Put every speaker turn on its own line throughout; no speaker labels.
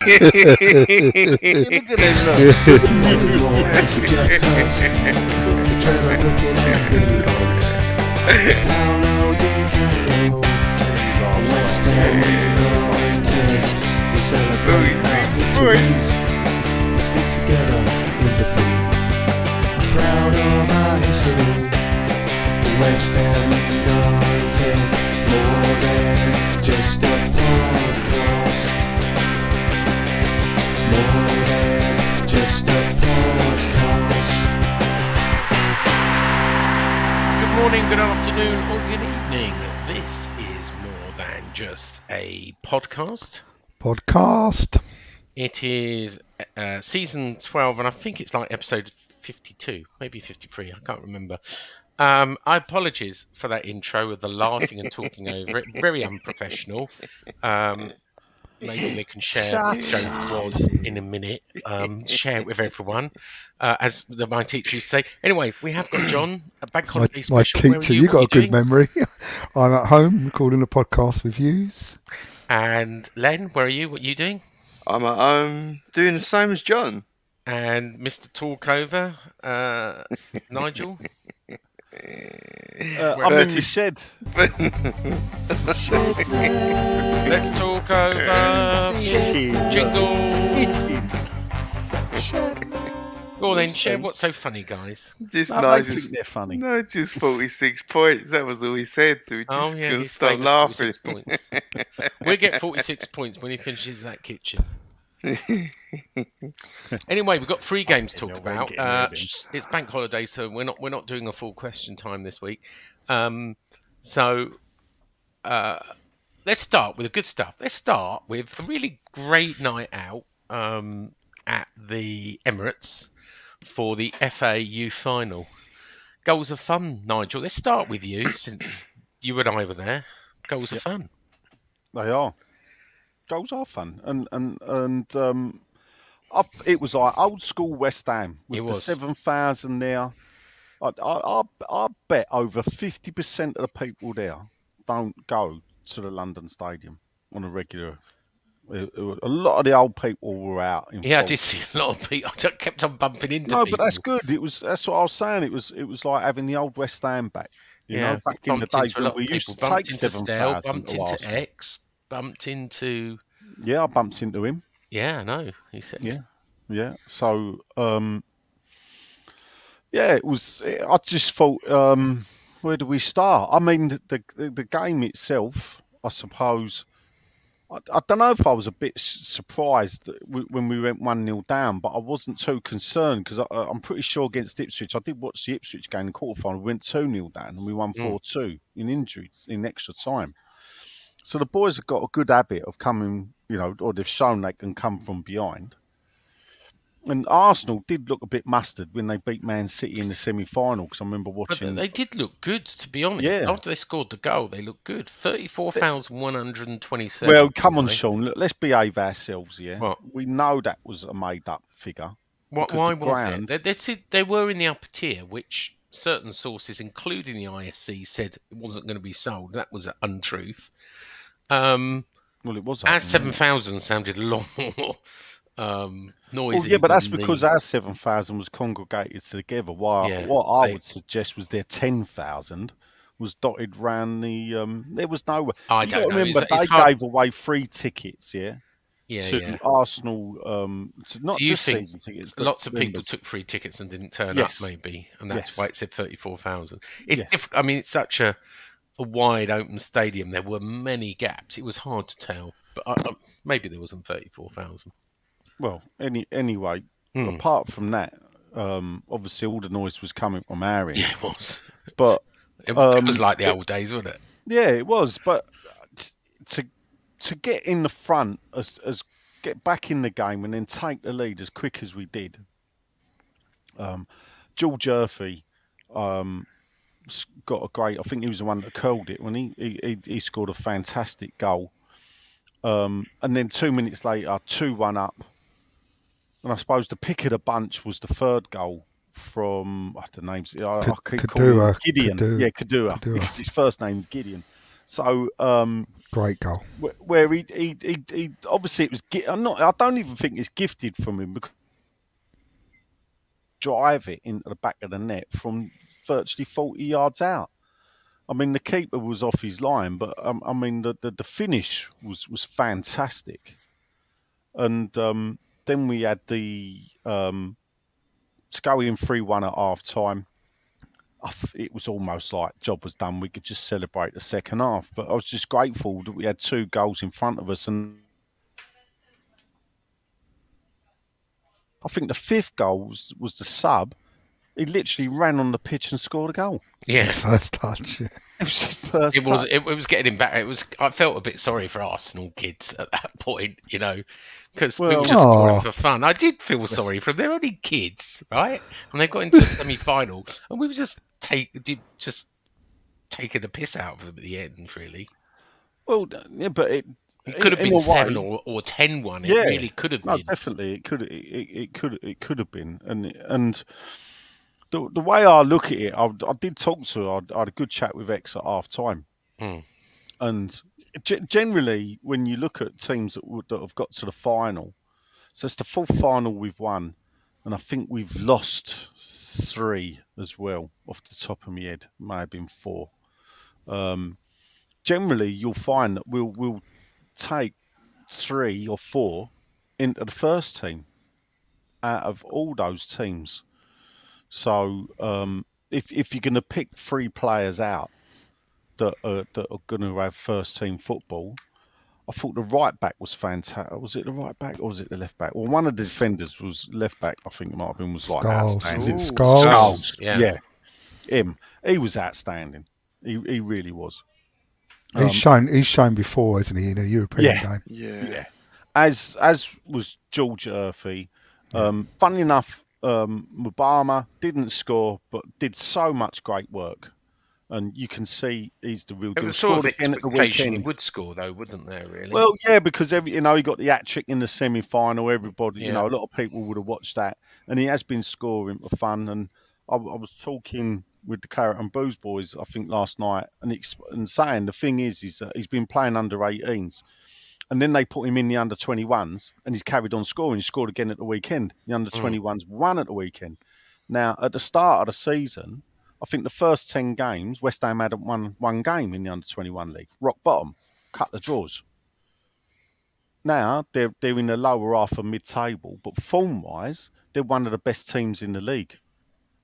Look at them, look.
It's Jeff Hurst, the trailer looking at Billy Bones. Paolo Di Canio, West Ham United. We celebrate our victories. We stick together in defeat. Proud of our history. West Ham United, more than just a podcast. More than just a podcast.
Good morning, good afternoon, or good evening. This is More Than Just a Podcast. It is season 12, and I think it's like episode 52, maybe 53, I can't remember. I apologise for that intro with the laughing and talking over it. Very unprofessional. Maybe we can share what the joke was in a minute. Share it with everyone, as my teacher used to say. Anyway, we have got John, a bank holiday special.
My teacher, you got a good memory. I'm at home recording a podcast with yous.
And Len, where are you? What are you doing?
I'm at home doing the same as John.
And Mr. Talkover, Nigel.
I'm in the shed.
Let's talk over jingle. Go on then, share what's so funny, guys.
Just
I think they're funny.
No, just 46 points. That was all he said. We just couldn't stop laughing.
We'll get 46 points when he finishes that kitchen. Anyway, we've got 3 games to talk about. It's bank holiday, so we're not doing a full question time this week. So let's start with the good stuff. Let's start with a really great night out at the Emirates for the FA Youth Final. Goals of fun, Nigel. Let's start with you, since you and I were there. Goals of fun.
They are. Goals are fun, and it was like old school West Ham with the 7,000 there. I bet over 50% of the people there don't go to the London Stadium on a regular. A lot of the old people were out.
I did see a lot of people. I kept on bumping into people.
No, but that's good. That's what I was saying. It was like having the old West Ham back. You know, back in the days when we used to take 7,000.
Bumped into X. Bumped into...
Yeah, I bumped into him.
Yeah, I know. He said...
Yeah. So, it was... I just thought, where do we start? I mean, the game itself, I suppose... I don't know if I was a bit surprised when we went 1-0 down, but I wasn't too concerned because I'm pretty sure against Ipswich, I did watch the Ipswich game in the quarterfinal. We went 2-0 down and we won 4-2 in injury, in extra time. So the boys have got a good habit of coming, or they've shown they can come from behind. And Arsenal did look a bit mustard when they beat Man City in the semi-final, because I remember watching...
But they did look good, to be honest. Yeah. After they scored the goal, they looked good. 34,127.
Well, come on, Sean. Look, let's behave ourselves, yeah? What? We know that was a made-up figure.
Why was it? They were in the upper tier, which certain sources, including the ISC, said it wasn't going to be sold. That was an untruth. Well,
it was.
Our 7,000 sounded a lot more... noisy.
Well, yeah, but that's because our 7,000 was congregated together. What I would suggest was their 10,000 was dotted round the. There was no.
I don't know.
Remember, they gave away free tickets. To Arsenal. Not just season tickets.
Lots of people took free tickets and didn't turn up, maybe, and that's why it said 34,000. It's different. I mean, it's such a wide open stadium. There were many gaps. It was hard to tell, but maybe there wasn't 34,000.
Well, anyway, apart from that, obviously all the noise was coming from our end.
Yeah, it was.
But
it was like the old days, wasn't it?
Yeah, it was. But to get in the front, as get back in the game, and then take the lead as quick as we did. George Urphy got a great. I think he was the one that curled it when he scored a fantastic goal. And then 2 minutes later, 2-1 up. And I suppose the pick of the bunch was the third goal from, the names, I keep calling him Gideon. Yeah, Kadua. Because his first name's Gideon. So
Great goal.
where he obviously it was. I don't even think it's gifted from him because drive it into the back of the net from virtually 40 yards out. I mean, the keeper was off his line, but I mean, the finish was fantastic. And then we had the to go in 3-1 at half time. It was almost like job was done. We could just celebrate the second half. But I was just grateful that we had 2 goals in front of us. And I think the 5th goal was the sub. He literally ran on the pitch and scored a goal.
Yeah,
first touch. Yeah.
It was his first.
It was getting him back. I felt a bit sorry for Arsenal kids at that point, because we were just scoring for fun. I did feel sorry for them. They're only kids, right? And they got into the semi-final, and we were just taking the piss out of them at the end, really.
Well, yeah, but it
could have been 7 or 10-1. It really could have been.
Definitely, it could have been, and. The way I look at it, I did talk to her. I had a good chat with X at half time. And generally, when you look at teams that have got to the final, so it's the 4th final we've won, and I think we've lost 3 as well, off the top of my head. May have been 4. Generally, you'll find that we'll take 3 or 4 into the first team out of all those teams. So if you're going to pick 3 players out that are going to have first team football, I thought the right back was fantastic. Was it the right back or was it the left back? Well, one of the defenders was left back. I think it might have been was like outstanding.
Skulls.
Yeah, him. He was outstanding. He really was.
He's shown before, hasn't he, in a European game?
Yeah. As was George Urphy. Funnily enough. Mubama didn't score, but did so much great work, and you can see he's the real deal.
It was sort of expectation he would score, though, wouldn't there? Really?
Well, yeah, because he got the hat trick in the semi-final. Everybody, a lot of people would have watched that, and he has been scoring for fun. And I was talking with the Claret and Booze boys, I think last night, and saying the thing is that he's been playing under 18s. And then they put him in the under-21s, and he's carried on scoring. He scored again at the weekend. The under-21s won at the weekend. Now, at the start of the season, I think the first 10 games, West Ham hadn't won 1 game in the under-21 league. Rock bottom, cut the draws. Now, they're in the lower half of mid-table, but form-wise, they're one of the best teams in the league.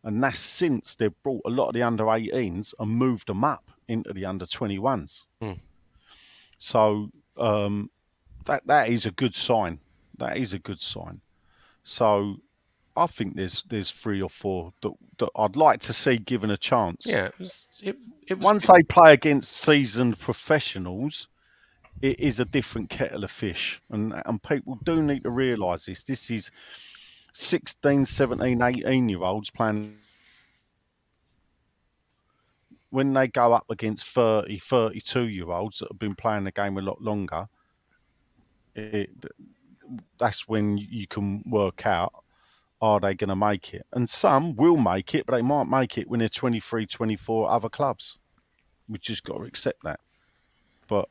And that's since they've brought a lot of the under-18s and moved them up into the under-21s. So... that is a good sign. That is a good sign. So I think there's 3 or 4 that I'd like to see given a chance.
Yeah, it was
once they play against seasoned professionals, it is a different kettle of fish, and people do need to realise this. This is 16, 17, 18-year-olds playing. When they go up against 30, 32-year-olds that have been playing the game a lot longer, that's when you can work out, are they going to make it? And some will make it, but they might make it when they're 23, 24 at other clubs. We've just got to accept that. But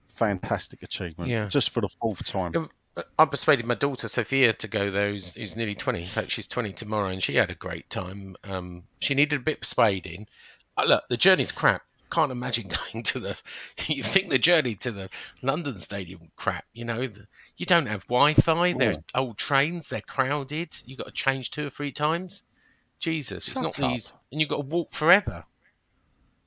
fantastic achievement, just for the 4th time.
I persuaded my daughter Sophia to go there, who's nearly 20. In fact, she's 20 tomorrow, and she had a great time. She needed a bit persuading. Look, the journey's crap. Can't imagine going to the... You think the journey to the London Stadium crap, you don't have Wi-Fi. They're old trains. They're crowded. You've got to change 2 or 3 times. Jesus, it's not these... And you've got to walk forever.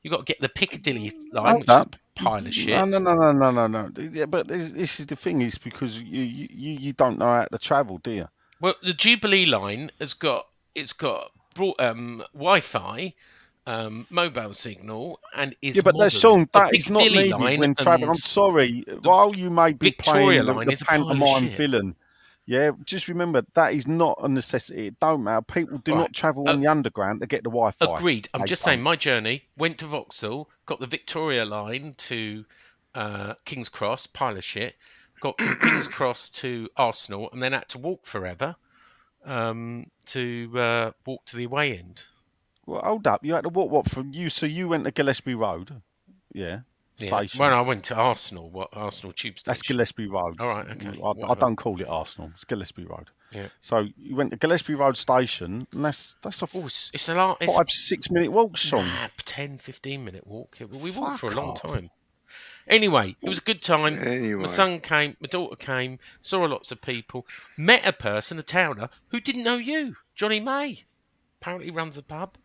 You've got to get the Piccadilly line, which is a pile of shit.
No. Yeah, but this is the thing, is because you don't know how to travel, do you?
Well, the Jubilee line has got... It's got Wi-Fi... mobile signal and is
but
modern.
Sean, that is not needed when travelling. I'm sorry, while you may be
Victoria
playing the pantomime villain, just remember that is not a necessity. It don't matter. People do not travel on the underground to get the Wi-Fi.
Agreed. I'm just saying, my journey went to Vauxhall, got the Victoria line to King's Cross, pile of shit, got from King's Cross to Arsenal, and then had to walk forever to walk to the away end.
Well, hold up. You had to walk from you? So you went to Gillespie Road, yeah? station.
When I went to Arsenal, what Arsenal tube station?
That's Gillespie Road.
All right, okay.
I don't call it Arsenal. It's Gillespie Road.
Yeah.
So you went to Gillespie Road station, and that's a
it's a lot.
5-6 minute walk, Sean.
10, 15-minute walk. We
Fuck
walked for a long
off.
time. Anyway, it was a good time.
Anyway.
My son came, my daughter came, saw lots of people, met a person, a towner, who didn't know you, Johnny May. Apparently runs a pub.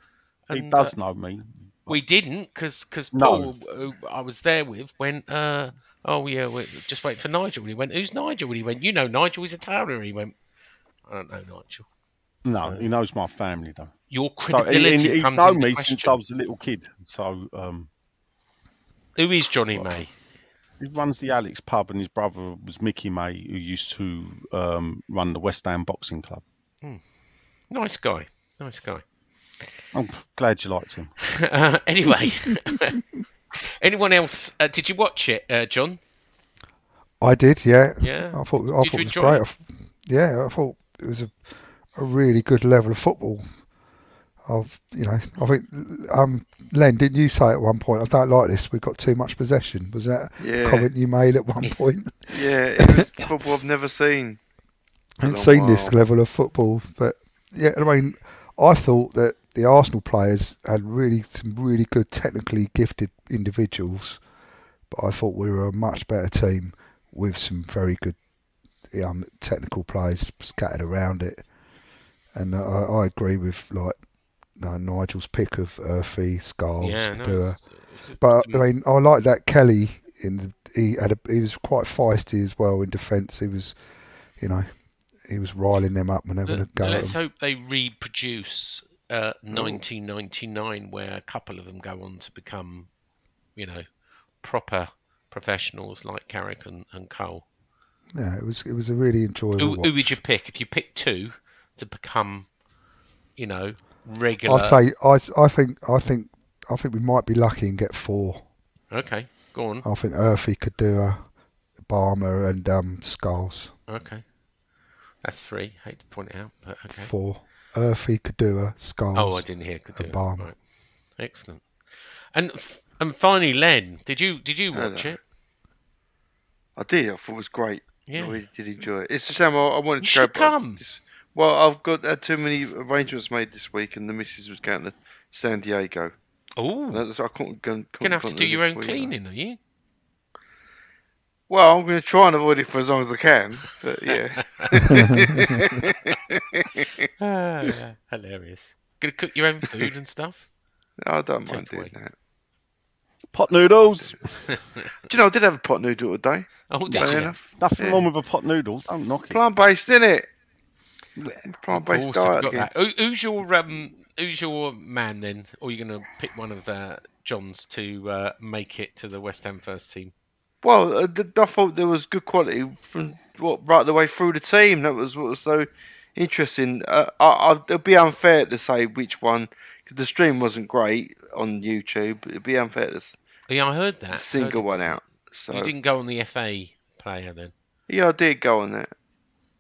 He does know me.
We didn't, because
No.
Paul, who I was there with, went, oh yeah, we're just waiting for Nigel. And he went, who's Nigel? And he went, you know Nigel, he's a towner. And he went, I don't know Nigel.
No, he knows my family though.
Your
So
credibility
he's
comes
known
into
me
question.
since I was a little kid. So
Who is Johnny May?
he runs the Alex pub, and his brother was Mickey May, who used to run the West Ham Boxing Club.
Nice guy. Nice guy.
I'm glad you liked him.
Anyway, anyone else? Did you watch it, John?
I did, yeah.
Yeah.
I thought
Did
it
you
was
enjoy
great.
it?
Yeah, I thought it was a really good level of football. I think Len, didn't you say at one point, I don't like this, we've got too much possession? Was that a comment you made at one point?
Yeah, it was football I've never seen.
I haven't seen this level of football, but yeah, I mean, I thought that the Arsenal players had some really good technically gifted individuals, but I thought we were a much better team with some very good technical players scattered around it. And I agree with Nigel's pick of Earthy, Scarles, Kadua. But I mean, I like that Kelly. He was quite feisty as well in defence. He was, he was riling them up when they were going.
Let's hope they reproduce 1999, where a couple of them go on to become, proper professionals like Carrick and Cole.
Yeah, it was a really enjoyable.
Who would you pick if you pick two to become, regular?
I think we might be lucky and get 4.
Okay, go on.
I think Earthy, Kadua, Barmer, and Scarles.
Okay, that's 3. Hate to point it out, but okay.
4. Earthy, Kadua, Scarles.
Oh, I didn't hear Kadua.
Barmer.
Right. Excellent. And finally, Len, did you watch it?
I did. I thought it was great.
Yeah.
I really did enjoy it. It's a shame I wanted
You
to go.
should come.
Well, I've had too many arrangements made this week, and the missus was going to San Diego.
Oh,
So I couldn't go.
you're going to have to do your own cleaning, are you?
Well, I'm going to try and avoid it for as long as I can. But yeah.
Hilarious. Going to cook your own food and stuff?
I don't mind
Take away.
doing that.
Pot noodles.
Do you know, I did have a pot noodle today.
Oh, did
Funny
you?
enough.
Nothing wrong with a pot noodle. Don't knock it.
Plant-based, innit?
Of
Plant-based
course, I've
diet.
got
Yeah.
that. Who's your man then? Or are you going to pick one of John's to make it to the West Ham first team?
Well, I thought there was good quality from right the way through the team. That was what was so interesting. It'd be unfair to say which one, because the stream wasn't great on YouTube. It'd be unfair to
Yeah, I heard that.
single one out. So
You didn't go on the FA player then?
yeah, I did go on that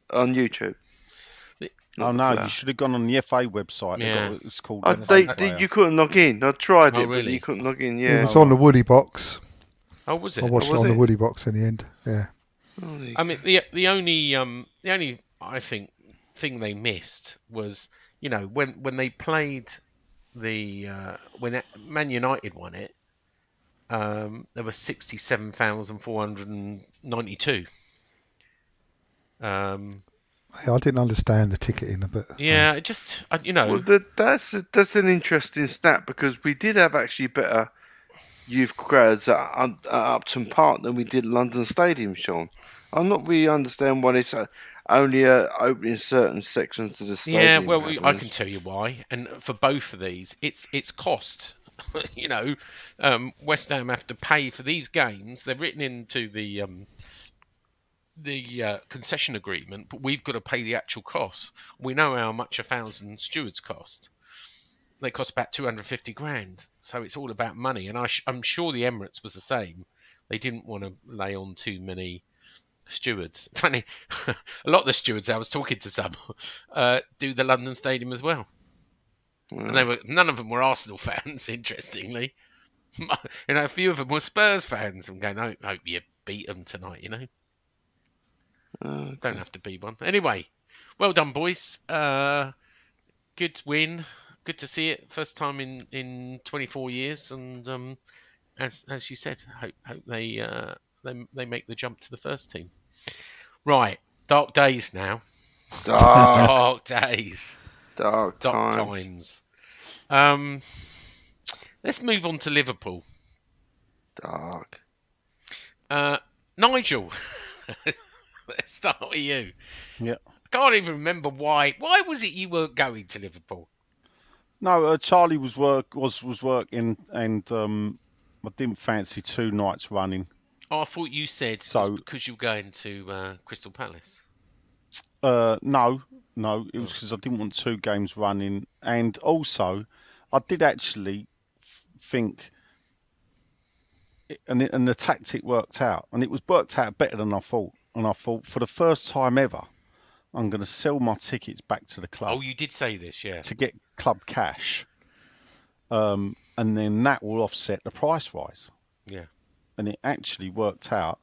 on YouTube.
Oh no, you should have gone on the FA website.
Yeah.
It's called.
You couldn't log in. I tried
Oh,
it, but
really?
you couldn't log in.
It
Yeah.
was on the Woody box.
Oh, was it?
I watched it
was
on the
it?
Woody box in the end. Yeah.
I mean, the only I think thing they missed was when they played when Man United won it, there were 67,492.
I didn't understand the ticketing a bit.
Yeah, it just
Well, that's an interesting stat, because we did have actually better youth crowds at Upton Park than we did London Stadium, Sean. I'm not really understand why it's only opening certain sections of the stadium.
Yeah, well, I can tell you why. And for both of these, it's cost. West Ham have to pay for these games. They're written into the concession agreement, but we've got to pay the actual costs. We know how much 1,000 stewards cost. They cost about 250 grand. So it's all about money. And I'm sure the Emirates was the same. They didn't want to lay on too many stewards. Funny, a lot of the stewards, I was talking to some, do the London Stadium as well. And none of them were Arsenal fans, interestingly. A few of them were Spurs fans. I'm going, I hope you beat them tonight, Don't have to be one. Anyway, well done, boys. Good win. Good to see it. First time in 24 years. And as you said, hope they make the jump to the first team. Right. Dark days now. Dark days.
Dark
times. Let's move on to Liverpool.
Dark.
Nigel, let's start with you.
Yeah.
I can't even remember why. Why was it you weren't going to Liverpool?
No, Charlie was working, and I didn't fancy 2 nights running.
Oh, I thought you said it was because you were going to Crystal Palace.
No, it was because I didn't want 2 games running, and also I did actually think, and the tactic worked out, and it was worked out better than I thought. And I thought, for the first time ever, I'm going to sell my tickets back to the club.
Oh, you did say this, yeah.
To get club cash, and then that will offset the price rise.
Yeah. And
it actually worked out.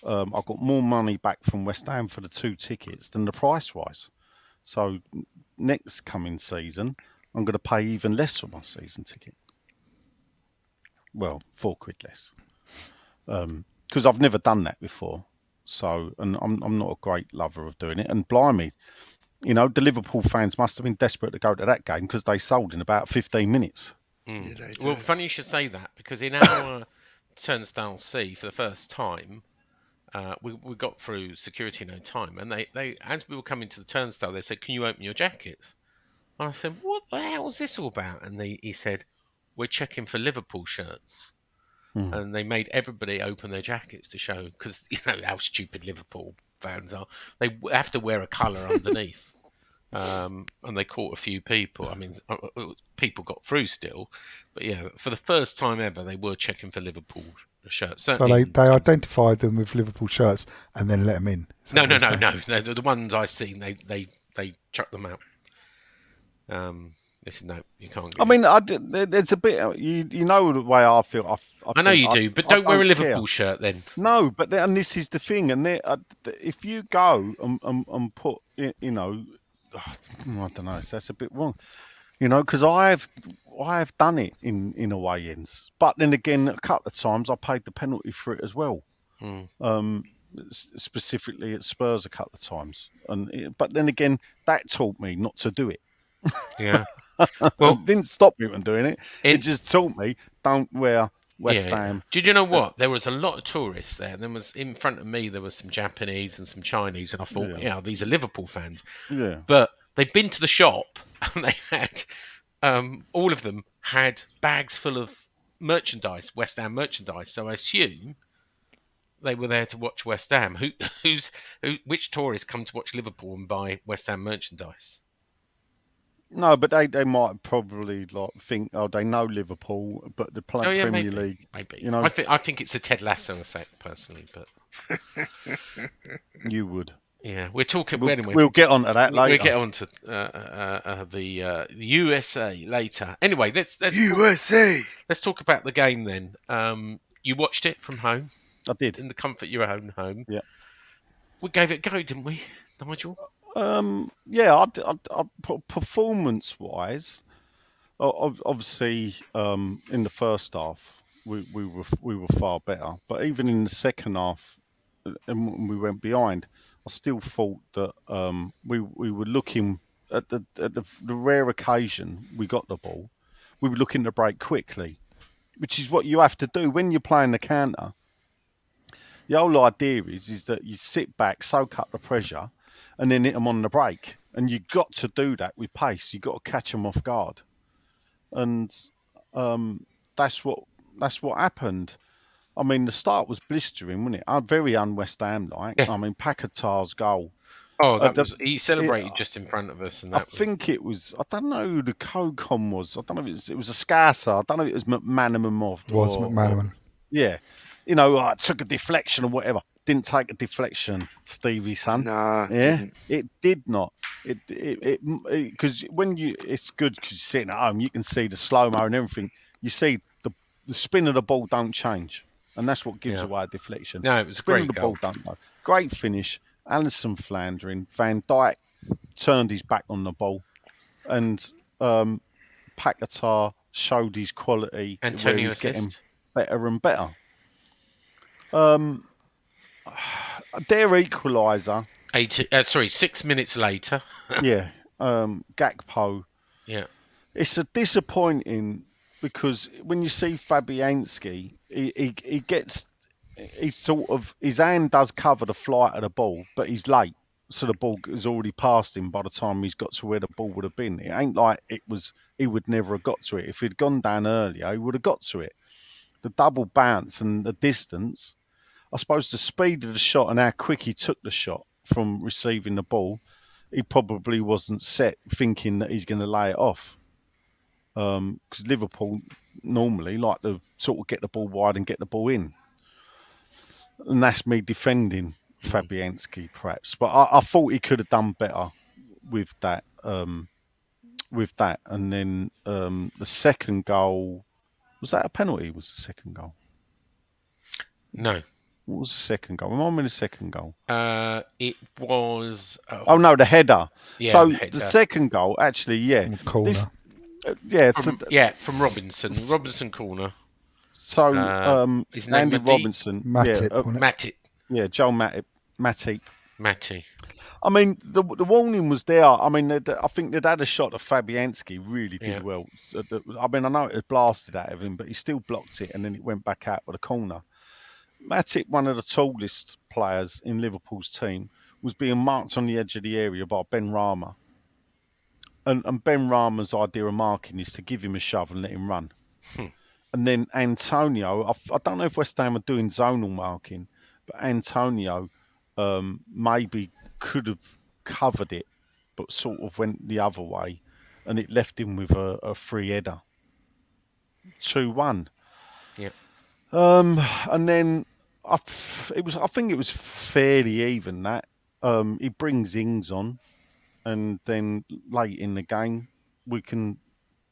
I got more money back from West Ham for the 2 tickets than the price rise. So next coming season, I'm going to pay even less for my season ticket. Well, £4 less, because I've never done that before. So, and I'm not a great lover of doing it. And blimey, the Liverpool fans must have been desperate to go to that game because they sold in about 15 minutes.
Mm. Yeah, well, funny you should say that, because in our Turnstile C, for the first time, we got through security in no time, and they as we were coming to the turnstile, they said, "Can you open your jackets?" And I said, "What the hell is this all about?" And he said, "We're checking for Liverpool shirts." And they made everybody open their jackets to show, because how stupid Liverpool fans are. They have to wear a colour underneath. And they caught a few people. I mean, people got through still, but yeah, for the first time ever, they were checking for Liverpool shirts.
So they identified them with Liverpool shirts and then let them in.
No. The ones I seen, they chucked them out. They said, no, you can't.
I mean, there's a bit. You know the way I feel.
I know you do, but don't wear a Liverpool shirt then.
No, but and this is the thing, and if you go and put, I don't know, that's a bit wrong, because I've done it in away-ins, but then again, a couple of times I paid the penalty for it as well. Specifically at Spurs a couple of times, but then again, that taught me not to do it.
Yeah. Well,
it didn't stop me from doing it. It just taught me, don't wear West Ham.
Did you know what? There was a lot of tourists there. There was, in front of me, there was some Japanese and some Chinese, and I thought, these are Liverpool fans.
Yeah.
But they'd been to the shop, and they had, all of them had bags full of merchandise, West Ham merchandise. So I assume they were there to watch West Ham. Which tourists come to watch Liverpool and buy West Ham merchandise?
No, but they might probably think, they know Liverpool, but the Premier League.
Maybe. I think it's a Ted Lasso effect, personally, but
you would.
Yeah, we're talking.
We'll get onto that later.
We'll get onto the USA later. Anyway, let's
USA.
Let's talk about the game then. You watched it from home.
I did,
in the comfort of your own home.
Yeah,
we gave it a go, didn't we, Nigel?
Yeah, I performance-wise, obviously, in the first half we were far better, but even in the second half, and we went behind, I still thought that we were looking at the rare occasion we got the ball, we were looking to break quickly, which is what you have to do when you're playing the counter. The whole idea is that you sit back, soak up the pressure, and then hit them on the break. And you've got to do that with pace. You've got to catch them off guard. And that's what happened. I mean, the start was blistering, wasn't it? Very un-West Ham-like. Yeah. I mean, Paquetá's goal.
Oh, he celebrated just in front of us. And I
think it was, I don't know who the co-com was. I don't know if it was a Scasser. I don't know if it was McManaman.
McManaman.
Yeah. I took a deflection or whatever. Didn't take a deflection, Stevie son.
Nah.
Yeah, it did not. Because when it's good because you're sitting at home, you can see the slow mo and everything. You see the the spin of the ball don't change, and that's what gives away a deflection.
No, it was a
spin
great
of the
goal.
ball don't know. Great finish. Alisson floundering. Van Dijk turned his back on the ball, and Paquetá showed his quality.
Antonio
where he's getting
assist.
better and better. Their equaliser.
6 minutes later.
Yeah, Gakpo.
Yeah.
It's a disappointing because when you see Fabianski, he gets his hand does cover the flight of the ball, but he's late, so the ball has already passed him by the time he's got to where the ball would have been. It ain't like he would never have got to it. If he'd gone down earlier, he would have got to it. The double bounce and the distance, I suppose the speed of the shot and how quick he took the shot from receiving the ball, he probably wasn't set thinking that he's going to lay it off. Because Liverpool normally like to sort of get the ball wide and get the ball in. And that's me defending Fabianski, perhaps. But I thought he could have done better with that. And then the second goal, was that a penalty? Was the second goal?
No.
What was the second goal? Remind me of the second goal.
It was.
Oh no, the header.
Yeah,
So
the header.
the second goal, actually, yeah.
Corner.
From Robinson. Robinson corner.
So
his name
Andy
Matip?
Robinson,
Matip, wasn't it?
Matip.
yeah, Joel Matip.
Matty.
I mean, the warning was there. I mean, I think they'd had a shot of Fabianski, really did well. I mean, I know it had blasted out of him, but he still blocked it, and then it went back out with a corner. Matip, one of the tallest players in Liverpool's team, was being marked on the edge of the area by Ben Rama. And Ben Rama's idea of marking is to give him a shove and let him run. And then Antonio, I don't know if West Ham are doing zonal marking, but Antonio maybe could have covered it, but sort of went the other way, and it left him with a free header. 2-1.
Yeah.
And then I think it was fairly even that. He brings Ings on, and then late in the game we can.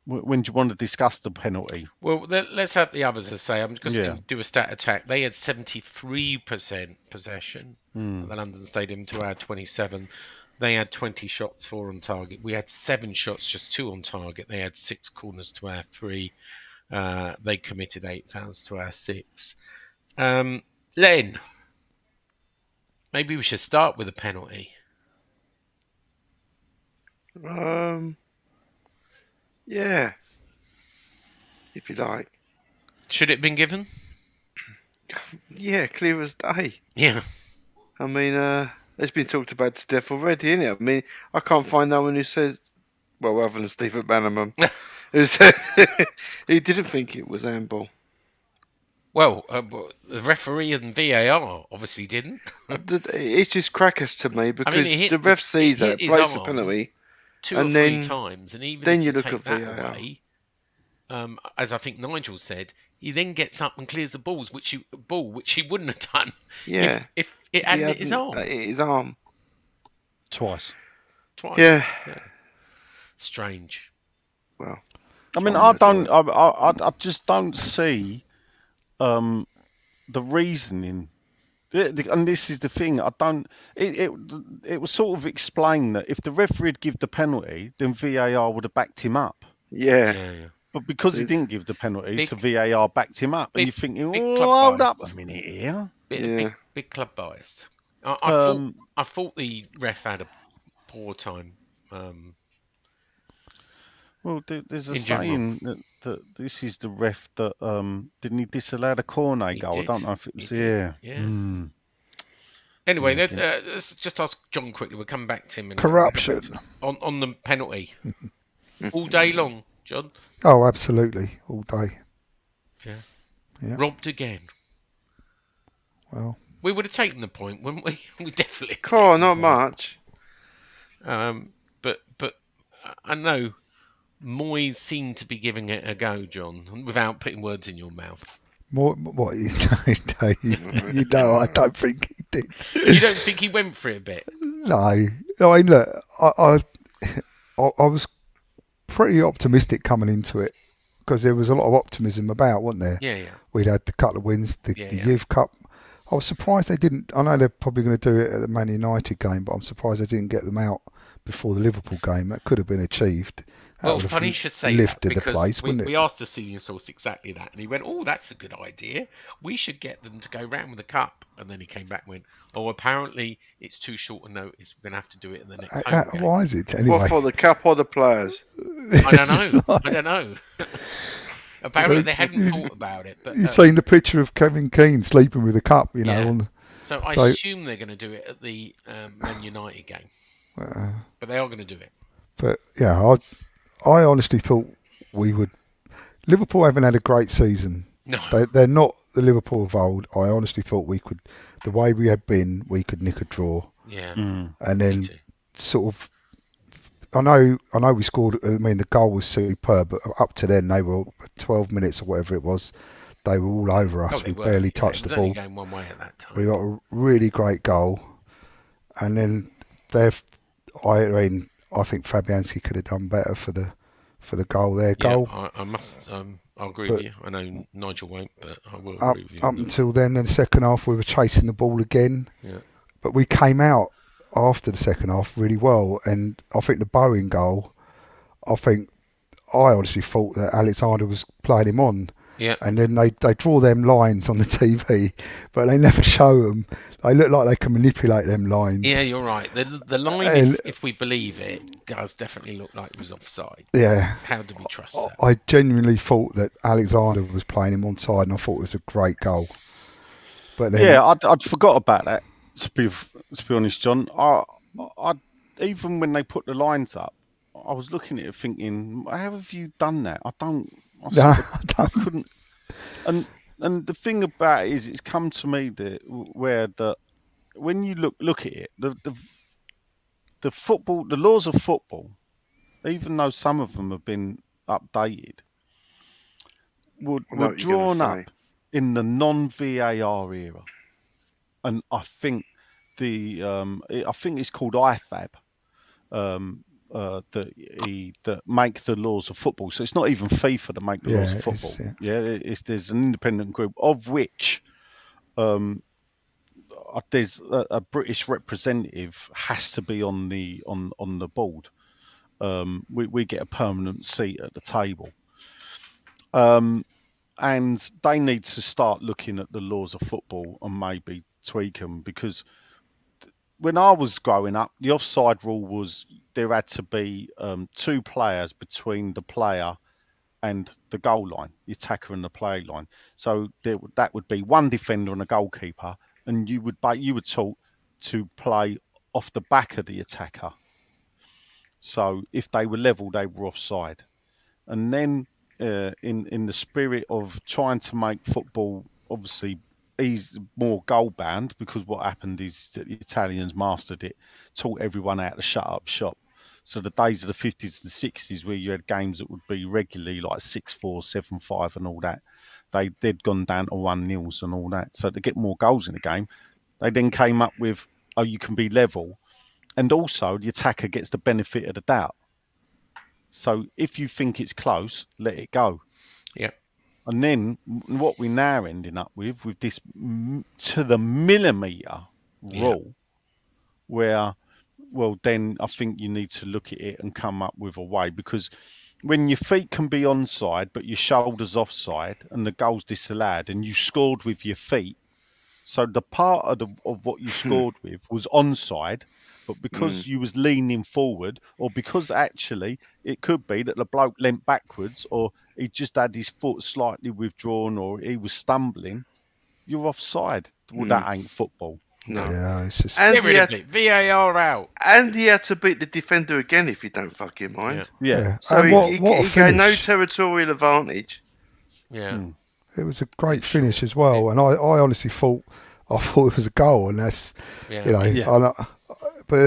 When do you want to discuss the penalty?
Well, let's have the others to say. I'm just going to do a stat attack. They had 73% possession at the London Stadium to our 27. They had 20 shots, 4 on target. We had 7 shots, just 2 on target. They had 6 corners to our 3. They committed 8 fouls to our 6. Len, maybe we should start with a penalty.
Yeah, if you like.
Should it have been given?
Yeah, clear as day.
Yeah.
I mean, it's been talked about to death already, isn't it? I mean, I can't find no one who says, well, other than Stephen Bannerman, who said he didn't think it was handball.
Well, the referee and VAR obviously didn't.
It's just crackers to me because the ref sees that,
his
breaks the
arm
penalty,
two
and
or
then
three times, and even
then
if
you
you
look
take
at
that
VAR.
away, as I think Nigel said, he then gets up and clears the balls, which he wouldn't have done.
Yeah,
if it hadn't hit his arm.
His arm.
Twice.
Yeah.
Strange.
Well,
I mean, I just don't see the reasoning. And this is the thing. It was sort of explained that if the referee had given the penalty, then VAR would have backed him up.
yeah.
But because he didn't give the penalty, so VAR backed him up. And you're thinking, hold up a minute here.
Big club biased. I thought the ref had a poor time.
Well, there's a
in
saying that this is the ref that didn't he disallow the corner goal?
Did.
I don't know if it was
Anyway, let's just ask John quickly. We'll come back to him.
Corruption.
On the penalty. All day long, John.
Oh, absolutely, all day. Yeah.
Robbed again.
Well,
we would have taken the point, wouldn't we? We definitely.
Not much.
But I know Moyes seemed to be giving it a go, John, without putting words in your mouth.
what you know, I don't think he did.
You don't think he went for it a bit?
No, I mean, look, I was pretty optimistic coming into it because there was a lot of optimism about, wasn't there?
Yeah, yeah.
We'd had the couple of wins, the
Yeah.
Youth Cup. I was surprised they didn't. I know they're probably going to do it at the Man United game, but I'm surprised they didn't get them out before the Liverpool game. That could have been achieved. That
Well,
would have
funny you should say that,
lifted the
because
place, wouldn't
we
it?
asked the senior source exactly that, and he went, "Oh, that's a good idea. We should get them to go round with the cup." And then he came back and went, "Oh, apparently it's too short a notice. We're going to have to do it in the next home game."
Why is it anyway?
What for, the cup or the players?
I don't know. I don't know. Apparently they hadn't thought about it. But
You've seen the picture of Kevin Keane sleeping with a cup, you know.
Yeah.
On,
so I
so-
assume they're going to do it at the Man United game. But they are going to do it.
but yeah, I honestly thought we would. Liverpool haven't had a great season.
No.
They're not the Liverpool of old. I honestly thought we could, the way we had been, we could nick a draw.
Yeah.
And
Me
then
too.
sort of, I know we scored. I mean, the goal was superb, but up to then they were 12 minutes or whatever it was. They were all over us.
Oh, they
We
were.
barely
Yeah,
touched
it
the
was only
ball.
going one way at that time.
We got a really great goal, and then I think Fabianski could have done better for the goal there.
Yeah,
Goal
I must. I'll agree
But-
with you. I know Nigel won't, but I will
up
agree with you.
until then. In the second half, we were chasing the ball again,
Yeah.
but we came out after the second half really well. And I think the Bowen goal, I honestly thought that Alexander was playing him on.
Yeah.
And then they draw them lines on the TV, but they never show them. They look like they can manipulate them lines.
Yeah, you're right. The line,
And-
if we believe it, does definitely look like it was offside.
Yeah.
How do we trust that?
I genuinely thought that Alexander was playing him onside, and I thought it was a great goal. But then,
Yeah, I'd forgot about that. To be honest, John, I even when they put the lines up, I was looking at it thinking, how have you done that? I
No,
couldn't. And the thing about it is, it's come to me that where when you look at it, the football, the laws of football, even though some of them have been updated, were
I know what you're
drawn
gonna
up in the non-VAR era, and I think I think it's called IFAB. That make the laws of football. So it's not even FIFA that make the laws of football. There's an independent group of which there's a British representative has to be on the board. We get a permanent seat at the table. And they need to start looking at the laws of football and maybe tweak them, because when I was growing up, the offside rule was there had to be 2 players between the player and the goal line, the attacker and the play line. So that would be one defender and a goalkeeper, and you were taught to play off the back of the attacker. So if they were level, they were offside. And then in the spirit of trying to make football obviously more goal bound, because what happened is that the Italians mastered it, taught everyone how to shut up shop. So the days of the 50s and 60s where you had games that would be regularly like 6-4, 7-5 and all that, they'd gone down to 1-0s and all that. So to get more goals in the game, they then came up with, you can be level, and also the attacker gets the benefit of the doubt. So if you think it's close, let it go.
Yeah.
And then what we're now ending up with this to the millimetre rule, where, well, then I think you need to look at it and come up with a way, because when your feet can be onside but your shoulders offside and the goal's disallowed and you scored with your feet, so the part of what you scored with was onside, but because you was leaning forward, or because actually it could be that the bloke leant backwards, or he just had his foot slightly withdrawn, or he was stumbling, you're offside. Well, that ain't football.
No.
yeah, it's just
And
Get rid of it. VAR out.
And he had to beat the defender again if you don't fucking mind.
Yeah.
So
And
he
what a
got no
finish.
territorial advantage.
Yeah.
It was a great finish as well, and I honestly thought it was a goal, and that's
Yeah.
you know.
Yeah.
But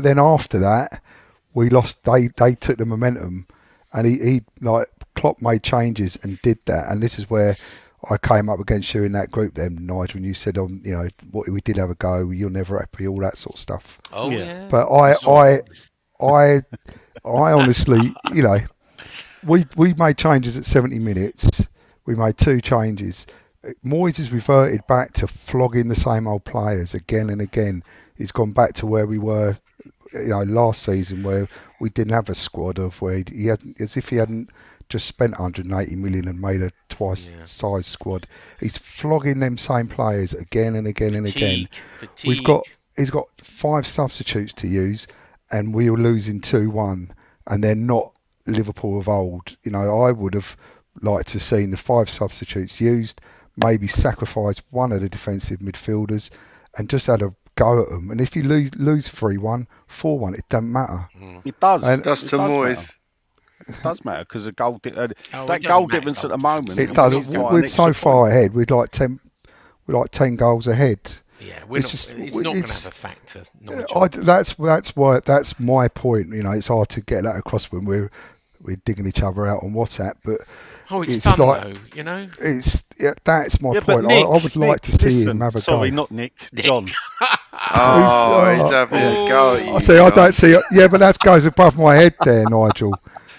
then after that, we lost. They took the momentum, and he like Klopp made changes and did that, and this is where I came up against you in that group. Then Nigel, when you said what we did have a go, you're never happy, all that sort of stuff.
Oh
Yeah.
yeah.
But I honestly, we made changes at 70 minutes. We made 2 changes. Moyes has reverted back to flogging the same old players again and again. He's gone back to where we were, last season, where we didn't have a squad of where he hadn't, as if he hadn't just spent 180 million and made a twice size squad. He's flogging them same players again and again and again.
Fatigue.
He's got 5 substitutes to use, and we were losing 2-1, and they're not Liverpool of old. I would have liked to have seen the 5 substitutes used, maybe sacrifice one of the defensive midfielders, and just had a go at them. And if you lose 3-1, 4-1, it doesn't matter.
It does.
It does to Moyes.
It does matter because the goal that
it
goal
doesn't
difference
matter.
at the moment.
It
is
does.
like
We're
an
so
extra
far
point.
ahead. We're like 10 goals ahead.
Yeah,
It's
it's not going to have a factor. Nigel.
That's my point. It's hard to get that across when we're digging each other out on WhatsApp, but
It's fun though,
that's my
Yeah, but
point.
Nick,
I would like to see
listen,
him have a
sorry,
go.
not Nick. John.
He's having a go at you.
I see. I don't see. Yeah, but that goes above my head there, Nigel.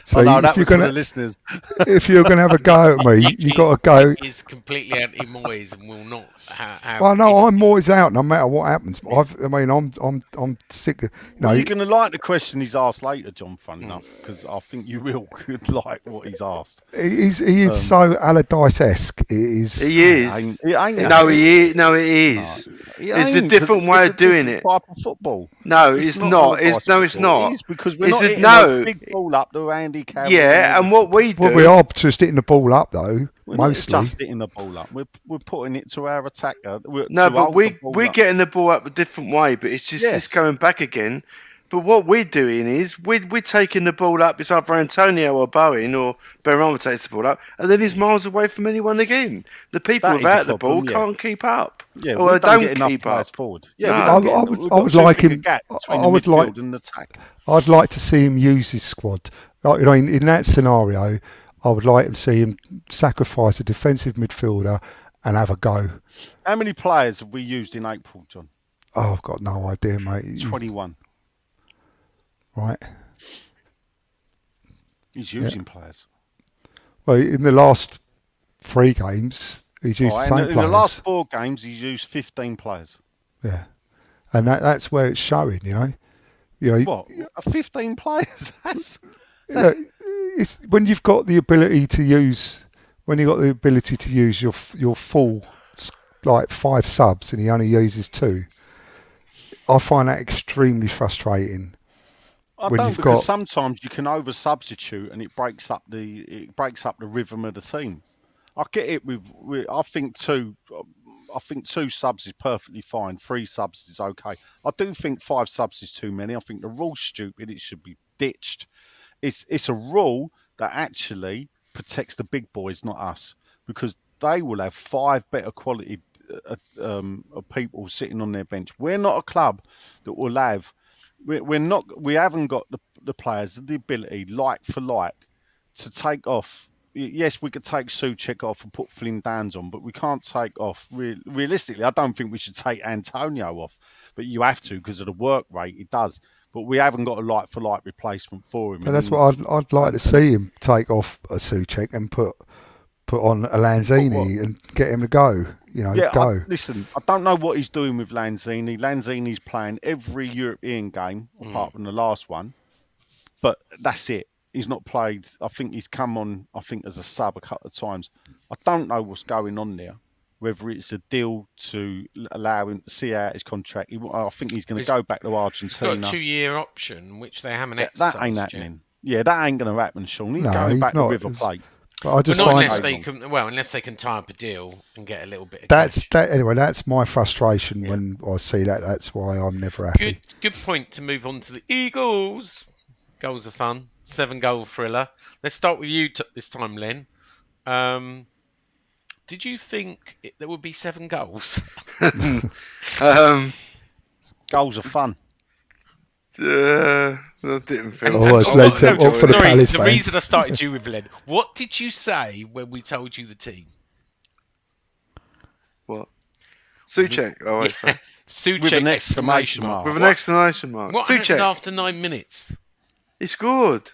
So
No, that
if you're
was for the
gonna
listeners.
if you're gonna have a go at me, you got to go.
He's completely anti-Moyes and will not have.
Well, no, I'm always out, no matter what happens. I'm sick of.
Well, you're going to like the question he's asked later, John. Fun enough, because I think you will like what he's asked.
He is so Allardyce-esque.
He is.
It ain't
No, he is. No, it is.
It
It's a
ain't,
different
'cause
way
it's
of
a
doing
different
it.
Type of football.
No, it's not.
Allardyce
It's
football.
not.
It is because we're
It's
not
a-
hitting
no.
a big ball up to Andy Carroll.
Yeah, and what we do.
Well, we are just hitting the ball up though,
We're not
mostly.
just hitting the ball up. We're putting it to our attacker.
No, but we're getting the ball up a different way, but it's just this going back again. But what we're doing is we're taking the ball up. It's either Antonio or Bowen or Benrahma takes the ball up, and then he's miles away from anyone again. The people
That is
without
the
the ball
problem,
can't keep up.
Yeah,
or
we
they
don't get
don't
enough
keep
players
up.
forward.
No.
Yeah,
I
we don't get. We've
I
got
would
too
like
big a
him.
gap between
I
the
would like.
midfield and attack.
I'd like to see him use his squad. In that scenario, I would like to see him sacrifice a defensive midfielder and have a go.
How many players have we used in April, John?
Oh, I've got no idea, mate.
21.
Right.
He's using players.
Well, in the last 3 games, he's used the same
in
players.
the last 4 games, he's used 15 players.
Yeah, and that's where it's showing.
What? 15 players?
It's when you've got the ability to use your full like 5 subs, and he only uses 2. I find that extremely frustrating.
Because sometimes you can over substitute and it breaks up the rhythm of the team. I get it I think 2 subs is perfectly fine. 3 subs is okay. I do think 5 subs is too many. I think the rule's stupid. It should be ditched. It's a rule that actually protects the big boys, not us, because they will have 5 better quality people sitting on their bench. We're not a club that will have. We haven't got the players, the ability, like for like, to take off. Yes, we could take Souček off and put Flynn Downs on, but we can't take off. Realistically, I don't think we should take Antonio off, but you have to because of the work rate it does. But we haven't got a like for like replacement for him.
But that's what I'd like to see him take off a Souček and put on a Lanzini and get him to go. Go.
Listen, I don't know what he's doing with Lanzini. Lanzini's playing every European game apart from the last one, but that's it. He's not played. I think he's come on, as a sub a couple of times. I don't know what's going on there, whether it's a deal to allow him to see out his contract. I think he's going to go back to Argentina.
He's got a 2-year option, which they haven't
That ain't happening. Yeah, that ain't going to happen, Sean. He's going back to River Plate.
But I just
not
find
unless they can tie up a deal and get a little bit of
anyway. That's my frustration when I see that. That's why I'm never happy.
Good point to move on to the Eagles. Goals are fun. 7-goal thriller. Let's start with you this time, Len. Did you think there would be 7 goals?
Goals are fun.
I didn't feel.
Always led to for the Palace
The
fans.
reason I started you with Len. What did you say when we told you the team?
What? Souček. Oh, I say.
Souček
With an exclamation mark.
With an exclamation mark.
What happened
Souček.
after 9 minutes?
He scored.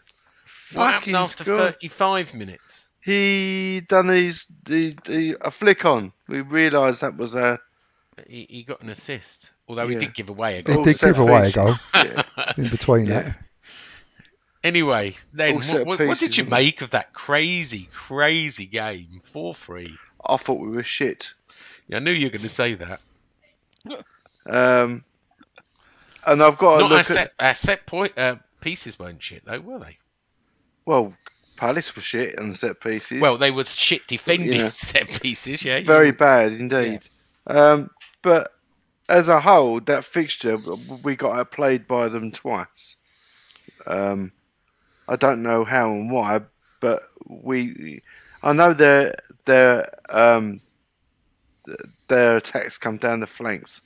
What happened
Fucking
after
scored.
35 minutes?
He done a flick on. We realised that was a.
He got an assist, although he
Yeah.
did give away a
He
goal.
All
did
set
give away a
pieces.
goal
Yeah.
in between
Yeah.
that.
Anyway, then
All set
what did
pieces,
you
wasn't it?
make of that crazy game? 4-3.
I thought we were shit.
Yeah, I knew you were going to say that.
And I've got to
Not our
look at.
set pieces weren't shit though, were they?
Well, Palace were shit on the set pieces.
Well, they were shit defending
Yeah.
set pieces. Yeah,
Very bad indeed. But as a whole, that fixture, we got outplayed by them twice. I don't know how and why, but I know their attacks come down the flanks.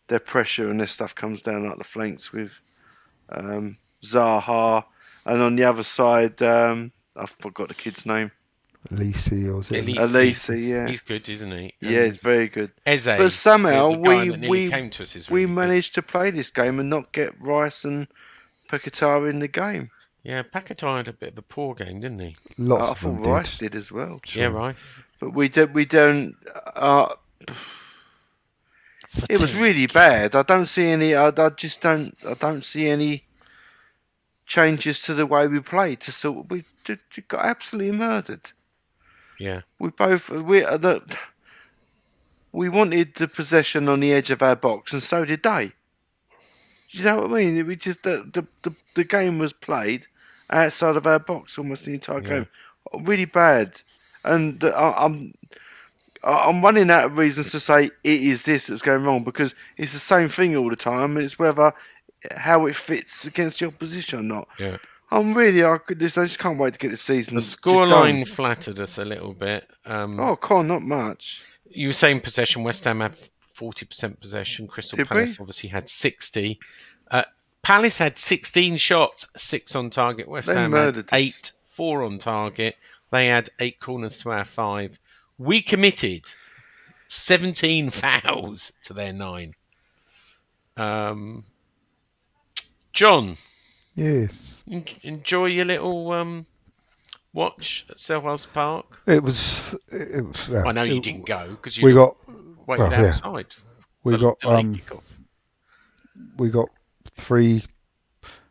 Their pressure and their stuff comes down like the flanks with Zaha, and on the other side, I forgot the kid's name.
Elise, or was it?
Elise, yeah.
He's good, isn't he?
Yeah, it's very good.
Eze,
But somehow
the guy that nearly came to us is
we
really good.
managed to play this game and not get Rice and Paquetá in the game.
Yeah, Paquetá had a bit of a poor game, didn't he?
Lots
I
of them
thought Rice
did.
did as well.
Yeah, Rice.
But we don't. It was really bad. I don't see any. I don't see any changes to the way we played. We got absolutely murdered.
Yeah.
We wanted the possession on the edge of our box, and so did they. You know what I mean? We just the game was played outside of our box almost the entire game. Really bad, and I'm running out of reasons to say it is this that's going wrong, because it's the same thing all the time, and it's whether how it fits against the opposition or not.
Yeah.
I just can't wait to get the season.
The
just
scoreline
done.
flattered us a little bit.
Oh, Con, not much.
You were saying possession. West Ham had 40% possession. Crystal
Did we?
Palace obviously had 60. Palace had 16 shots, 6 on target. West
They
Ham
murdered
had
us.
8, 4 on target. They had 8 corners to our 5. We committed 17 fouls to their 9. John,
Yes.
enjoy your little watch at Selhurst Park.
It was. Well,
I know you didn't go because
We
you
got.
waited
well, yeah.
outside.
We
for
got.
the late kickoff.
We got 3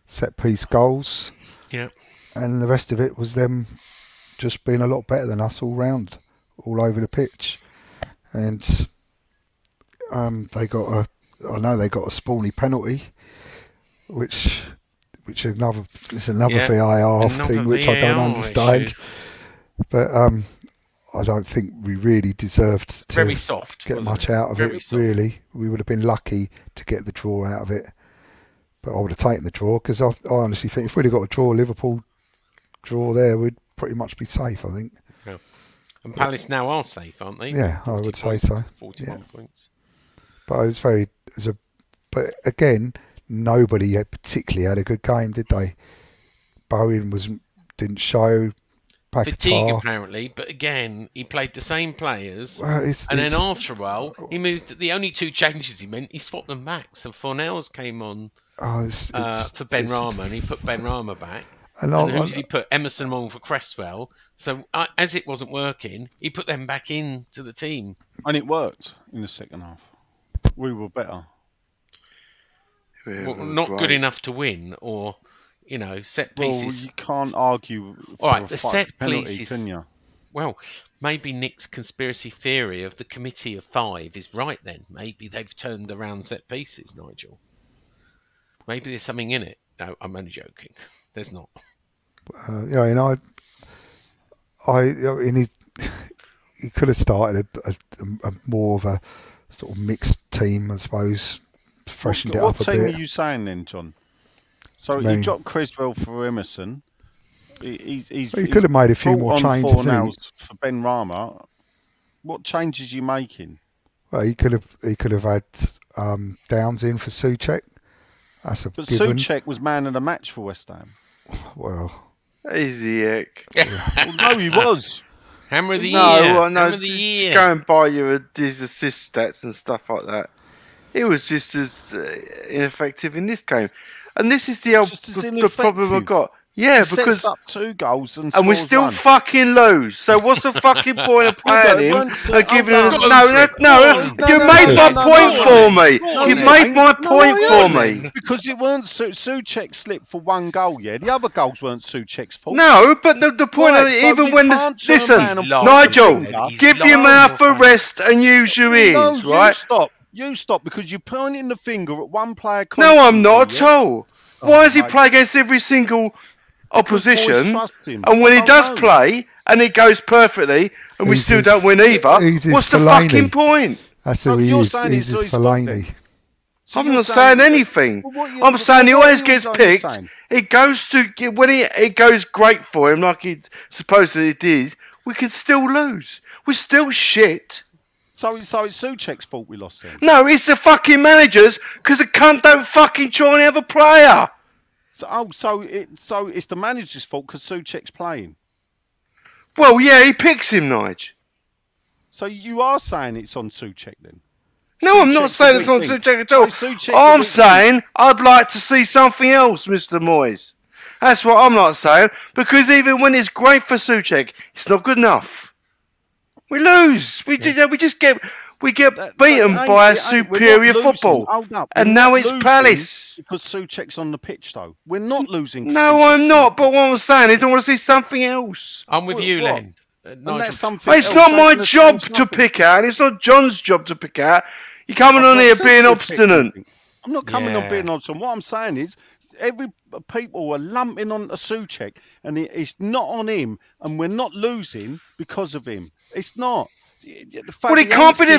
set piece goals,
Yeah.
and the rest of it was them just being a lot better than us all round, all over the pitch, and they got a. I know they got a Spawny penalty, which it's another
Yeah,
VAR
another
thing which I don't
VAR
understand.
issue.
But I don't think we really deserved to
Very soft.
get
wasn't
much
it?
out of
Very
it.
soft.
Really, we would have been lucky to get the draw out of it. But I would have taken the draw, because I honestly think if we'd have got a draw, Liverpool draw there, we'd pretty much be safe. I think.
And Palace now are safe, aren't they?
Yeah, I
40
would say
points,
so.
41 points.
But it was very. But again, nobody particularly had a good game, did they? Bowen didn't show.
Fatigue
Paquetá.
apparently, but again, he played the same players.
Well,
And then after a while, he moved. The only 2 changes he swapped them back. So Fornells came on for Ben Rama, and he put Ben Rama back.
And
And who did he put? Emerson on for Cresswell. So as it wasn't working, he put them back into the team.
And it worked in the second half. We were better.
Yeah,
Well,
it was
not good
great.
enough to win, or set
Well,
pieces.
you can't argue for
All right,
a
the
fucked
set
penalty,
pieces-
can you?
Well, maybe Nick's conspiracy theory of the committee of 5 is right then. Maybe they've turned around set pieces, Nigel. Maybe there's something in it. No, I'm only joking. There's not.
and he could have started a more of a sort of mixed team, I suppose, freshened it
What
up a
team
bit.
are you saying then, John? So
Me.
you dropped Creswell for Emerson. He's
Well, you could have made a few
brought
more
on
changes, hadn't he?
Fornells for Ben Rama. What changes are you making?
Well, he could have had Downs in for Souček. That's a
But
given.
Souček was man of the match for West Ham.
Well,
Easy heck.
Well, no, he was.
Hammer of the
No,
year.
well, no,
Hammer of the year.
go and buy you his assist stats and stuff like that. It was just as ineffective in this game, and this is the
Just as
problem I
ineffective.
got. Yeah,
He
because
sets up 2 goals and
we
scores
still
1.
fucking lose. So what's the fucking point of playing him and giving him? No, you made my point for me. You made my point for me.
Because it weren't Souček slipped for 1 goal, yeah? The other goals weren't Souček's fault.
No, but the point of it,
so
even
you
when
can't turn
listen,
around and
Nigel,
He's
give your
lying.
mouth a rest and use your ears, right?
You stop because you're pointing the finger at one player.
No, I'm not at
constantly,
all. Why does he play against every single opposition? And when he does play and it goes perfectly and we still don't win either, what's the fucking point?
That's who he is. He's his Fellaini.
I'm not saying anything. I'm saying he always gets picked. It goes to when it goes great for him, like he supposedly did. We could still lose. We're still shit.
So it's Souček's fault we lost him.
No, it's the fucking managers because the cunt don't fucking try and have a player.
So it's the manager's fault because Souček's playing.
Well, yeah, he picks him, Nige.
So you are saying it's on Souček then?
No, I'm not saying it's on Souček at all. I'm saying I'd like to see something else, Mr. Moyes. That's what I'm not saying, because even when it's great for Souček, it's not good enough. We lose. We get beaten by a superior football, and now it's Palace.
Because Souček's on the pitch, though. We're not losing.
No, I'm not. But what I'm saying is, I want to see something else.
I'm with you, Len.
And that's something
But it's
else.
not my job to pick out, and it's not John's job to pick out. You're coming on here being obstinate.
I'm not coming on being obstinate. What I'm saying is, people are lumping on Souček, and it's not on him, and we're not losing because of him. It's not.
Well, he can't be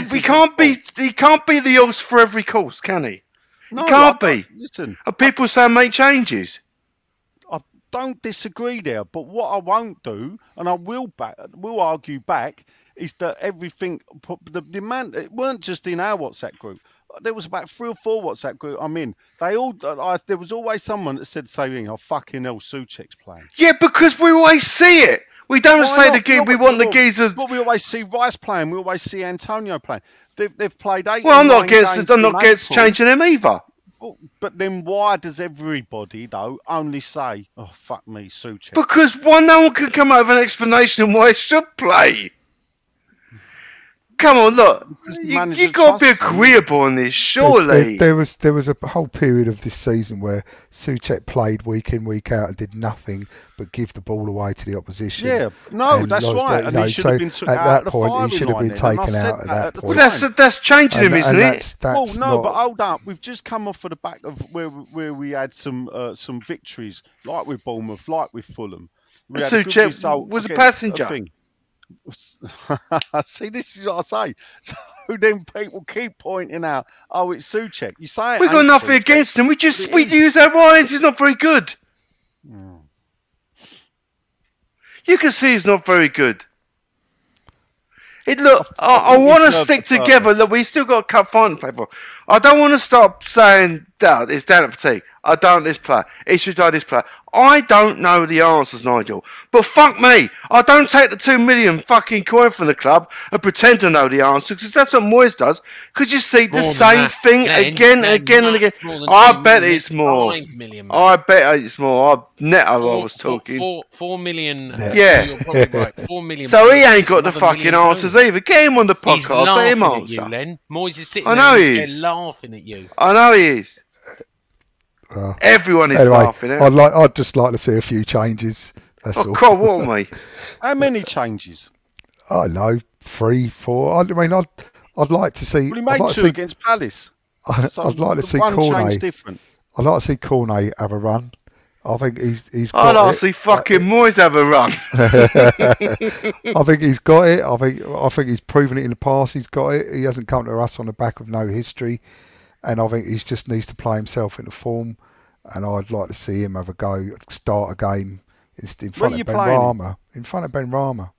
the horse for every course, can he?
No,
he can't be.
Listen,
and people say make changes.
I don't disagree there, but what I won't do, and I will argue back, is that everything. The man, it weren't just in our WhatsApp group. There was about 3 or 4 WhatsApp group I'm in. There was always someone that said the same thing. Oh, fucking hell, Souček's playing.
Yeah, because we always see it. We don't say we want the geezers.
But we always see Rice playing. We always see Antonio playing. They've played 8.
Well, I'm not against changing them either.
But then why does everybody though only say, "Oh fuck me, Souček"?
Because no one can come up with an explanation of why he should play. Come on, look. You got to be agreeable on this, surely.
There was a whole period of this season where Souček played week in, week out and did nothing but give the ball away to the opposition.
Yeah, no, that's right. And he should have been took out at that point. He should have been taken out at that point.
Well, that's changing him, isn't it?
Well, no, but hold up. We've just come off of the back of where we had some victories, like with Bournemouth, like with Fulham.
Souček was a passenger.
See, this is what I say. So then people keep pointing out, oh, it's Souček. You say
we've got nothing against him. We use our eyes. He's not very good. You can see he's not very good. I want to stick together. Look, we still got a cup final to play for. I don't want to stop saying that it's down at fatigue. I don't this player. He should die this player. I don't know the answers, Nigel. But fuck me. I don't take the 2 million fucking coin from the club and pretend to know the answers, because that's what Moyes does. Because you see the same thing again and again and again. I bet it's more. I bet it's more. I was talking.
4 million.
Yeah.
You're probably right. 4 million.
So he ain't got the fucking answers either. Get him on the podcast. Let him answer.
You, Len. Moyes is sitting
there
laughing at you.
I know he is. Everyone is laughing at him.
I'd just like to see a few changes. That's all.
God, what, mate?
How many changes?
I don't know, 3, 4. I mean, I'd like to see.
Well, he made 2 against Palace.
I'd like to see Cornet. I'd like to see Cornet have a run. I think he's got
I'd like to see fucking Moyes have a run.
I think he's got it. I think he's proven it in the past. He's got it. He hasn't come to us on the back of no history. And I think he just needs to play himself into form. And I'd like to see him have a go, start a game in front of Ben Rama. In front of Ben Rama.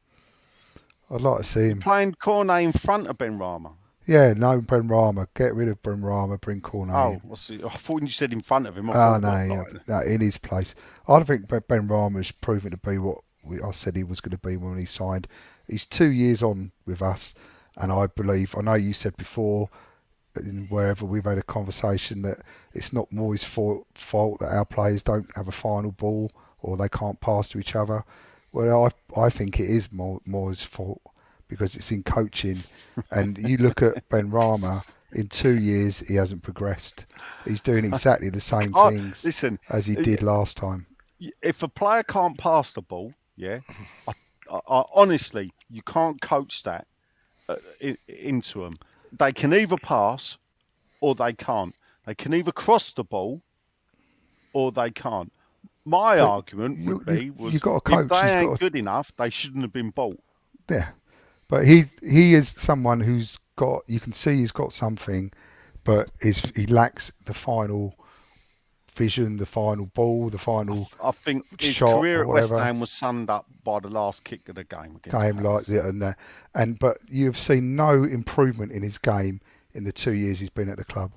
I'd like to see him.
Playing Cornet in front of Ben Rama?
Yeah, no Ben Rama. Get rid of Ben Rama, bring Cornet in.
I thought you said in front of him.
No, in his place. I don't think Ben Rama is proven to be what I said he was going to be when he signed. He's 2 years on with us. And I know you said before, wherever we've had a conversation, that it's not Moyes' fault that our players don't have a final ball. or they can't pass to each other. Well, I think it is Moore's fault because it's in coaching. And you look at Ben Rama, in 2 years he hasn't progressed. He's doing exactly the same things as he did last time.
If a player can't pass the ball, yeah, I honestly, you can't coach that into them. They can either pass or they can't. They can either cross the ball or they can't. My argument would be
you got a coach,
if they ain't good enough, they shouldn't have been bought.
Yeah, but he is someone who's got. You can see he's got something, but he lacks the final vision, the final ball, the final.
I think his
shot
career
or
at West
whatever.
Ham was summed up by the last kick of the game.
Game like that, but you've seen no improvement in his game in the 2 years he's been at the club,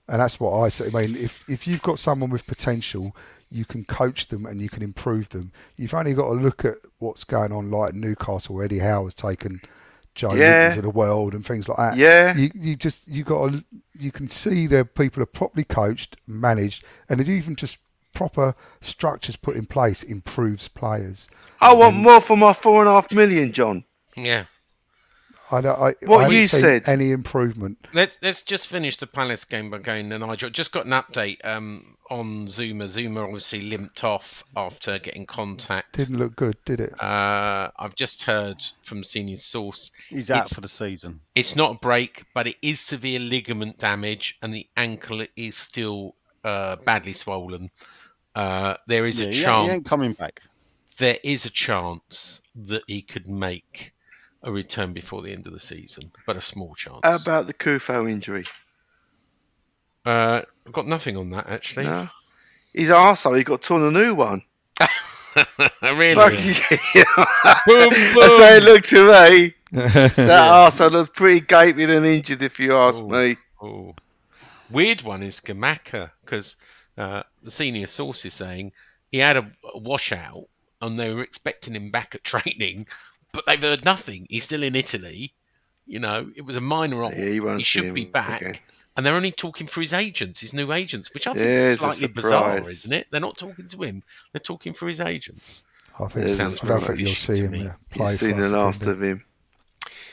and that's what I say. I mean, if you've got someone with potential, you can coach them and you can improve them. You've only got to look at what's going on, like Newcastle, where Eddie Howe has taken Joe into the world and things like that.
Yeah,
you can see the people are properly coached, managed, and it even just proper structures put in place improves players.
I want more for my 4.5 million, John.
Yeah.
I
What
haven't
you
seen
said.
any improvement.
Let's just finish the Palace game by going to Nigel. Just got an update on Zuma. Zuma obviously limped off after getting contact.
Didn't look good, did it?
I've just heard from senior source.
He's out for the season.
It's not a break, but it is severe ligament damage, and the ankle is still badly swollen. There is a chance.
He ain't coming back.
There is a chance that he could make a return before the end of the season, but a small chance.
How about the Kufo injury?
I've got nothing on that, actually.
No. His arsehole, he got torn a new one.
Really?
Like,
Boom,
that's how it looked to me. That arsehole looks pretty gaping and injured, if you ask me.
Oh. Weird one is Gamaka, because the senior source is saying he had a washout and they were expecting him back at training, but they've heard nothing. He's still in Italy. You know, it was a minor op.
Yeah,
he should be back.
Okay.
And they're only talking for his agents, his new agents, which I think is slightly bizarre, isn't it? They're not talking to him. They're talking for his agents.
I think
It
sounds
I don't
very
think you'll see him play.
You've seen
for us
the last
again,
of him.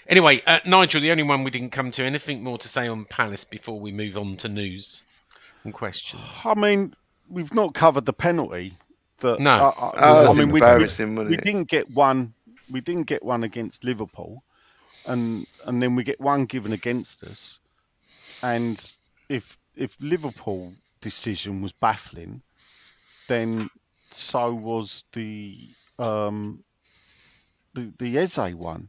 Anyway, Nigel, the only one we didn't come to. Anything more to say on Palace before we move on to news and questions?
I mean, we've not covered the penalty. That,
No.
I mean, we
wasn't
didn't get one. We didn't get one against Liverpool, and then we get one given against us. And if Liverpool decision was baffling, then so was the Eze one,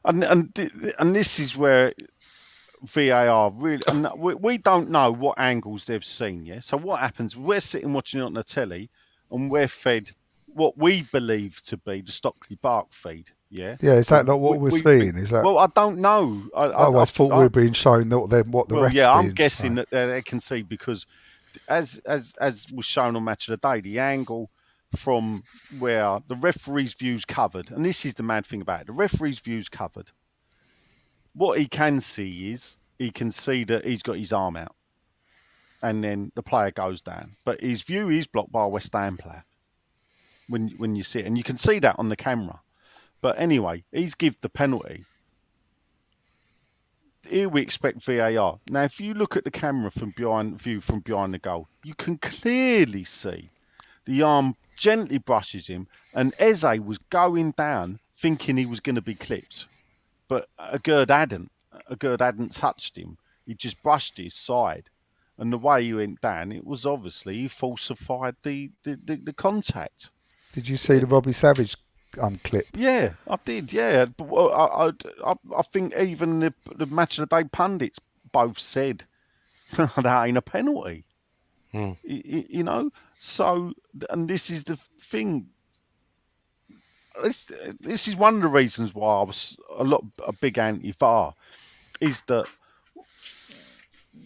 and this is where VAR really. And we don't know what angles they've seen. Yeah. So what happens? We're sitting watching it on the telly, and we're fed what we believe to be the Stockley Park feed. Yeah.
Yeah, is that not what we're seeing? Is that?
Well, I don't know. I
always thought we were being shown what the refs.
Yeah, I'm
being
guessing
shown.
that they can see because, as was shown on Match of the Day, the angle from where the referee's view's covered, and this is the mad thing about it: the referee's view's covered. What he can see is he can see that he's got his arm out, and then the player goes down, but his view is blocked by a West Ham player. When you see it, and you can see that on the camera. But anyway, he's give the penalty. Here we expect VAR. Now, if you look at the camera from behind the goal, you can clearly see the arm gently brushes him, and Eze was going down thinking he was going to be clipped, but Agurd hadn't touched him. He just brushed his side, and the way he went down, it was obviously he falsified the contact.
Did you see the Robbie Savage clip?
Yeah, I did. Yeah, but I think even the Match of the Day pundits both said that ain't a penalty. You know, so and this is the thing. This is one of the reasons why I was a big anti-VAR, is that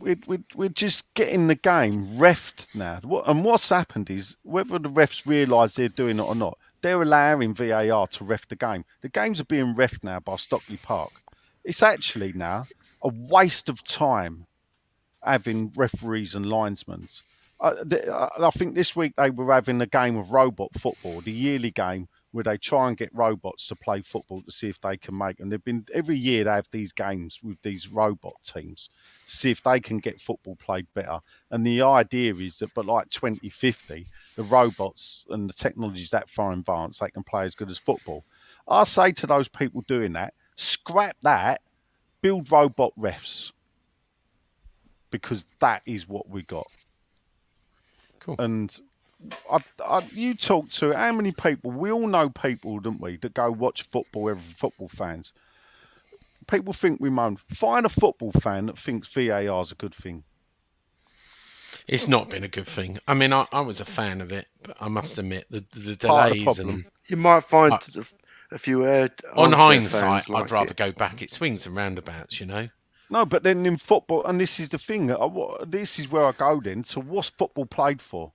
we're just getting the game refed now. And what's happened is, whether the refs realise they're doing it or not, they're allowing VAR to ref the game. The games are being refed now by Stockley Park. It's actually now a waste of time having referees and linesmen, I think this week they were having a game of robot football, the yearly game where they try and get robots to play football to see if they can make them. They've been every year they have these games with these robot teams to see if they can get football played better. And the idea is that by like 2050, the robots and the technology's that far advanced, they can play as good as football. I say to those people doing that, scrap that, build robot refs, because that is what we got.
Cool.
And you talk to how many people? We all know people, don't we, that go watch football. Every football fans. People think we moan. Find a football fan that thinks VAR is a good thing.
It's not been a good thing. I mean, I was a fan of it, but I must admit the
Part of the
delays
problem.
and
You might find a few
on
armchair
hindsight,
fans like
I'd rather
it.
go back. It swings and roundabouts, you know.
No, but then in football, and this is the thing. This is where I go then. So what's football played for?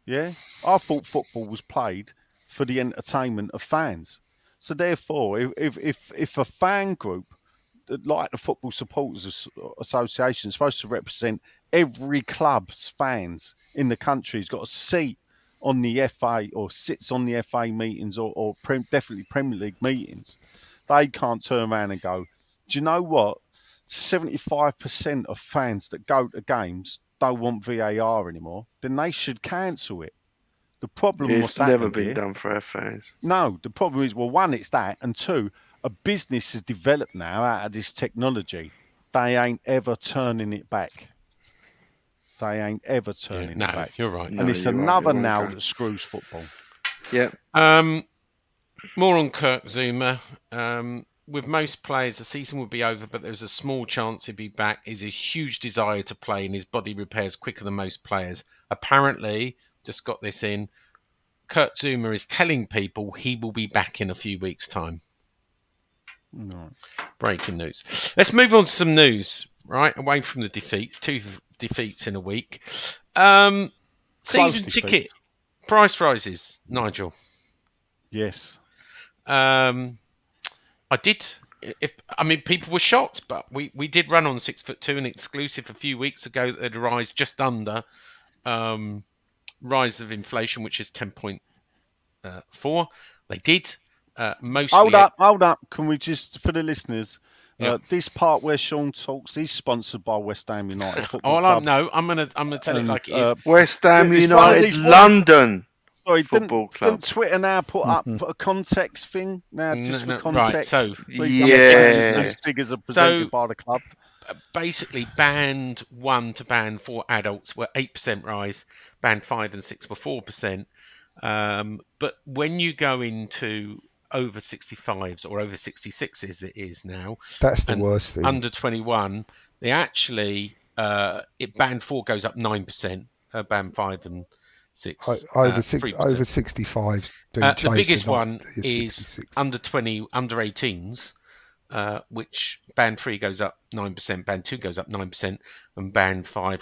Yeah, I thought football was played for the entertainment of fans. So therefore, if a fan group like the Football Supporters Association is supposed to represent every club's fans in the country, has got a seat on the FA or sits on the FA meetings or definitely Premier League meetings, they can't turn around and go, do you know what? 75% of fans that go to games don't want VAR anymore, then they should cancel it. The problem
It's
was
never been done for our fans.
No, the problem is, well, one, it's that, and two, a business has developed now out of this technology. They ain't ever turning it back. They ain't ever turning it back.
You're right.
And it's another nail that screws football.
Yeah.
More on Kirk Zuma. With most players, the season would be over, but there's a small chance he'd be back. Is a huge desire to play, and his body repairs quicker than most players. Apparently, just got this in, Kurt Zuma is telling people he will be back in a few weeks' time.
No.
Breaking news. Let's move on to some news, right? Away from the defeats. 2 defeats in a week. Season ticket price rises, Nigel.
Yes.
I did. People were shocked, but we did run on 6'2", an exclusive a few weeks ago that had rise just under rise of inflation, which is 10.4. They did mostly.
Hold up. Can we just, for the listeners, this part where Sean talks, he's sponsored by West Ham United Football Club.
No, I'm gonna tell it like it is.
West Ham
it's
United London.
Sorry,
Football Club.
Didn't Twitter now put up a context thing? Now, just for context.
Right, so,
these figures are presented by the club.
Basically, band 1 to band 4 adults were 8% rise, band 5 and 6 were 4%. But when you go into over 65s or over 66s, as it is now,
that's the worst thing.
Under 21, they actually band 4 goes up 9%, band 5 and 6
over 65s.
The biggest one is under 18s. Which band 3 goes up 9%, band 2 goes up 9%, and band 4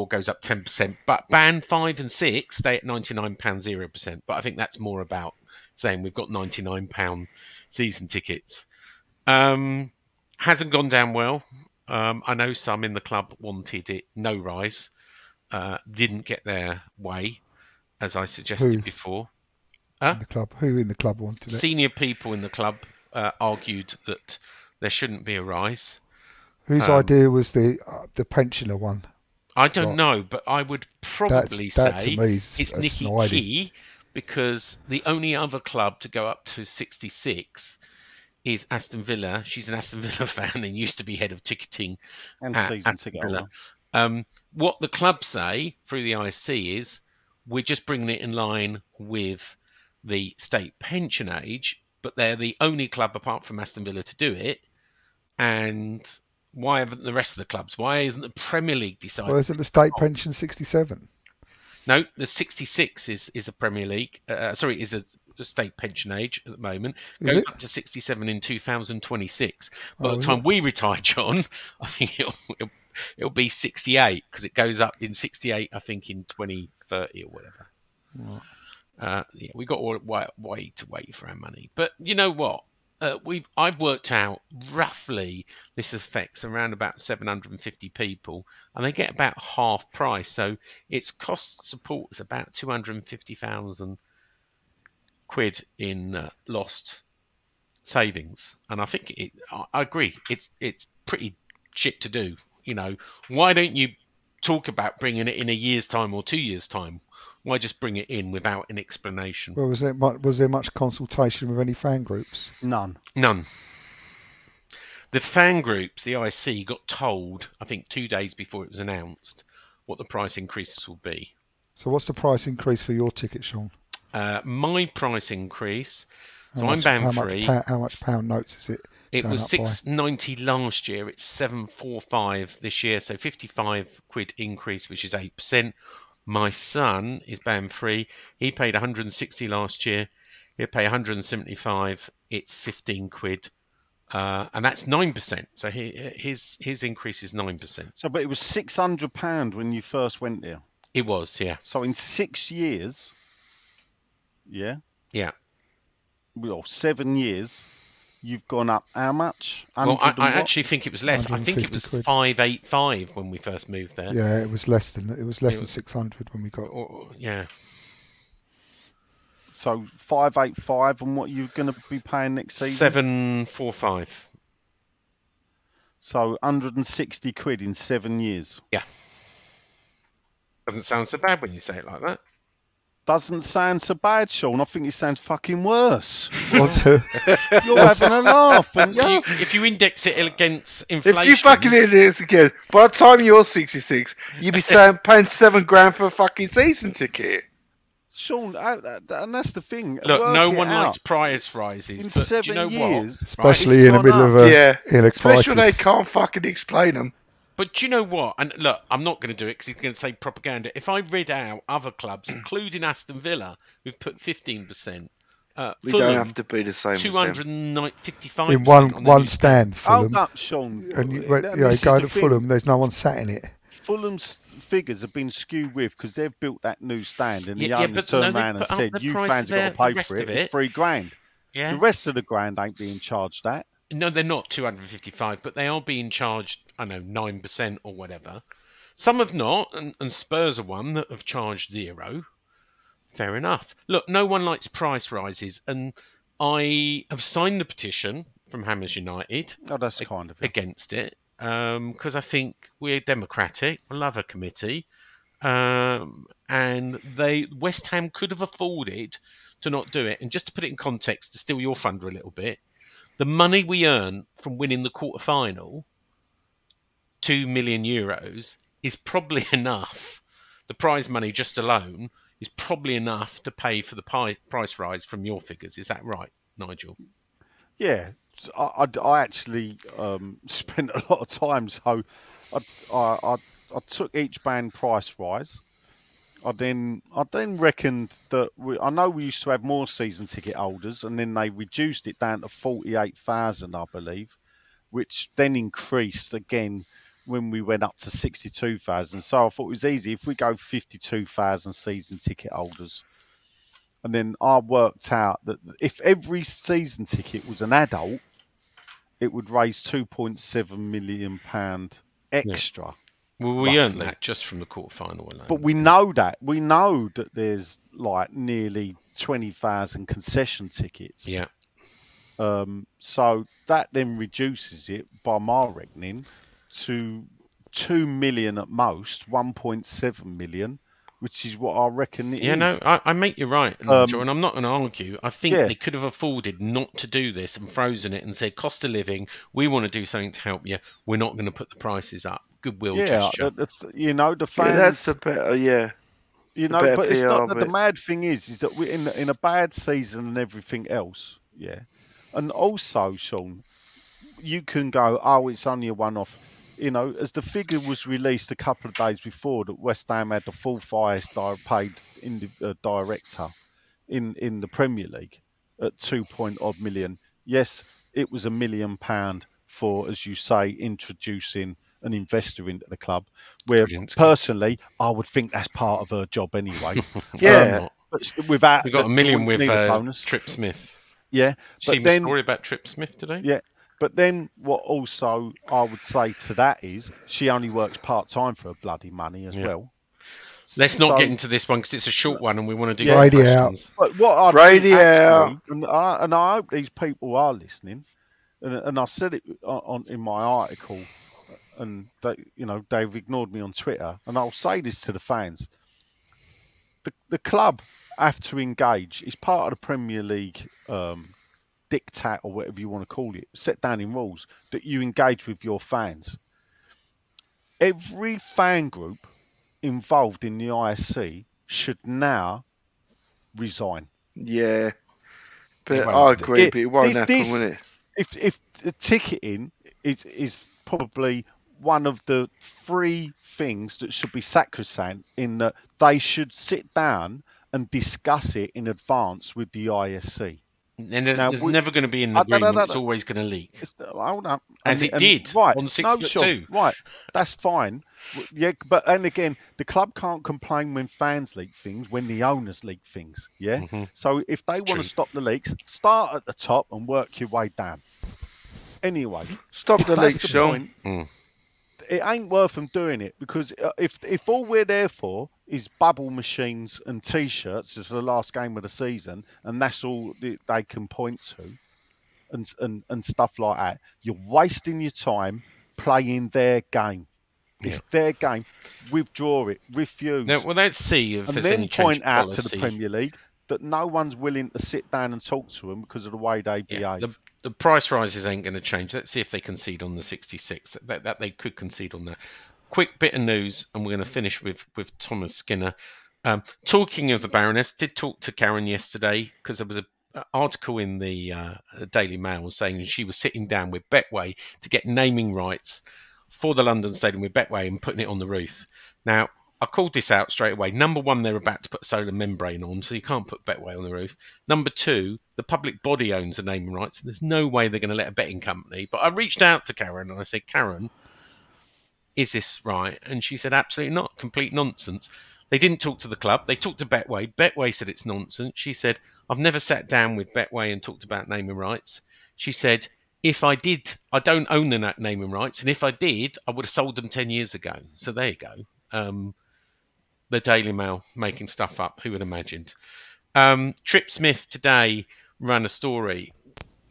goes up 10%. But band 5 and 6 stay at £99 0%. But I think that's more about saying we've got £99 season tickets. Hasn't gone down well. I know some in the club wanted it no rise, didn't get their way, as I suggested before.
In the club, who in the club wanted it?
Senior people in the club argued that there shouldn't be a rise.
Whose idea was the pensioner one?
I don't know, but I would probably say
to me
it's Nicky Key, because the only other club to go up to 66 is Aston Villa. She's an Aston Villa fan and used to be head of ticketing
and
at
season
Aston
ticket
Villa.
holder.
What the club say through the IC is we're just bringing it in line with the state pension age, but they're the only club apart from Aston Villa to do it. And why haven't the rest of the clubs? Why isn't the Premier League decided?
Well, isn't the state pension 67?
No, the 66 is the Premier League. Is the state pension age at the moment. Goes up to 67 in 2026. By the time we retire, John, I think it'll be 68, because it goes up in 68, I think, in 2030 or whatever. Right. We got way to wait for our money. But you know what? I've worked out roughly this affects around about 750 people, and they get about half price. So its cost support is about 250,000 quid in lost savings, and I think I agree. It's pretty shit to do. You know, why don't you talk about bringing it in a year's time or 2 years' time? Why just bring it in without an explanation?
Well, was there much consultation with any fan groups?
None.
None. The fan groups, the IC, got told, I think 2 days before it was announced, what the price increases will be.
So what's the price increase for your ticket, Sean?
My price increase, I'm band free.
How much pound notes is it?
It
going
was
up by?
$6.90 last year. It's $7.45 this year, so 55 quid increase, which is 8%. My son is band free. He paid 160 last year. He'll pay 175. It's 15 quid, and that's 9%. So his increase is 9%.
So, but it was £600 when you first went there.
It was, yeah.
So in 6 years,
Yeah.
well, 7 years, you've gone up how much?
Well,
100 and
I
what?
actually think it was less. I think it was
150 quid.
585 when we first moved there.
Yeah, it was less than 600 when we got.
Yeah.
So 585, and what you're going to be paying next season?
745.
So 160 quid in 7 years.
Doesn't sound so bad when you say it like that.
Doesn't sound so bad, Sean. I think it sounds fucking worse.
What's
You're having a laugh, and
If you index it against inflation,
If you fucking hear this again, by the time you're 66, you'd be saying paying $7,000 for a fucking season ticket.
Sean, and that's the thing.
look,
Work
no
it
one
out.
likes price rises,
In
but do
7
you know
years,
what?
especially in the
gone
middle
up.
of a
Yeah,
in a
especially when they
crisis.
can't fucking explain them.
But do you know what? And look, I'm not going to do it because he's going to say propaganda. If I read out other clubs, including Aston Villa, who've put 15%,
We
Fulham,
don't have to be the same as them.
255
In
on the
one
news.
stand, Fulham,
Hold up, Sean.
and you
This
go
is
to
the thing.
Fulham. There's no one sat in it.
Fulham's figures have been skewed with because they've built that new stand, and the
Yeah,
owners
but
turned
no, they
around and
put up
said,
the
"You
price
fans
there,
have
the
got to pay
rest
for it.
of
It's
it."
£3,000."
Yeah.
The rest of the grand ain't being charged that.
No, they're not 255, but they are being charged, I know, 9% or whatever. Some have not, and Spurs are one that have charged 0. Fair enough. Look, no one likes price rises, and I have signed the petition from Hammers United
Oh, that's kind of it.
against it, because I think we're democratic, we love a committee, and West Ham could have afforded to not do it. And just to put it in context, to steal your thunder a little bit, the money we earn from winning the quarter-final, €2 million, is probably enough. The prize money just alone is probably enough to pay for the price rise from your figures. Is that right, Nigel?
Yeah, I actually spent a lot of time. So I took each band price rise. I then reckoned that I know we used to have more season ticket holders, and then they reduced it down to 48,000, I believe, which then increased again when we went up to 62,000. So I thought it was easy if we go 52,000 season ticket holders. And then I worked out that if every season ticket was an adult, it would raise £2.7 million extra.
Well, we earned
Roughly.
that just from the quarter-final alone.
But we know that. We know that there's like nearly 20,000 concession tickets.
Yeah.
So that then reduces it, by my reckoning, to 2 million at most, 1.7 million, which is what I reckon it is.
Yeah, no, I make you right, Nigel, and I'm not going to argue. I think they could have afforded not to do this and frozen it and said, cost of living, we want to do something to help you. We're not going to put the prices up. Goodwill gesture.
the fans.
Yeah, that's a better,
But
better
it's not
PR
that the
bit.
mad thing is that we're in a bad season and everything else. Yeah. And also, Sean, you can go, oh, it's only a one-off. You know, as the figure was released a couple of days before, that West Ham had the full highest paid director in the Premier League at 2 million. Yes, it was £1 million for, as you say, introducing an investor into the club. Where
Brilliant.
personally, I would think that's part of her job anyway.
Yeah.
But without
We got $1 million
wouldn't
with
need a bonus.
Trip Smith.
Yeah, but
Seen the
then
story about Trip Smith today?
yeah, but then what also I would say to that is she only works part time for her bloody money as
Yeah.
well.
Let's not
So-
get into this one because it's a short one and we want to do
Yeah.
some
Radio out.
questions.
But what I
Radio.
think actually, and I hope these people are listening, and I said it in my article, and they've ignored me on Twitter, and I'll say this to the fans: the club have to engage. It's part of the Premier League diktat or whatever you want to call it, set down in rules that you engage with your fans. Every fan group involved in the ISC should now resign.
Yeah. But
won't
I
do.
agree, but it won't happen,
This-
will it?
If the ticketing is probably one of the 3 things that should be sacrosanct, in that they should sit down and discuss it in advance with the ISC.
And there's
Now,
never going to be an
No,
agreement.
no.
It's always going to leak.
Hold up.
As it did
right,
on 6'2".
Right, that's fine. Yeah, but and again, the club can't complain when fans leak things, when the owners leak things. Yeah.
Mhm.
So if they want
True.
to stop the leaks, start at the top and work your way down. Anyway,
Stop the
that's
leaks,
the
Sean.
point. It ain't worth them doing it, because if all we're there for is bubble machines and T-shirts for the last game of the season, and that's all they can point to, and stuff like that, you're wasting your time playing their game. It's their game. Withdraw it. Refuse.
Now, well, let's see if
and
there's
then
any change
point
of
out
policy.
to the Premier League that no one's willing to sit down and talk to them because of the way they behave.
The price rises ain't going to change. Let's see if they concede on the 66. That they could concede on that. Quick bit of news, and we're going to finish with Thomas Skinner. Talking of the Baroness, did talk to Karen yesterday, because there was an article in the Daily Mail saying she was sitting down with Betway to get naming rights for the London Stadium with Betway and putting it on the roof. Now, I called this out straight away. Number one, they're about to put a solar membrane on, so you can't put Betway on the roof. Number two, the public body owns the naming rights, and there's no way they're going to let a betting company. But I reached out to Karen and I said, Karen, is this right? And she said, absolutely not. Complete nonsense. They didn't talk to the club. They talked to Betway. Betway said it's nonsense. She said, I've never sat down with Betway and talked about naming rights. She said, if I did, I don't own the naming rights. And if I did, I would have sold them 10 years ago. So there you go. The Daily Mail making stuff up. Who would have imagined? Trip Smith today ran a story.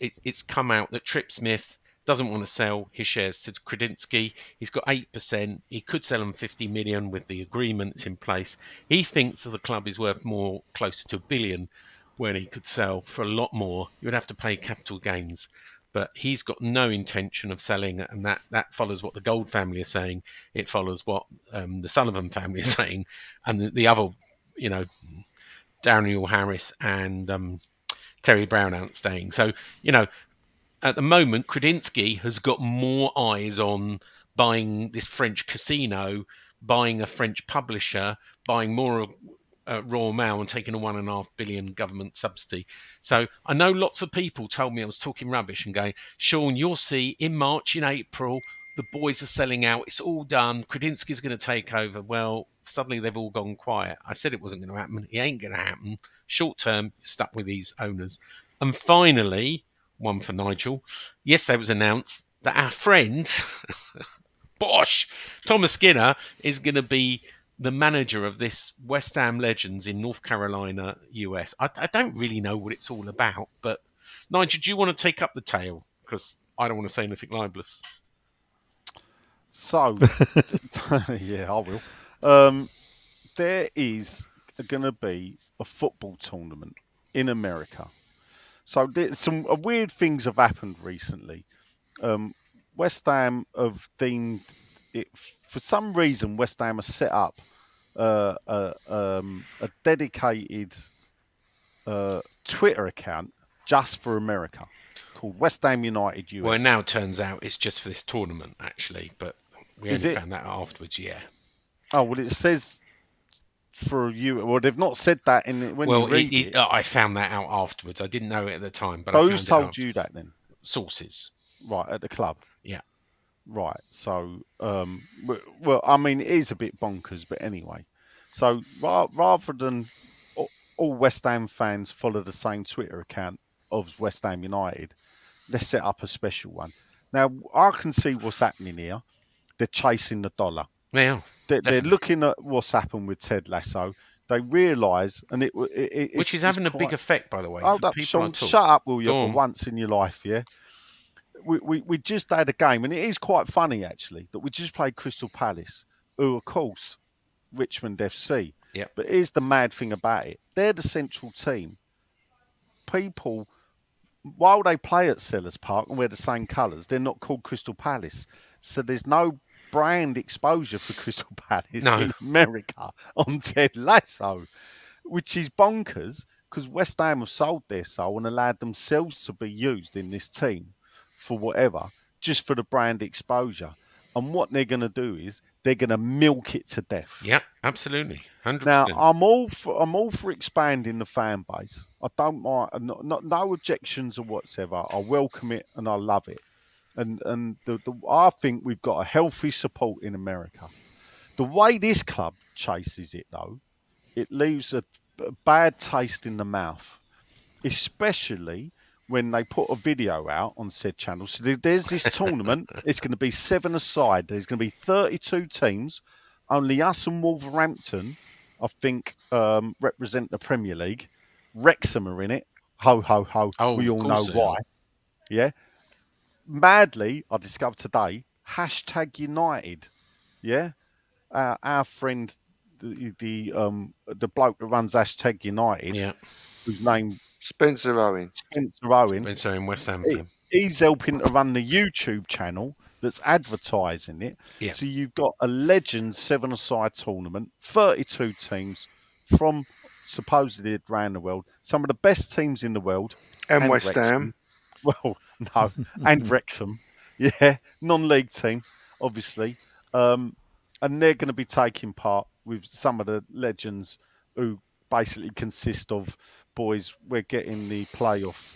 It's come out that Trip Smith doesn't want to sell his shares to Kredinsky. He's got 8%. He could sell them 50 million with the agreements in place. He thinks that the club is worth more, closer to $1 billion, when he could sell for a lot more. You would have to pay capital gains. But he's got no intention of selling, and that follows what the Gold family are saying. It follows what the Sullivan family are saying, and the other, Daniel Harris and Terry Brown aren't staying. So, at the moment, Kredinsky has got more eyes on buying this French casino, buying a French publisher, buying more Royal Mail, and taking a $1.5 billion government subsidy. So I know lots of people told me I was talking rubbish and going, Sean, you'll see in March, in April, the boys are selling out. It's all done. Kredinsky's going to take over. Well, suddenly they've all gone quiet. I said it wasn't going to happen. It ain't going to happen. Short term, stuck with these owners. And finally, one for Nigel. Yesterday it was announced that our friend, Bosh, Thomas Skinner, is going to be the manager of this West Ham Legends in North Carolina, US. I don't really know what it's all about, but Nigel, do you want to take up the tale? Because I don't want to say anything libelous.
So, yeah, I will. There is going to be a football tournament in America. So some weird things have happened recently. West Ham have deemed it, for some reason, West Ham has set up a dedicated Twitter account just for America called West Ham United US.
Well, it now turns out it's just for this tournament, actually, but we only found that out afterwards, yeah.
Oh, well, it says for you. Well, they've not said that in it when you read it.
I found that out afterwards. I didn't know it at the time, but
who's told you that then?
Sources.
Right, at the club?
Yeah.
Right, so, well, I mean, it is a bit bonkers, but anyway. So, rather than all West Ham fans follow the same Twitter account, of West Ham United. Let's set up a special one. Now, I can see what's happening here. They're chasing the dollar.
Yeah,
They're looking at what's happened with Ted Lasso. They realise, and
which is having a big effect, by the way.
Hold
for
up,
people
Sean.
I talk.
Shut up, will you?
Go
For
on.
once in your life, yeah. We just had a game, and it is quite funny actually that we just played Crystal Palace, who of course Richmond FC.
Yeah.
But here's the mad thing about it: they're the central team. People, while they play at Sellers Park and wear the same colours, they're not called Crystal Palace. So there's no brand exposure for Crystal Palace in America on Ted Lasso, which is bonkers because West Ham have sold their soul and allowed themselves to be used in this team for whatever, just for the brand exposure. And what they're going to do is they're going to milk it to death.
Yeah, absolutely, 100%.
Now, I'm all for expanding the fan base. I don't mind, no objections or whatsoever. I welcome it and I love it. And I think we've got a healthy support in America. The way this club chases it, though, it leaves a bad taste in the mouth, especially when they put a video out on said channel. So there's this tournament. It's going to be 7-a-side. There's going to be 32 teams. Only us and Wolverhampton, I think, represent the Premier League. Wrexham are in it. Ho, ho, ho.
Oh,
we all
of
know
course they
why.
are.
Yeah. Madly, I discovered today, #United. Yeah. Our friend, the bloke that runs #United,
Yeah.
whose name
Spencer Owen.
Spencer Owen.
Spencer in West Ham.
He's helping to run the YouTube channel that's advertising it.
Yeah.
So you've got a legend 7-a-side tournament, 32 teams from supposedly around the world, some of the best teams in the world.
And West
Wrexham.
Ham.
Well, no, and Wrexham. Yeah, non-league team, obviously. And they're going to be taking part with some of the legends who basically consist of boys. We're getting the playoff.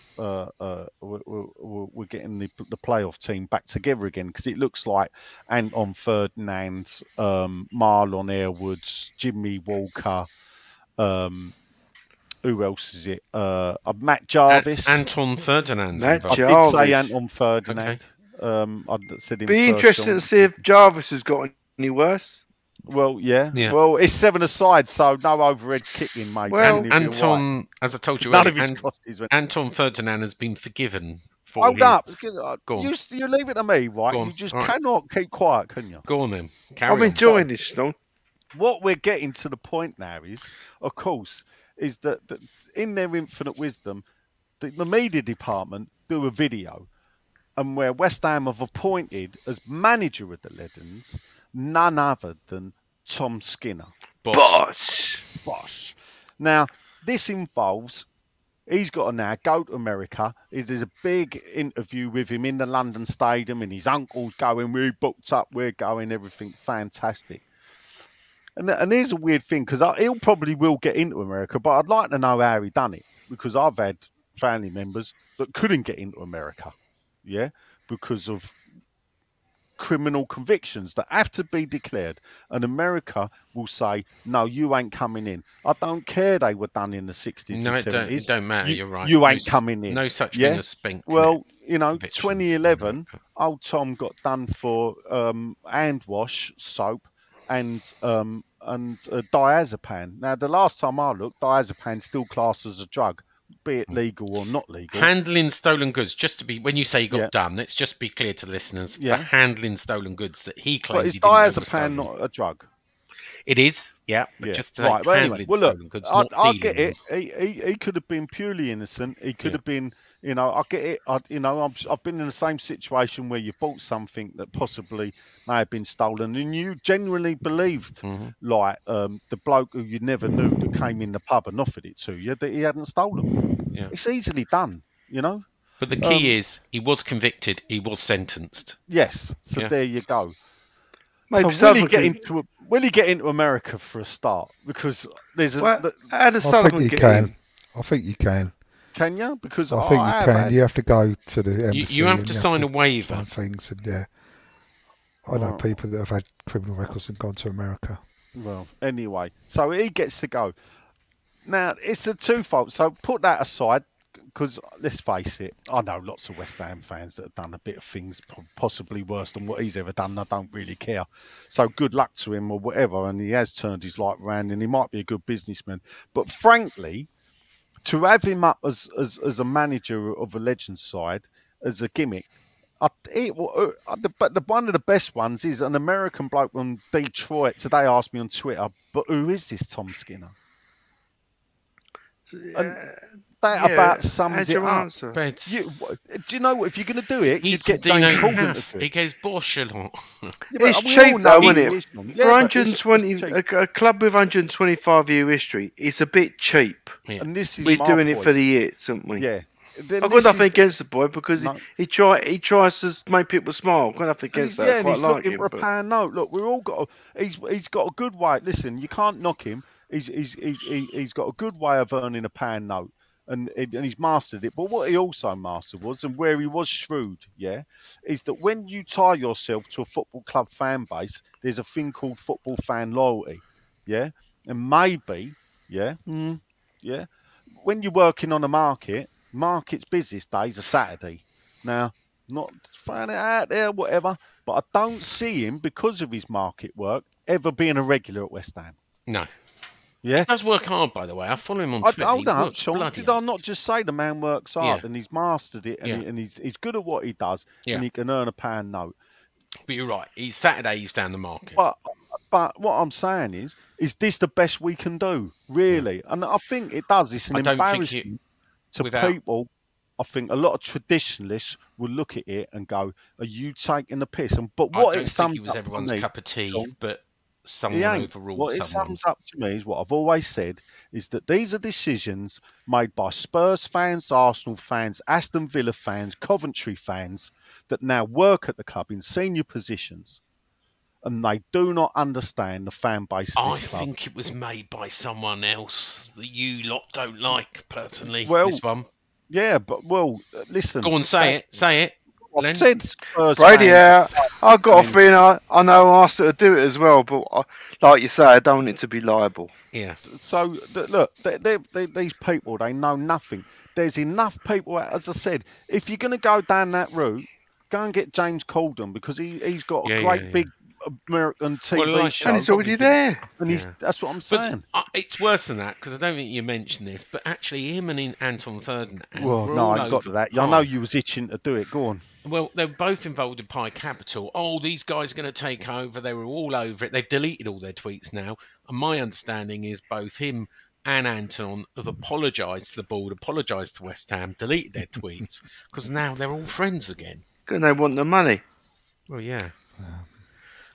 We're getting the playoff team back together again because it looks like Anton Ferdinand, Marlon Airwoods, Jimmy Walker. Who else is it? Matt Jarvis.
Anton Ferdinand.
Matt
I did
Jarvis.
say Anton Ferdinand. I said him
Be
first,
interesting
Sean.
to see if Jarvis has got any worse.
Well, yeah.
Yeah.
Well, it's 7-a-side, so no overhead kicking, mate.
Well,
And he'll be all right.
Anton, as I told you
None
earlier,
of his crosses went.
Anton Ferdinand has been forgiven for
Hold
his...
up.
Go on.
You leave it to me, right?
Go on.
You just
All right.
cannot keep quiet, can you?
Go on then. Carry
I'm
on.
enjoying this, Sean.
What we're getting to the point now is, of course, is that in their infinite wisdom, the media department do a video, and where West Ham have appointed as manager of the Legends none other than Tom Skinner.
Bosh.
Bosh. Now, this involves he's got to now go to America. There's a big interview with him in the London Stadium, and his uncle's going, we booked up, we're going, everything fantastic. And here's a weird thing, because he'll probably will get into America, but I'd like to know how he done it, because I've had family members that couldn't get into America, yeah, because of criminal convictions that have to be declared, and America will say, no, you ain't coming in. I don't care they were done in the 60s
No,
and 70s.
it don't matter. You're right.
You ain't coming in.
No such
Yeah?
thing as spank.
Well, you know,
convictions.
2011, old Tom got done for hand wash soap and diazepam. Now, the last time I looked, diazepam still classed as a drug, be it legal or not legal.
Handling stolen goods, just to be, when you say he got
Yeah.
done, let's just be clear to the listeners,
Yeah.
for handling stolen goods that he
But
claimed
is
he didn't know were
diazepam
stolen.
not a drug?
It is, yeah, but
Yeah.
just to
Right, but
handling
anyway, well, look,
stolen goods,
I
not
get
dealing
it. He could have been purely innocent. He could
Yeah.
have been, you know, I get it. I've been in the same situation where you bought something that possibly may have been stolen, and you genuinely believed,
Mhm.
like the bloke who you never knew that came in the pub and offered it to you, that he hadn't stolen.
Yeah.
It's easily done, you know.
But the key is, he was convicted, he was sentenced.
Yes. So
Yeah.
there you go.
Maybe
So will he
Southern
get into America for a start? Because there's a
Well, how does
I
Southern
think you
get
can.
in?
I think you can.
can you? Because
I think you
have
can.
had-
You have to go to the embassy.
You have
and
to sign a waiver.
sign things, and yeah, I know
Oh.
people that have had criminal records and gone to America.
Well, anyway, so he gets to go. Now, it's a twofold. So put that aside. because let's face it, I know lots of West Ham fans that have done a bit of things possibly worse than what he's ever done. And I don't really care. So good luck to him or whatever. And he has turned his life around, and he might be a good businessman. But frankly, to have him up as a manager of a Legends side as a gimmick. But one of the best ones is an American bloke from Detroit today asked me on Twitter, but who is this Tom Skinner? And that about sums it up. Do you know what? If you're going to do it, you'd get James Corden to do it.
He goes Borchelon.
It's cheap though, isn't it? For 120, a club with 125-year history, it's a bit cheap.
Yeah.
And this is
We're doing it for the hits, aren't we?
Yeah.
I've got nothing against the boy because he tries to make people smile. I've got nothing against that.
Yeah, and
quite
he's
like
looking
him,
for a pound note. Look, we're all got. He's got a good way. Listen, you can't knock him. He's got a good way of earning a pound note, and he's mastered it. But what he also mastered was, and where he was shrewd, is that when you tie yourself to a football club fan base, there's a thing called football fan loyalty, and maybe, when you're working on a market's busiest days are Saturday. Now, not throwing it out there, whatever, but I don't see him, because of his market work, ever being a regular at West Ham.
No.
Yeah?
He does work hard, by the way. I follow him on Twitter.
Hold on, Sean. Did I not just say the man works hard and he's mastered it and he's good at what he does and he can earn a pound note?
But you're right. Saturday he's down the market.
But what I'm saying is this the best we can do, really? And I think it does. It's an embarrassment to people. I think a lot of traditionalists will look at it and go, "Are you taking the piss?" But what it sums
was
up
everyone's
to me,
cup of tea,
Sean,
but someone overruled
what it
someone.
sums up to me is what I've always said, is that these are decisions made by Spurs fans, Arsenal fans, Aston Villa fans, Coventry fans that now work at the club in senior positions, and they do not understand the fan base of this club.
I think it was made by someone else that you lot don't like, personally,
Well,
this one.
Yeah, but, listen.
Go on, say it.
I've said Spurs
Brady
fans,
I've got a feeling I know Arsenal to do it as well, but like you say, I don't want it to be liable.
Yeah.
So, look, these people, they know nothing. There's enough people, as I said, if you're going to go down that route, go and get James Corden, because he's got a great big American TV show.
And he's already there.
And that's what I'm saying.
But it's worse than that, because I don't think you mentioned this, but actually him and Anton Ferdinand.
Well, no, I got to that. I know you was itching to do it. Go on.
Well, they were both involved in Pi Capital. Oh, these guys are going to take over. They were all over it. They've deleted all their tweets now. And my understanding is both him and Anton have apologised to the board, apologised to West Ham, deleted their tweets, because now they're all friends again.
And they want the money.
Well, yeah.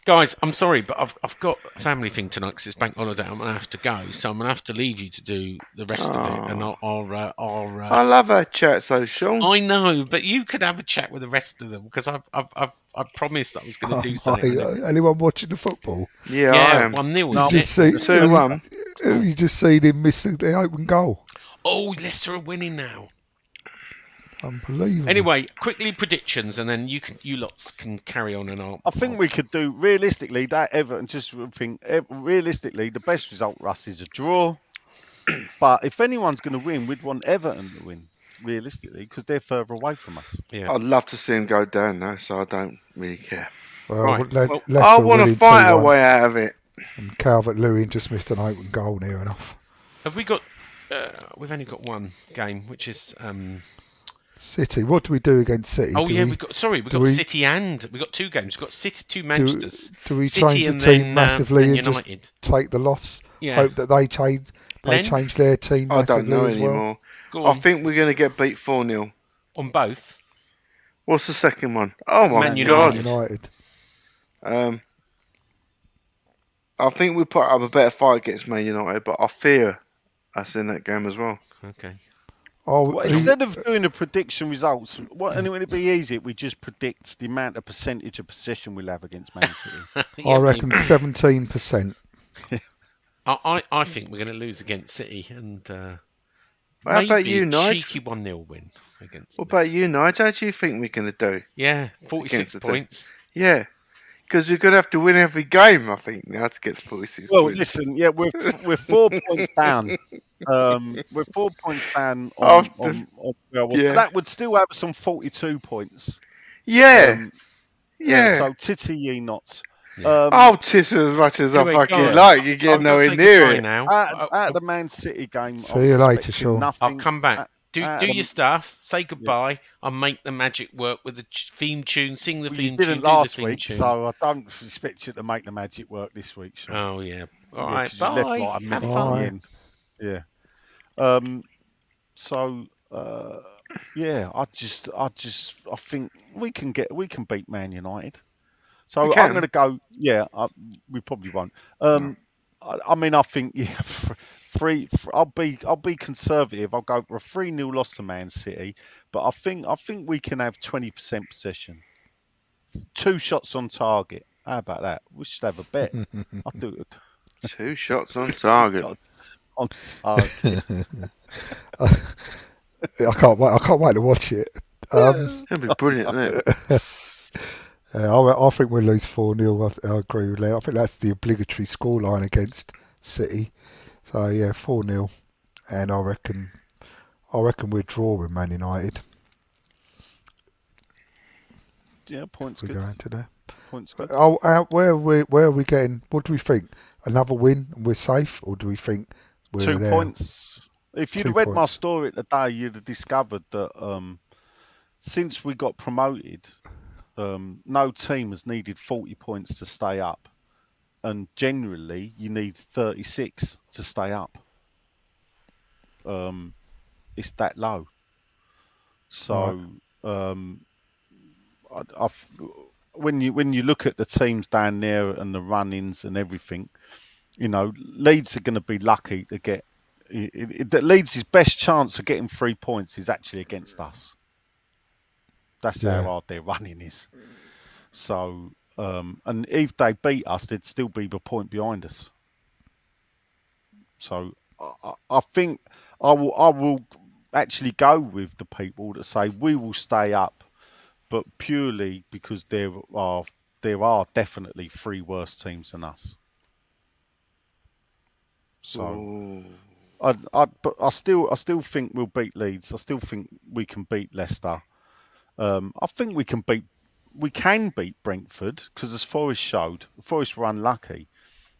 Guys, I'm sorry, but I've got a family thing tonight because it's bank holiday. I'm going to have to go, so I'm going to have to leave you to do the rest of it. And
I love our chat, so Sean.
I know, but you could have a chat with the rest of them, because I promised I was going to do something.
Anyone watching the football?
Yeah, I am.
1-0.
Just see
2-1.
Have you just seen him miss the open goal?
Oh, Leicester are winning now.
Unbelievable.
Anyway, quickly predictions, and then you lots can carry on. And
I think we could do realistically that Everton. Just think realistically, the best result for us is a draw. But if anyone's going to win, we'd want Everton to win. Realistically, because they're further away from us.
Yeah.
I'd love to see him go down though, so I don't really care.
Well,
I want to fight our way out of it.
And Calvert-Lewin just missed an open goal near enough.
Have we got? We've only got one game, which is.
City. What do we do against City?
We've got City and we've got two games. We've got City, two Manchesters.
Do we
City
change the team massively and
United.
just take the loss?
Yeah.
Hope that they change their team
I
massively
don't know
as well.
anymore. I think we're going to get beat 4-0.
On both.
What's the second one? Oh my
Man
God!
United.
I think we put up a better fight against Man United, but I fear us in that game as well.
Okay.
Instead of doing the prediction results, and it would be easy if we just predict the amount of percentage of possession we'll have against Man City.
I reckon 17%.
I think we're going to lose against City, and
how about you,
a
Nigel?
cheeky 1-0 win against.
What about you, Nigel? How do you think we're going to do?
Yeah, 46 points.
Yeah, Because you're going to have to win every game, I think, now to get the 46
Well,
points.
listen, yeah, we're 4 points down. We're 4 points down
After-
on so
yeah.
that would still have us on 42 points.
Yeah.
So titty ye not.
I'll titter as much as
Anyway,
I fucking
guys,
like. You
so
get
I've got to
nowhere
say
near
goodbye
it.
now.
At the Man City game,
See you later, Sean.
I'll come back. Do
out of
your
the-
stuff. Say goodbye. I'll make the magic work with the theme tune. Sing the
Well,
theme
you
tune.
didn't
Do the
last
theme
week,
tune.
so I don't expect you to make the magic work this week. Sean.
Oh yeah. All
Yeah,
right.
'cause you left
Bye.
like a
Have
minute
fun.
in. Yeah. I think we can beat Man United. So
We
I'm
can.
going to go. Yeah, we probably won't. I mean, I think I'll be conservative. I'll go for a 3-0 loss to Man City, but I think we can have 20% possession, 2 shots on target. How about that? We should have a bet. I'll do it.
2 shots on target.
On target.
I can't wait to watch it.
That'd be brilliant, wouldn't it?
I think we'll lose 4-0. I agree with that. I think that's the obligatory scoreline against City. So yeah, 4-0, and I reckon we'll draw with Man United.
Yeah, points
We're
good.
going to there.
Points good.
Where are we getting? What do we think? Another win and we're safe, or do we think we're
2
there?
points. If you'd
2
have read my
points.
story today, you'd have discovered that since we got promoted, no team has needed 40 points to stay up, and generally you need 36 to stay up. It's that low. So when you look at the teams down there and the run-ins and everything, you know, Leeds are going to be lucky to get. Leeds' best chance of getting 3 points is actually against us. That's how hard their running is. So, and if they beat us, they'd still be a point behind us. So, I think I will actually go with the people that say we will stay up, but purely because there are definitely 3 worse teams than us. So, but I still think we'll beat Leeds. I still think we can beat Leicester. I think we can beat Brentford, because as Forest showed, Forest were unlucky,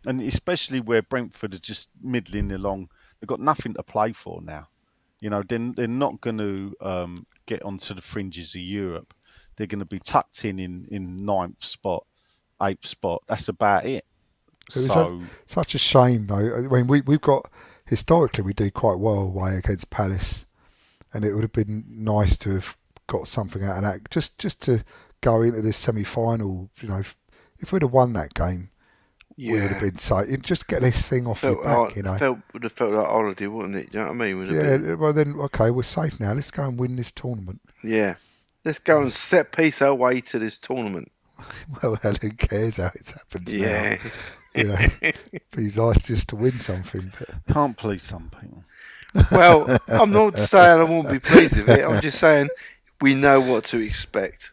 and especially where Brentford are just middling along. They've got nothing to play for now. You know, they're not going to get onto the fringes of Europe. They're going to be tucked in 9th spot, 8th spot. That's about it.
It was such a shame, though. I mean, we've got historically we do quite well away against Palace, and it would have been nice to have got something out of that. Just to go into this semi-final, you know, if we'd have won that game, we would have been so. Just get this thing off your back, you know.
Would have felt like holiday, wouldn't it? You know what I mean? Would have been-
Well then, okay, we're safe now. Let's go and win this tournament.
Yeah. Let's go and set piece our way to this tournament.
Well, who cares how it happens
Yeah.
now? You know, be nice just to win something. But
Can't please some people.
Well, I'm not saying I won't be pleased with it. I'm just saying we know what to expect.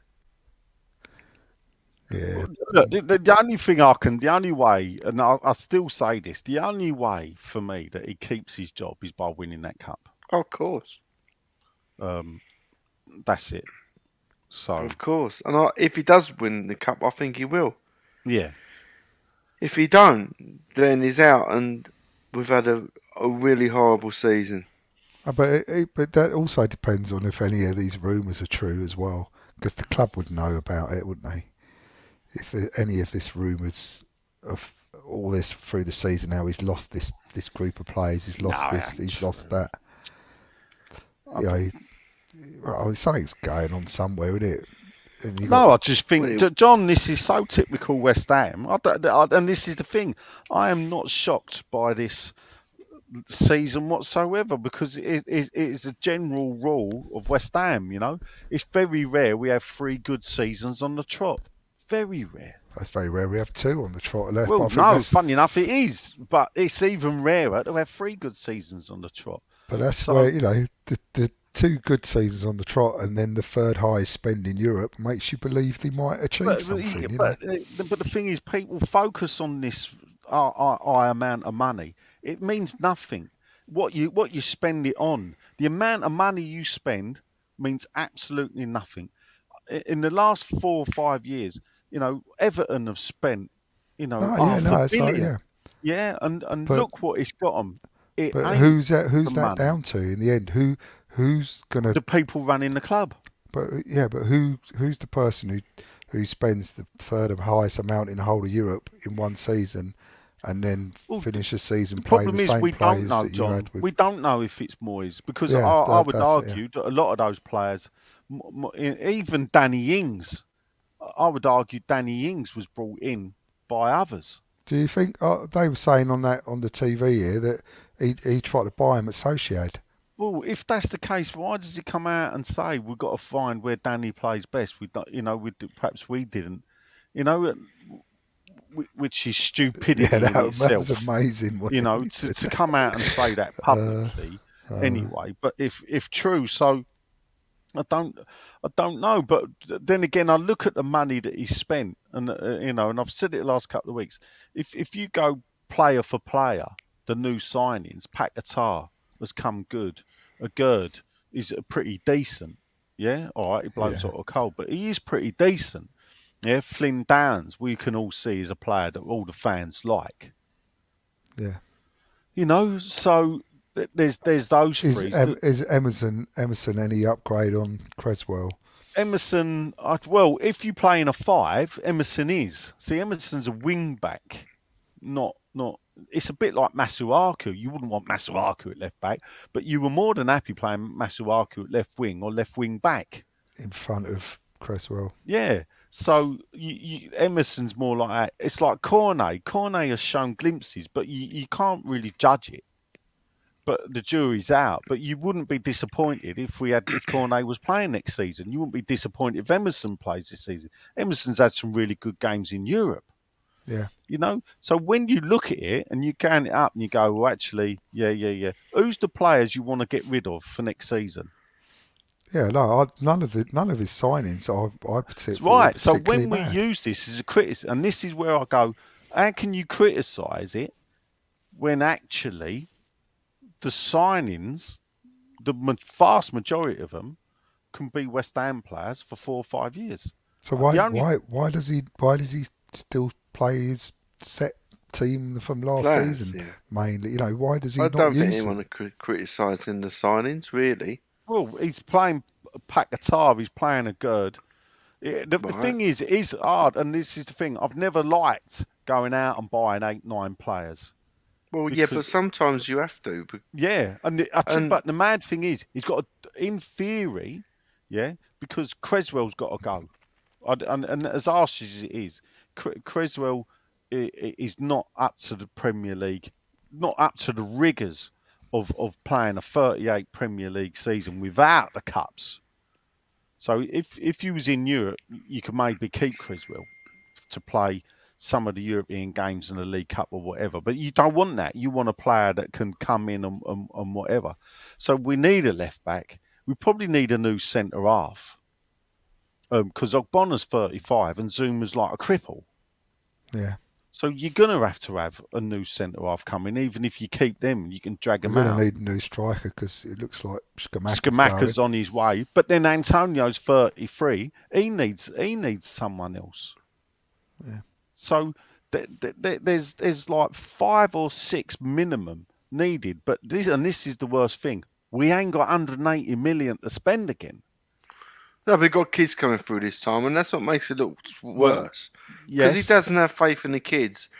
yeah,
Look, the only thing the only way, and I still say this, the only way for me that he keeps his job is by winning that cup.
Of course.
That's it. So,
Of course. And if he does win the cup, I think he will.
yeah.
If he don't, then he's out, and we've had a really horrible season.
but that also depends on if any of these rumours are true as well, because the club would know about it, wouldn't they? If any of this rumours of all this through the season, how he's lost this group of players, he's lost he's lost that. You know, something's going on somewhere, isn't it? And
I just think, John, this is so typical West Ham. And this is the thing. I am not shocked by this season whatsoever, because it is a general rule of West Ham, you know. It's very rare we have 3 good seasons on the trot. Very rare.
That's very rare. We have 2 on the trot.
Well, no, funny enough, it is. But it's even rarer to have 3 good seasons on the trot.
But that's where, you know, 2 good seasons on the trot, and then the third highest spend in Europe makes you believe they might achieve something. You know?
But the thing is, people focus on this high amount of money. It means nothing. What you spend it on, the amount of money you spend means absolutely nothing. In the last 4 or 5 years, Everton have spent, half a
it's like,
billion. Yeah, and
But-
look what it's got them.
But who's that
money.
down to in the end? Who's gonna?
The people running the club.
But who's the person who spends the third of highest amount in the whole of Europe in one season, and then finish the season playing
Problem
the
is,
same
we don't
players
know,
that you
John.
had with?
We don't know if it's Moyes because
Yeah,
I would
that's it,
argue that a lot of those players, even Danny Ings, I would argue Danny Ings was brought in by others.
Do you think they were saying on the TV here that he tried to buy him at Sociedad?
Well, if that's the case, why does he come out and say we've got to find where Danny plays best? Perhaps we didn't, which is stupidity
Yeah,
in
that
itself.
was amazing.
To come out and say that publicly, anyway. But if true, so I don't know. But then again, I look at the money that he spent, and and I've said it the last couple of weeks. If you go player for player, the new signings, Paquetá has come good. A Gerd is pretty decent. Yeah, all right, he blows out of cold, but he is pretty decent. Yeah, Flynn Downs, we can all see is a player that all the fans like.
Yeah.
So there's those three.
Is Emerson any upgrade on Creswell?
Emerson, well, if you play in a 5, Emerson is. See, Emerson's a wing back, not. It's a bit like Masuaku. You wouldn't want Masuaku at left back, but you were more than happy playing Masuaku at left wing or left wing back
In front of Creswell.
Yeah. So Emerson's more like that. It's like Cornet. Cornet has shown glimpses, but you can't really judge it. But the jury's out. But you wouldn't be disappointed if Cornet was playing next season. You wouldn't be disappointed if Emerson plays this season. Emerson's had some really good games in Europe.
Yeah.
So when you look at it and you count it up and you go, well, actually, yeah. Who's the players you want to get rid of for next season?
Yeah, no, none of his signings I particularly.
Right. So
particularly
when
bad.
we use this as a criticism, and this is where I go, how can you criticise it when actually the signings, the vast majority of them, can be West Ham players for 4 or 5 years?
So why does he still play his set team from last season mainly? Why does he
I
not
don't think
use
anyone are criticising the signings, really.
Well, he's playing Paquetá, he's playing a Gerd. The thing is hard, and this is the thing. I've never liked going out and buying 8, 9 players.
Well, yeah, but sometimes you have to.
Yeah, but the mad thing is, he's got, in theory, because Creswell's got to go. And as harsh as it is, Creswell is not up to the Premier League, not up to the rigours of playing a 38 Premier League season without the cups. So if you was in Europe, you could maybe keep Creswell to play some of the European games in the League Cup or whatever. But you don't want that. You want a player that can come in and whatever. So we need a left back. We probably need a new centre half. Because Ogbona's 35 and Zuma's like a cripple.
Yeah.
So you're going to have a new centre-half coming. Even if you keep them, you can drag them
We're
out.
going to need a new striker because it looks like
Scamacca's on his way. But then Antonio's 33. He needs someone else.
Yeah.
So there's like 5 or 6 minimum needed. But this is the worst thing. We ain't got 180 million to spend again.
No, we've got kids coming through this time, and that's what makes it look worse.
Yes.
Because he doesn't have faith in the kids,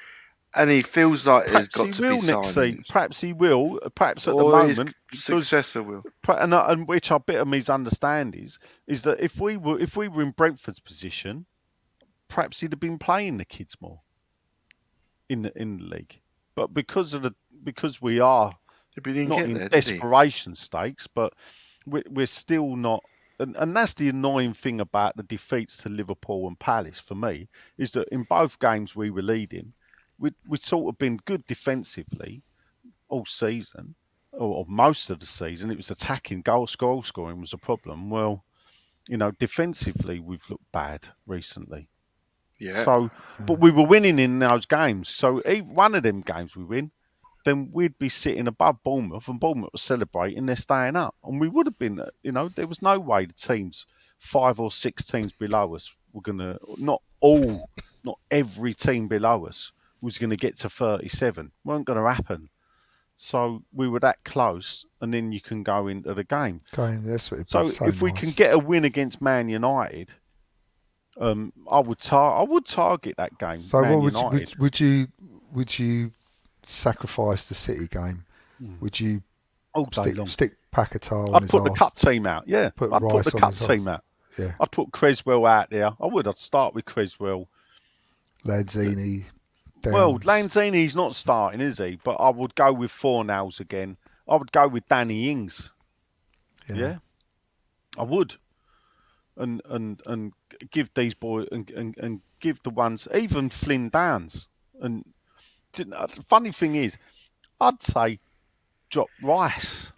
and he feels like there's got to be
next season.
signings.
Perhaps he will. Perhaps at
Or
the moment,
his successor will.
And which a bit of me's understand is that if we were in Brentford's position, perhaps he'd have been playing the kids more in the league. But because we are not in desperation stakes, but we're still not. And that's the annoying thing about the defeats to Liverpool and Palace for me, is that in both games we were leading, we'd sort of been good defensively all season, or most of the season, it was attacking, goal scoring was a problem. Well, defensively we've looked bad recently.
Yeah.
So, but we were winning in those games. So, one of them games we win, then we'd be sitting above Bournemouth, and Bournemouth was celebrating they're staying up, and we would have been. There was no way the teams, 5 or 6 teams below us, were gonna not every team below us was going to get to 37. Weren't going to happen. So we were that close, and then you can go into the game.
That's what
So if we can get a win against Man United, I would target that game.
So
Man
what
United.
would you sacrifice the City game? Would you
all day long
stick Paquetá on
I'd
his
put the
arse?
cup team out. Yeah,
Put
I'd put
Rice
the
on
cup
his
team
arse.
out.
Yeah.
I'd put Creswell out there. I'd start with Creswell.
Lanzini.
Well,
Downs.
Lanzini's not starting, is he? But I would go with Fornals again. I would go with Danny Ings. Yeah, I would. And give these boys and give the ones, even Flynn Downs. And the funny thing is, I'd say drop Rice.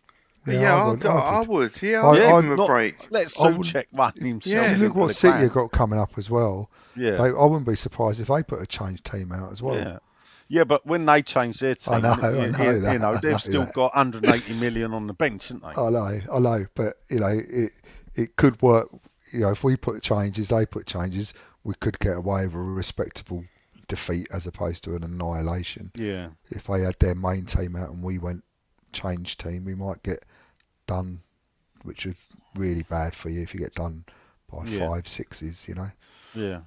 I would. Yeah, I'll
I-
give him a break.
Let Souček run himself.
Yeah.
If you look
into
what
the
City
ground.
have got coming up as well.
Yeah.
I wouldn't be surprised if they put a change team out as well.
Yeah. Yeah, but when they change their team,
I know that.
they've still got 180 million on the bench, haven't they?
I know, but it could work. If we put changes, they put changes, we could get away with a respectable defeat as opposed to an annihilation.
Yeah.
If they had their main team out and we went change team, we might get done, which is really bad for you if you get done by 5 6s.
Yeah.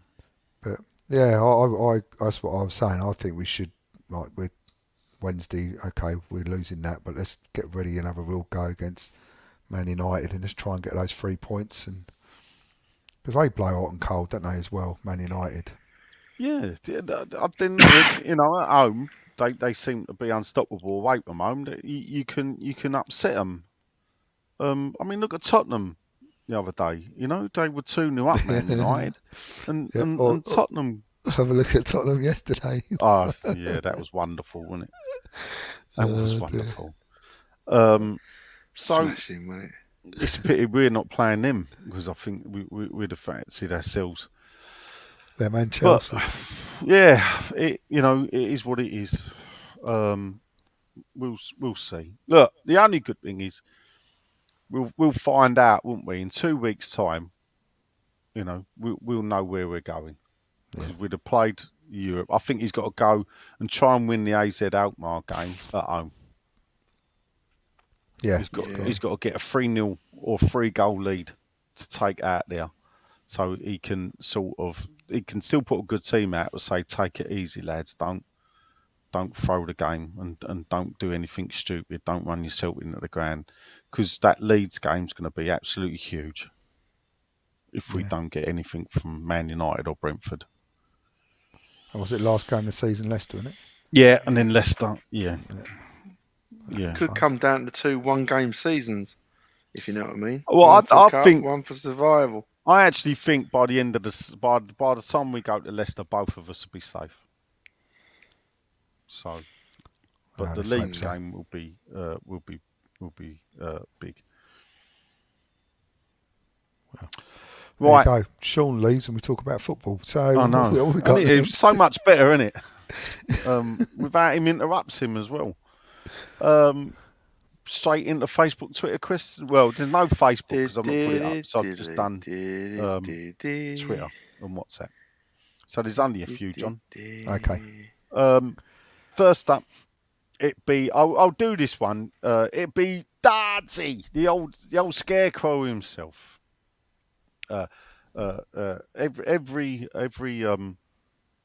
But yeah, I that's what I was saying. I think we should, like, with Wednesday, okay, we're losing that, but let's get ready and have a real go against Man United and just try and get those 3 points. And because they blow hot and cold, don't they, as well, Man United?
Yeah. I didn't, at home, they seem to be unstoppable away from home. You can upset them. Look at Tottenham the other day. They were 2-0 up, Man United, and Tottenham.
Have a look at Tottenham yesterday.
Oh, yeah, that was wonderful, wasn't it? That was wonderful.
Smashing, wasn't it?
It's a pity we're not playing them, because I think we'd have fancied ourselves.
Their man Chelsea.
But, yeah, it is what it is. We'll see. Look, the only good thing is we'll find out, won't we? In 2 weeks' time, we'll know where we're going. Because we'd have played Europe. I think he's got to go and try and win the AZ Alkmaar game at home.
Yeah,
he's got to get a 3-0 or 3-goal lead to take out there, so he can still put a good team out, but say, take it easy, lads. Don't throw the game and don't do anything stupid. Don't run yourself into the ground, because that Leeds game's going to be absolutely huge if we don't get anything from Man United or Brentford.
Or was it last game of the season, Leicester, wasn't it?
Yeah, and then Leicester. Yeah.
Could come down to 2 one-game seasons, if you know what I mean.
Well,
one for
I
cup,
think
one for survival.
I actually think by the end of by the time we go to Leicester, both of us will be safe. So, but the Leeds game will be big.
Well,
right.
There you go. Sean leaves and we talk about football. So
I know.
we got
It's so much better, isn't it? Without him interrupts him as well. Straight into Facebook, Twitter, Chris. Well, there's no Facebook because I've not put it up, so I've just done Twitter and WhatsApp. So there's only a few, John.
Okay.
First up, I'll do this one. It'd be Darty, the old scarecrow himself.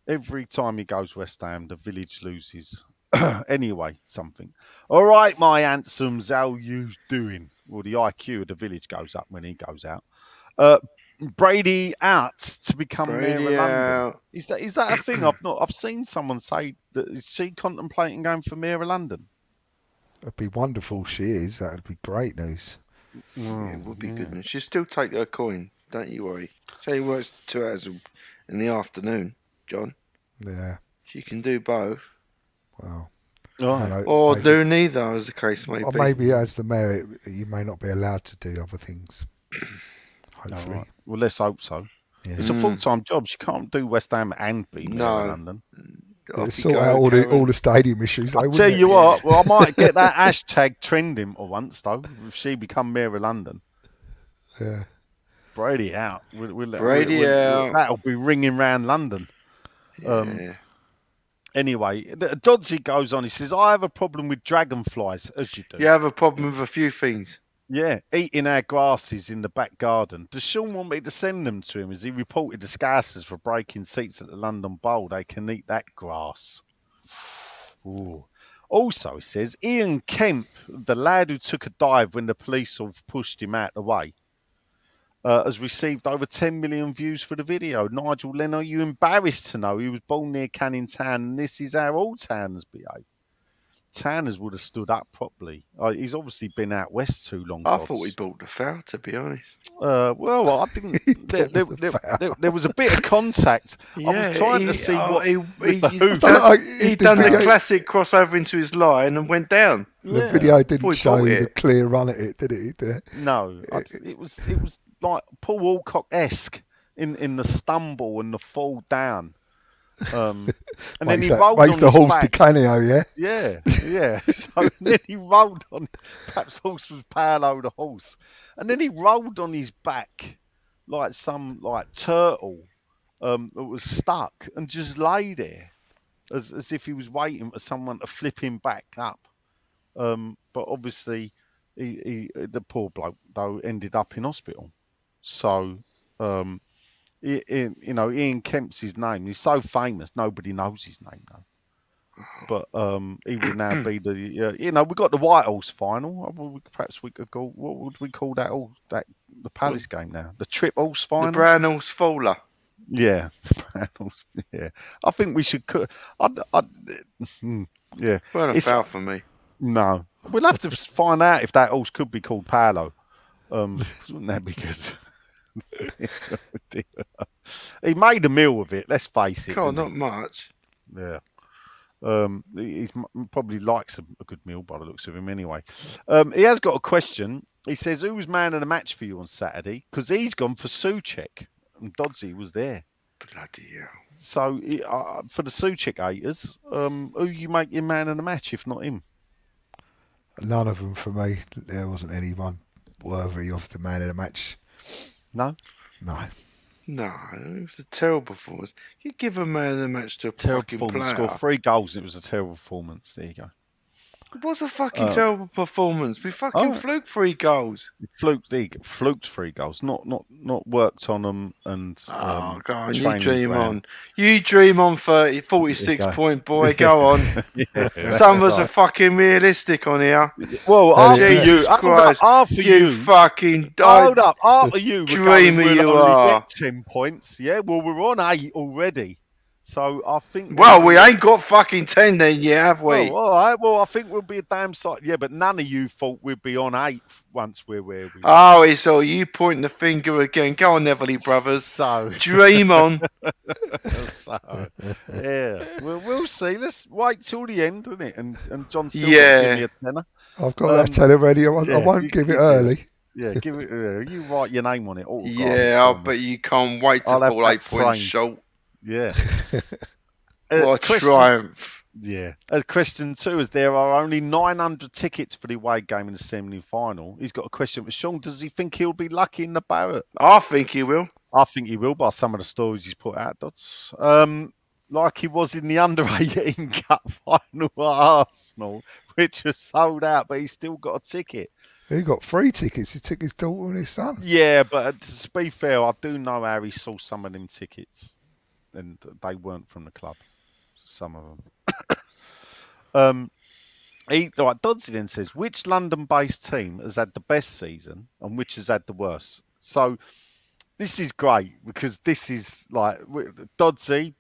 Every time he goes West Ham, the village loses. Anyway, something. All right, my handsomes, how you doing? Well, the IQ of the village goes up when he goes out. Brady out to become mayor of London. Is that a thing? I've seen someone say that. Is she contemplating going for mayor of London?
It'd be wonderful. She is. That'd be great news.
Yeah, it would be good news. She'll still take her coin. Don't you worry. She only works 2 hours in the afternoon, John.
Yeah.
She can do both.
Wow.
Right.
Or
maybe,
do neither, as the case may
or
be.
maybe as the mayor, you may not be allowed to do other things.
All
Hopefully,
right. Well, let's hope so.
yeah.
It's a full-time job. You can't do West Ham and be mayor of
No.
London.
Yeah,
Off you
sort
go,
out all
Karen.
the stadium issues. Though,
Tell
wouldn't
you
it?
what, well, I might get that hashtag trending for once though. If she become mayor of London,
Yeah.
Brady out.
Brady out.
That'll be ringing round London.
Yeah.
Anyway, Dodsey goes on. He says, "I have a problem with dragonflies, as you do.
You have a problem with a few things.
Yeah, eating our grasses in the back garden. Does Sean want me to send them to him? As he reported the Scousers for breaking seats at the London Bowl, they can eat that grass." Ooh. Also, he says, Ian Kemp, the lad who took a dive when the police have pushed him out the way, has received over 10 million views for the video. Nigel Len, are you embarrassed to know he was born near Canning Town and this is how all towners behave? Tanners would have stood up properly. He's obviously been out west too long.
I thought he bought the foul, to be honest.
Well, I didn't. There was a bit of contact. I was trying to see what
he
The
done the
video-
classic crossover into his line and went down.
The video didn't
Before he
show
bought
the
it.
clear run at it, did it?
No, it was like Paul Walcott-esque in the stumble and the fall down. And then he rolled
makes
on
the
his
horse
back.
to canio, yeah?
Yeah. So then he rolled on. Perhaps horse was Paolo the horse, and then he rolled on his back like some turtle that was stuck and just lay there as if he was waiting for someone to flip him back up. But obviously, the poor bloke though ended up in hospital. So. Ian Kemp's his name. He's so famous, nobody knows his name though. But he will now be the. We got the White Horse final. Perhaps we could call. What would we call that? The Palace game now. The Trip Horse final.
The Brown Horse Faller.
Yeah, the Brown Horse. Yeah, I think we should. Yeah,
Weren't a foul for me.
No, we'll have to find out if that horse could be called Paolo. Wouldn't that be good? He made a meal of it. Let's face it.
God, not much.
Yeah. He probably likes a good meal by the looks of him anyway. He has got a question. He says, who was man of the match for you on Saturday? Because he's gone for Souček and Dodsey was there.
Bloody hell.
So for the Souček haters, who you make your man of the match if not him?
None of them for me. There wasn't anyone worthy of the man of the match.
No?
No.
No, it was a terrible performance. You give a man of the match to a
Terrible
fucking
performance.
player.
Scored 3 goals and it was a terrible performance. There you go.
It was a fucking terrible performance. We fucking fluked 3 goals.
Fluked 3 goals. Not worked on them and
Oh, go on, you
training
dream
ground.
on. You dream on 46 point, boy. Go on. Some of us are fucking realistic on here.
Well, after
Jesus
you,
Christ.
after you,
fucking
hold up, after you,
dreamer
we'll
you
only
are.
get 10 points. Yeah, well, we're on 8 already. So I think.
Well, we ain't got fucking 10 then yet, have we?
Oh, all right. Well, I think we'll be a damn sight. Yeah, but none of you thought we'd be on 8 once we're where we are.
Oh, it's all you pointing the finger again. Go on, Everly Brothers.
So,
Dream on.
yeah, we'll see. Let's wait till the end, isn't it? And John still
Yeah.
give me a tenner.
I've got that tenner ready. I won't give it early.
Yeah, give it. You write your name on it.
Yeah, I bet you can't wait to
I'll have
fall
that
8 points
framed.
short.
Yeah.
What a
Question-
triumph.
Yeah. Question 2 is there are only 900 tickets for the away game in the semi-final. He's got a question for Sean. Does he think he'll be lucky in the Barrett?
I think he will.
I think he will by some of the stories he's put out, Dots. Like he was in the under-18 Cup final at Arsenal, which was sold out, but he's still got a ticket.
He got 3 tickets. He took his daughter and his son.
Yeah, but to be fair, I do know how he saw some of them tickets, and they weren't from the club. Some of them. Dodsey then says, which London-based team has had the best season and which has had the worst? So this is great because this is like Dodsey,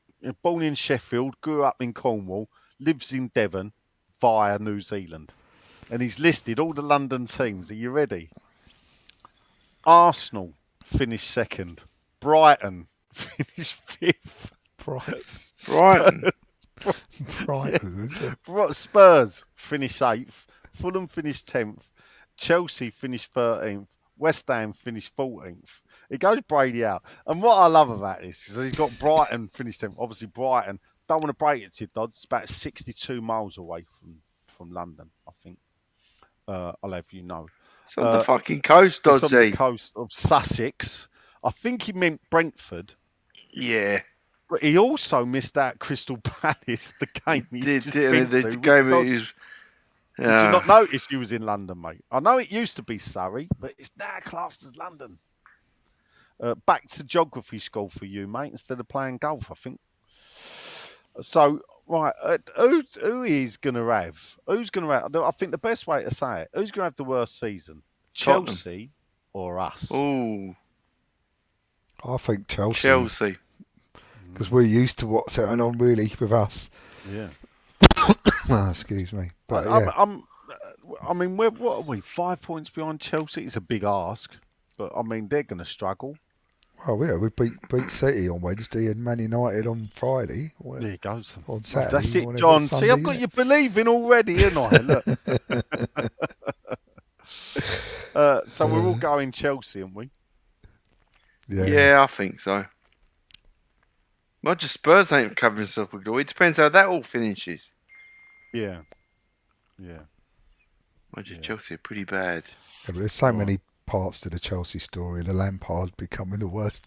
born in Sheffield, grew up in Cornwall, lives in Devon via New Zealand. And he's listed all the London teams. Are you ready? Arsenal finished 2nd. Brighton finished 5th.
Brighton.
Brighton, isn't it?
Spurs finished 8th, Fulham finished 10th, Chelsea finished 13th, West Ham finished 14th. It goes Brady out. And what I love about this is he's got Brighton finished 10th. Obviously, Brighton, don't want to break it to you, Dodds, it's about 62 miles away from London, I think. I'll have you know.
It's on the fucking coast,
It's on the
Dodgy.
coast of Sussex. I think he meant Brentford.
Yeah.
But he also missed out Crystal Palace, the game he
Did
just
the
been to,
game
which
it was.
Did you not notice you was in London, mate? I know it used to be Surrey, but it's now classed as London. Back to geography school for you, mate, instead of playing golf, I think. So, right, who is going to have? Who's going to have? I think the best way to say it, who's going to have the worst season?
Tottenham.
Chelsea or us?
Oh,
I think Chelsea.
Chelsea.
Because we're used to what's going on, really, with us.
Yeah.
Excuse me. But yeah.
I mean, what are we? 5 points behind Chelsea? It's a big ask. But, I mean, they're going to struggle.
Oh yeah, we beat City on Wednesday and Man United on Friday.
There you go.
On Saturday.
That's it, John.
Sunday,
See, I've got you believing already, haven't I? Look. So we're all going Chelsea, aren't we?
Yeah, I think so. Roger Spurs ain't covering himself with glory. It depends how that all finishes.
Yeah.
Roger Chelsea are pretty bad.
Yeah, but there's so many parts to the Chelsea story. The Lampard becoming the worst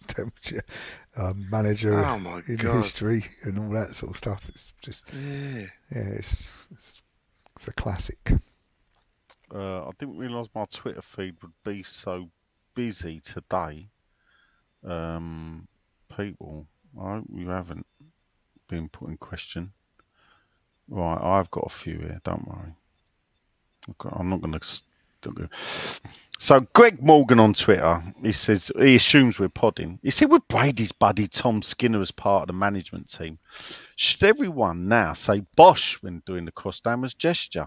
manager in history and all that sort of stuff. It's just it's a classic.
I didn't realise my Twitter feed would be so busy today. People, I hope you haven't been put in question. Right, I've got a few here. Don't worry. Okay, I'm not going to. So Greg Morgan on Twitter, he says he assumes we're podding. He said, with Brady's buddy Tom Skinner as part of the management team, should everyone now say Bosh when doing the cross-dammers gesture?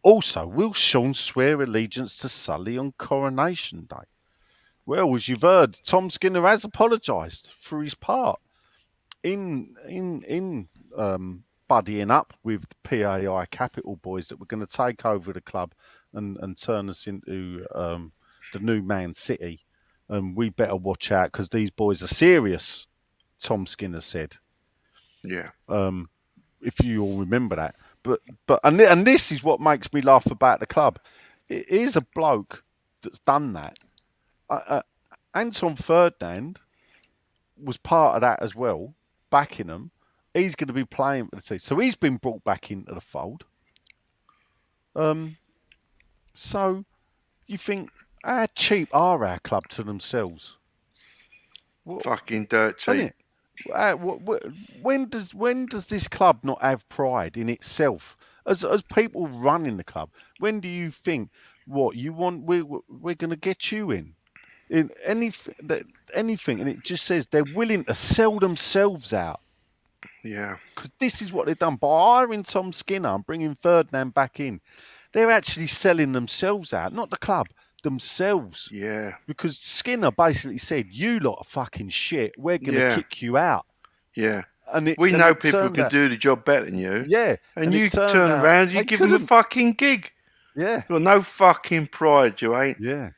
Also, will Sean swear allegiance to Sully on Coronation Day? Well, as you've heard, Tom Skinner has apologised for his part in buddying up with the PAI Capital boys that were going to take over the club and turn us into the new Man City. And we better watch out because these boys are serious, Tom Skinner said.
Yeah.
If you all remember that. And this is what makes me laugh about the club. It is a bloke that's done that. Anton Ferdinand was part of that as well, backing them. He's going to be playing for the team. So he's been brought back into the fold. So you think, how cheap are our club to themselves?
Fucking dirt cheap.
When does this club not have pride in itself? As people running the club, when do you think, what you want, we're going to get you in anything, and it just says they're willing to sell themselves out.
Yeah.
Because this is what they've done. By hiring Tom Skinner and bringing Ferdinand back in, they're actually selling themselves out, not the club, themselves.
Yeah.
Because Skinner basically said, you lot are fucking shit. We're going to kick you out.
Yeah.
And
we know people who can do the job better than you.
Yeah.
And you turn around and you give them a fucking gig.
Yeah.
You've got no fucking pride, you ain't.
Yeah.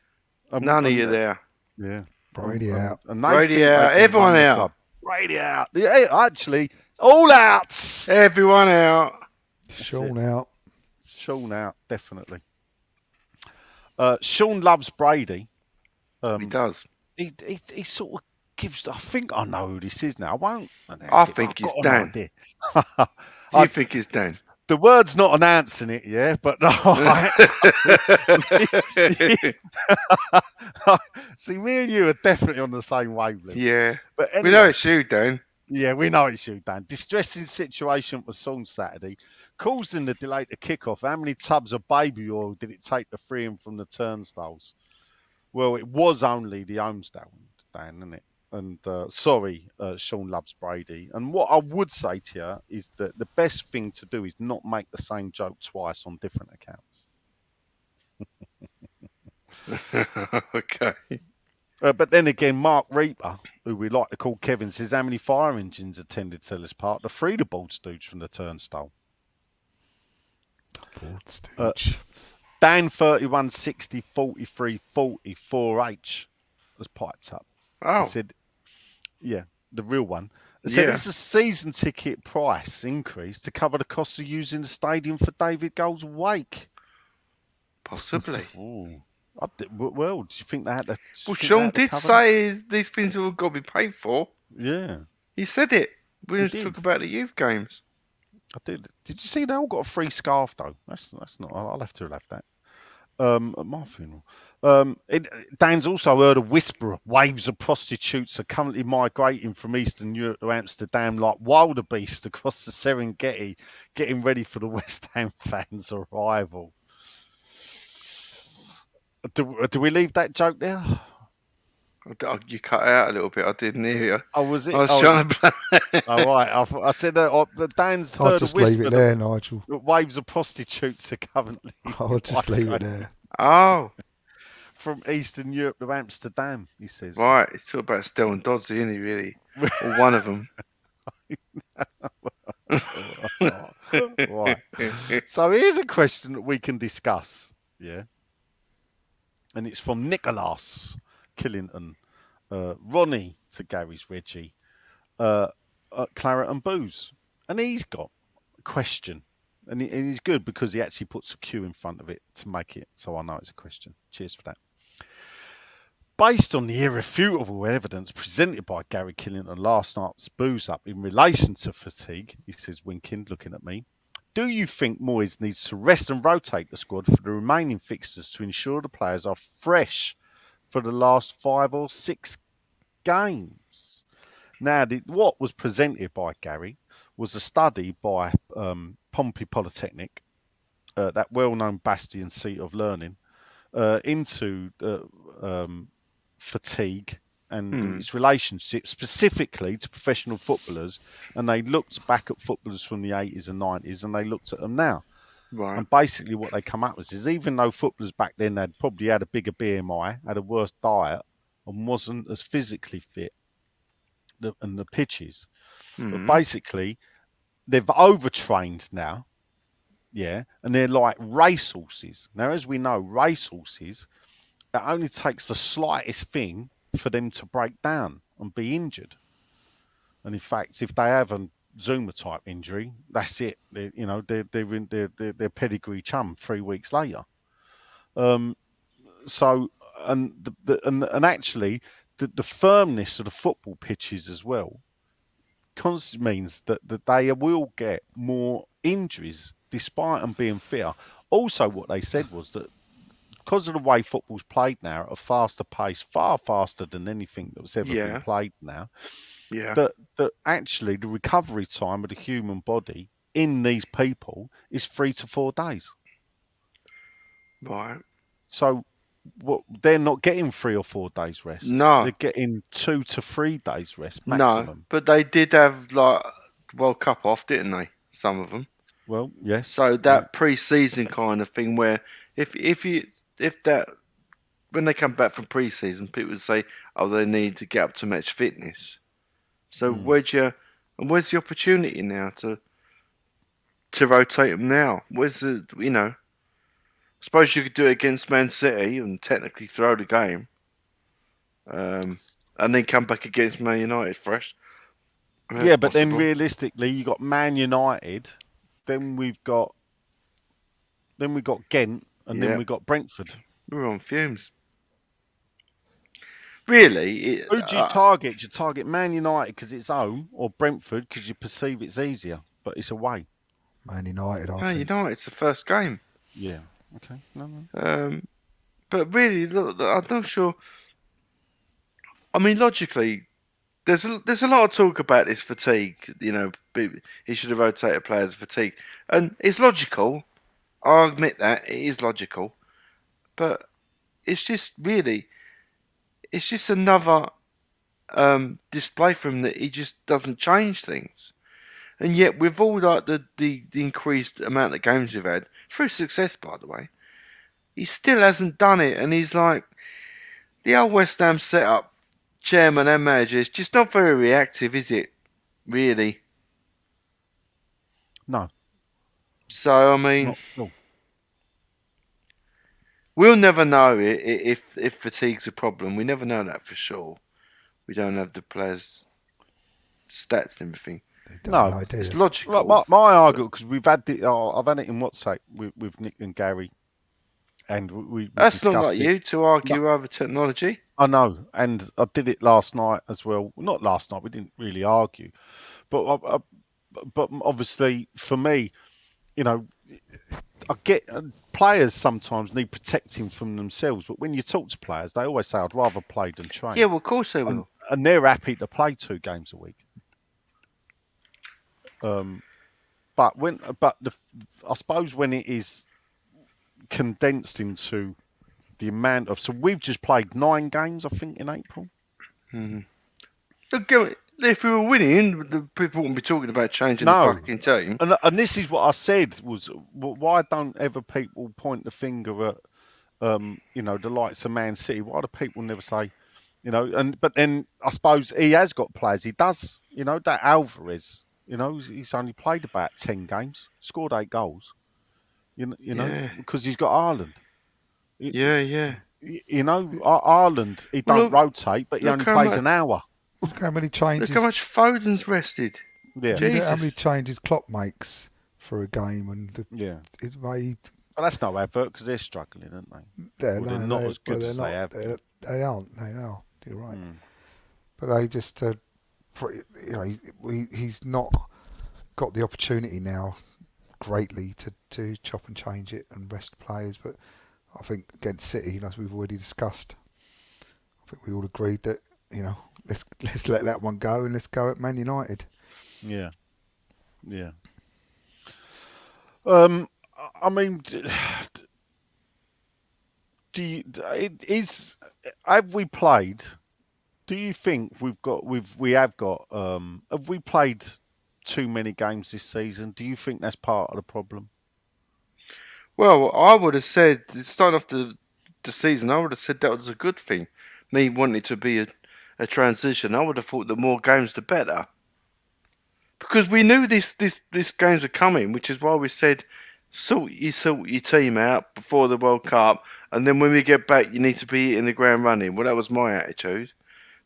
None of you there.
Yeah.
Brady out.
Brady out. Everyone out.
Brady out. Yeah, actually, all outs.
Everyone out.
Sean out.
Sean out, definitely. Sean loves Brady.
He does.
He sort of gives. I think I know who this is now. I won't.
I think it's Dan. You think it's Dan?
The word's not announcing it, yeah, but no. See, me and you are definitely on the same wavelength.
Yeah.
But anyway,
we know it's you, Dan.
Yeah, we know it's you, Dan. Distressing situation for Son Saturday. Causing the delay to kick off. How many tubs of baby oil did it take to free him from the turnstiles? Well, it was only the Holmesdale, Dan, isn't it? And sorry, Sean loves Brady. And what I would say to you is that the best thing to do is not make the same joke twice on different accounts.
Okay.
But then again, Mark Reaper, who we like to call Kevin, says how many fire engines attended Seller's Park? The free the bald stooge from the turnstile.
Board stooge.
Dan 3160 43 40 4H was piped up.
Oh,
He said, yeah, the real one. He said,
Yeah.
it's a season ticket price increase to cover the cost of using the stadium for David Gold's wake.
possibly.
Ooh. Well, do you think they had to?
Well, Sean did say these things have all got to be paid for.
Yeah,
He said it. We
He
was
did.
talking about the youth games.
I did. Did you see they all got a free scarf though? That's not. I'll have to have that. At my funeral. Dan's also heard a whisper of waves of prostitutes are currently migrating from Eastern Europe to Amsterdam like wildebeest across the Serengeti, getting ready for the West Ham fans' arrival. Do we leave that joke there?
You cut out a little bit. I didn't hear you.
Oh, was it?
I was trying to play.
All right. I said that Dan's heard
I'll just
a whisper
leave it there, Nigel.
that waves of prostitutes are currently
I'll just leave it there.
Oh,
from Eastern Europe to Amsterdam, he says.
right. He's talking about Stell and Dodsley, isn't he, really? Or one of them.
Right. So here's a question that we can discuss. Yeah. And it's from Nicholas Killington, Ronnie to Gary's Reggie, Claret and Booze. And he's got a question. And he's good because he actually puts a Q in front of it to make it so I know it's a question. Cheers for that. Based on the irrefutable evidence presented by Gary Killington last night's booze up in relation to fatigue, he says, winking, looking at me, do you think Moyes needs to rest and rotate the squad for the remaining fixtures to ensure the players are fresh for the last 5 or 6 games? Now, what was presented by Gary was a study by Pompey Polytechnic, that well-known bastion seat of learning, into fatigue and its relationship specifically to professional footballers. And they looked back at footballers from the 80s and 90s and they looked at them now.
Right.
And basically what they come up with is even though footballers back then had probably had a bigger BMI, had a worse diet and wasn't as physically fit and the pitches, but basically they've overtrained now, yeah, and they're like racehorses. Now, as we know, racehorses, it only takes the slightest thing for them to break down and be injured. And in fact, if they have a Zuma type injury, that's it. They're in their pedigree chum 3 weeks later. So actually, the firmness of the football pitches as well means that they will get more injuries despite them being fitter. Also, what they said was that because of the way football's played now at a faster pace, far faster than anything that was ever been played now, that actually the recovery time of the human body in these people is 3 to 4 days.
Right.
So they're not getting 3 or 4 days rest.
No.
They're getting 2 to 3 days rest maximum.
No, but they did have like World Cup off, didn't they? Some of them.
Well, yes.
So that pre-season kind of thing, where if that when they come back from pre-season, people would say, "Oh, they need to get up to match fitness." So where's the opportunity now to rotate them now? Where's the I suppose you could do it against Man City and technically throw the game, and then come back against Man United fresh.
Yeah, but then realistically, you got Man United, then we've got Ghent, and then we got Brentford.
We're on fumes. Really?
Who do you target? Do you target Man United because it's home, or Brentford because you perceive it's easier, but it's away?
Man United, I
Man
think.
United's the first game.
Yeah. Okay. No.
But really, look, I'm not sure. I mean, logically, there's a lot of talk about this fatigue. He should have rotated players' fatigue, and it's logical. I admit that it is logical, but it's just another display from him that he just doesn't change things. And yet, with all like the increased amount of games we've had, through success, by the way, he still hasn't done it. And he's like, the old West Ham setup, chairman and manager, is just not very reactive, is it? Really?
No,
So I mean,
not at all.
we'll never know if fatigue's a problem. We never know that for sure. We don't have the players' stats and everything.
They
No.
don't know, do
It's
they?
logical.
My argument, because we've had I've had it in WhatsApp with Nick and Gary, and we
That's not
discussed
like
it.
you to argue over technology.
I know, and I did it last night as well. Not last night, we didn't really argue, but obviously for me, you know, I get players sometimes need protecting from themselves, but when you talk to players, they always say, "I'd rather play than train."
Yeah, well, of course they will.
and they're happy to play 2 games a week. But I suppose when it is condensed into the amount of, so we've just played 9 games, I think, in April.
Look, if we were winning, the people wouldn't be talking about changing
No.
the fucking team.
And this is what I said was, why don't ever people point the finger at, you know, the likes of Man City? Why do people never say, you know? But then I suppose he has got players. He does, you know, that Alvarez. You know, he's only played about 10 games, scored 8 goals. You know,
Yeah.
because he's got Ireland.
Yeah.
You know, Ireland, he
Well,
don't rotate, but he
look
only
how
plays
much-
an hour.
Look how many
Look
changes.
how much Foden's rested.
Yeah,
Do you know how many
Jesus.
changes Klopp makes for a game, and
yeah.
it may
But that's no advert because they're struggling, aren't they?
they're,
Well, they're not as good as they have been.
They aren't. They are. You're right.
Mm.
But they just, you know, he's not got the opportunity now greatly to chop and change it and rest players. But I think against City, as we've already discussed, I think we all agreed that, you know, let's let that one go and let's go at Man United.
Yeah. I mean, have we played? Do you think we have got? Have we played too many games this season? Do you think that's part of the problem?
Well, I would have said, starting off the season, I would have said that was a good thing. Me wanting it to be a transition, I would have thought the more games, the better. Because we knew these games are coming, which is why we said, sort your team out before the World Cup, and then when we get back, you need to be in the ground running. Well, that was my attitude.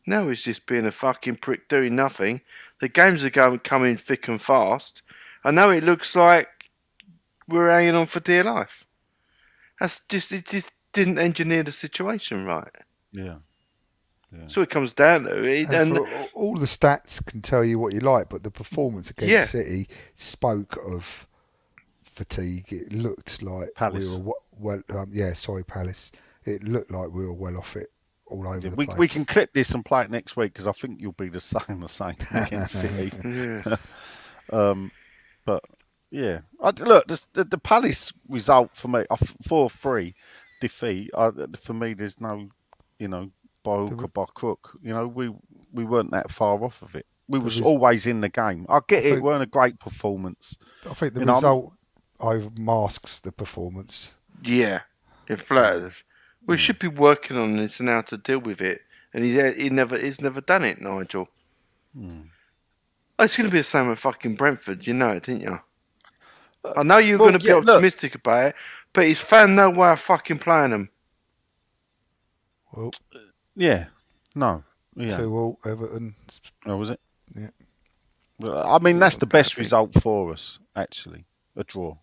Now it's just being a fucking prick doing nothing. The games are coming thick and fast, and now it looks like we're hanging on for dear life. It just didn't engineer the situation right.
Yeah.
So it comes down to it.
And all the stats can tell you what you like, but the performance against City spoke of fatigue. It looked like
Palace.
we were Palace. It looked like we were well off it all over the place.
We can clip this and play it next week because I think you'll be the same against City.
Yeah.
But yeah, look, the Palace result for me, a 4-3 defeat. For me, there's no, you know, by hook or by crook. You know, we weren't that far off of it. We was always in the game. I get it weren't a great performance.
I think the result masks the performance.
Yeah, it flatters. We should be working on this and how to deal with it. And he's never done it, Nigel. It's going to be the same with fucking Brentford, you know it, didn't you? I know you're going to be optimistic about it, but he's found no way of fucking playing them.
Well,
yeah, no, yeah.
2-2 Everton.
Oh, was it?
Yeah.
Well, I mean, that's the best result for us, actually. A draw,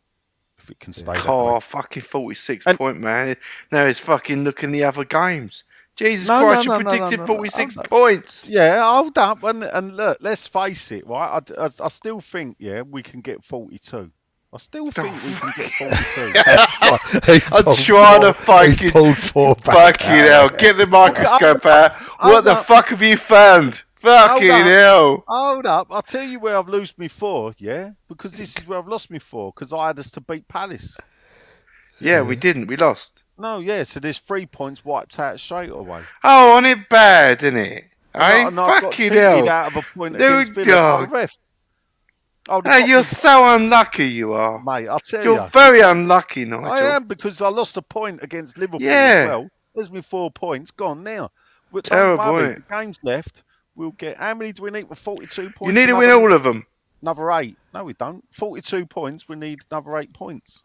if it can stay that way.
Fucking 46 point, man. Now he's fucking looking the other games. Jesus Christ, you predicted 46 points.
Yeah, hold up. And look, let's face it, right? I still think, we can get 42. I still think we can get 42.
I'm trying to fucking...
He's pulled 4 back.
Fucking hell. Get the microscope out. What the fuck have you found? Fucking hell.
Hold up. I'll tell you where I've lost me 4, because this is where I've lost me 4, because I had us to beat Palace.
Yeah, we didn't. We lost.
No, so there's 3 points wiped out straight away.
Oh, and it bad, isn't it?
And I got
fucking hell.
out of a point
There we
against Villa
go.
by the ref. Oh,
Hey, you're so unlucky, you are.
Mate, I'll tell you.
You're very unlucky, Nigel.
I am, because I lost a point against Liverpool as well. There's me 4 points gone now. But don't
Terrible,
worry,
isn't it?
the game's left. We'll get. How many do we need for 42 points?
You need to win all of them.
Another 8. No, we don't. 42 points. We need another 8 points.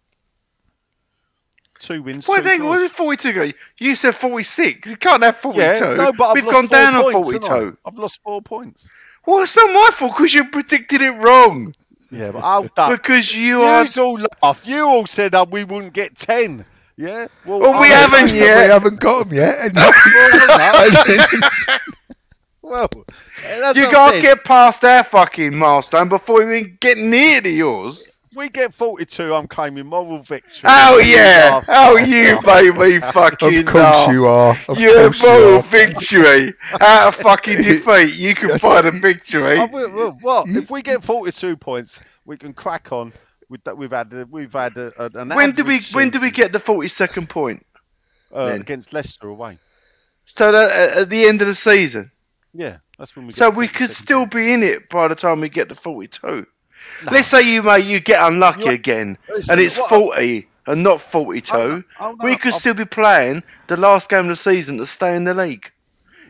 2 wins.
Why
2
they?
draws.
What did 42 go? You said 46. You can't have 42.
Yeah, no, but
We've
I've
gone
lost 4
down on
points, haven't
42.
I? I've lost 4 points.
Well, it's not my fault because you predicted it wrong.
Yeah, but hold up.
Because you are.
You all laughed. You all said we wouldn't get 10. Yeah.
Well, we
I-
haven't
We
yet.
haven't got them yet. And
Well, that's
You
what I
got to
said.
get past our fucking milestone before we even get near to yours.
We get 42. I'm claiming moral victory.
Oh, yeah. Oh, you baby fucking
of course you are. Of
You're
course you
moral
are.
victory. Out of fucking defeat, you can
Yes,
find a victory.
Well, if we get 42 points, we can crack on. We've had an
When do we
average
get the 42nd point? then?
against Leicester away?
So that at the end of the season.
Yeah, that's when we.
So
get
we
the
could
42nd
still
point.
be in it by the time we get to 42. Let's say you get unlucky
You-
again,
Listen,
and it's
what-
40 and not 42.
Oh, no,
We could
I've-
still be playing the last game of the season to stay in the league.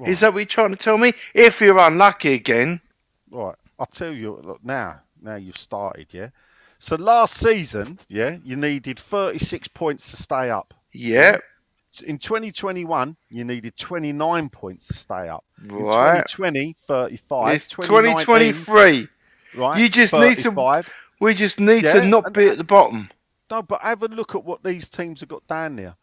Is that what you're trying to tell me? If you're unlucky again,
Right, I'll tell you. Look, now you've started, yeah. So last season, yeah, you needed 36 points to stay up.
yeah,
In 2021, you needed 29 points to stay up.
right.
In 2020, 35.
It's
2019,
2023.
right?
You just need to-
35.
We just need
Yeah,
to not
and-
be at the bottom.
No, but have a look at what these teams have got down there.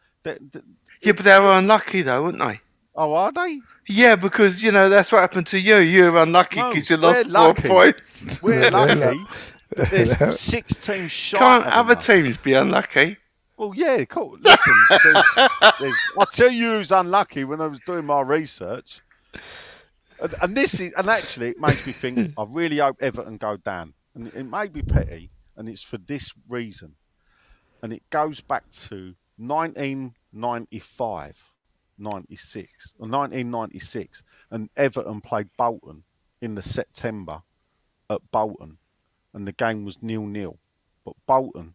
Yeah, but they were unlucky though, weren't they?
Oh, are they?
Yeah, because that's what happened to you. You were unlucky
No,
because you lost
we're
4
lucky.
points.
We're lucky. that There's 6 teams short.
Can't other teams be unlucky?
Well, yeah, cool. Listen, I'll tell you who's unlucky when I was doing my research. And actually, it makes me think, I really hope Everton go down. And it may be petty, and it's for this reason. And it goes back to 1995, 96, or 1996. And Everton played Bolton in the September at Bolton. And the game was 0-0. But Bolton,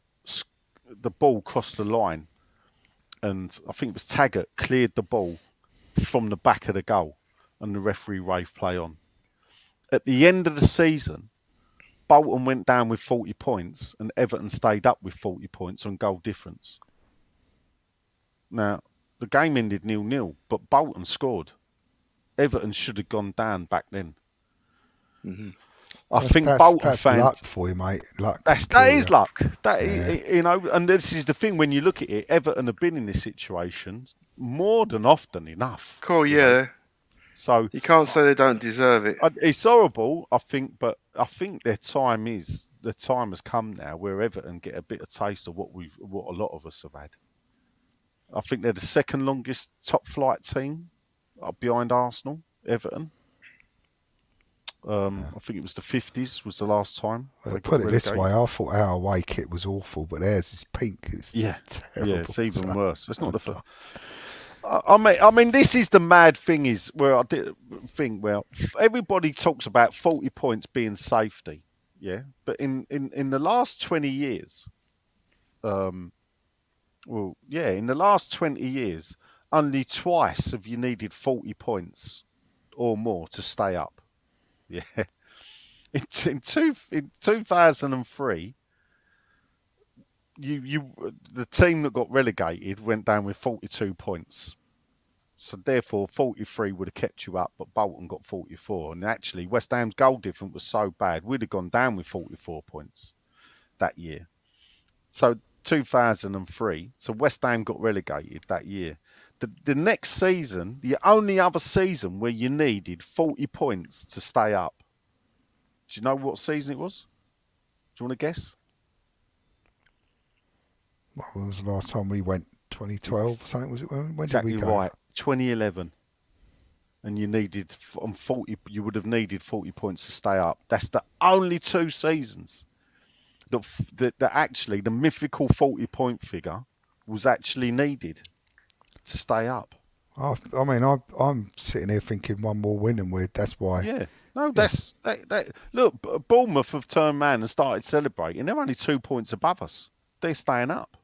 the ball crossed the line. And I think it was Taggart cleared the ball from the back of the goal. And the referee waved play on. At the end of the season, Bolton went down with 40 points and Everton stayed up with 40 points on goal difference. Now, the game ended 0-0, but Bolton scored. Everton should have gone down back then.
Mm-hmm.
I think
that's
Bolton fans...
luck for you, mate. Luck.
That
for
is
you.
luck. That
Yeah.
you know, and this is the thing when you look at it. Everton have been in this situation more than often enough.
Cool,
you know.
yeah.
So
You can't say they don't deserve it.
it's horrible, I think, but I think the time has come now where Everton get a bit of taste of what a lot of us have had. I think they're the second longest top flight team behind Arsenal, Everton. I think it was the 50s was the last time.
Well,
they got
put it this
relegated.
way, I thought our away kit was awful, but theirs is pink. It's
Yeah,
terrible.
yeah, it's even worse. It's not the first. I mean, this is the mad thing is where I did think. Well, everybody talks about 40 points being safety, yeah. But in the last 20 years, in the last 20 years, only twice have you needed 40 points or more to stay up. Yeah, in 2003. The team that got relegated went down with 42 points. So therefore 43 would have kept you up, but Bolton got 44. And actually West Ham's goal difference was so bad, we'd have gone down with 44 points that year. So 2003, so West Ham got relegated that year. The next season, the only other season where you needed 40 points to stay up. Do you know what season it was? Do you want to guess?
When was the last time we went? 2012 or something? Was it? When
Exactly
did we go?
right. 2011. And you needed on 40. You would have needed 40 points to stay up. That's the only 2 seasons that actually the mythical 40-point figure was actually needed to stay up.
I mean, I'm sitting here thinking one more win and that's why.
Yeah. No, that's that. Look, Bournemouth have turned man and started celebrating. They're only 2 points above us. They're staying up.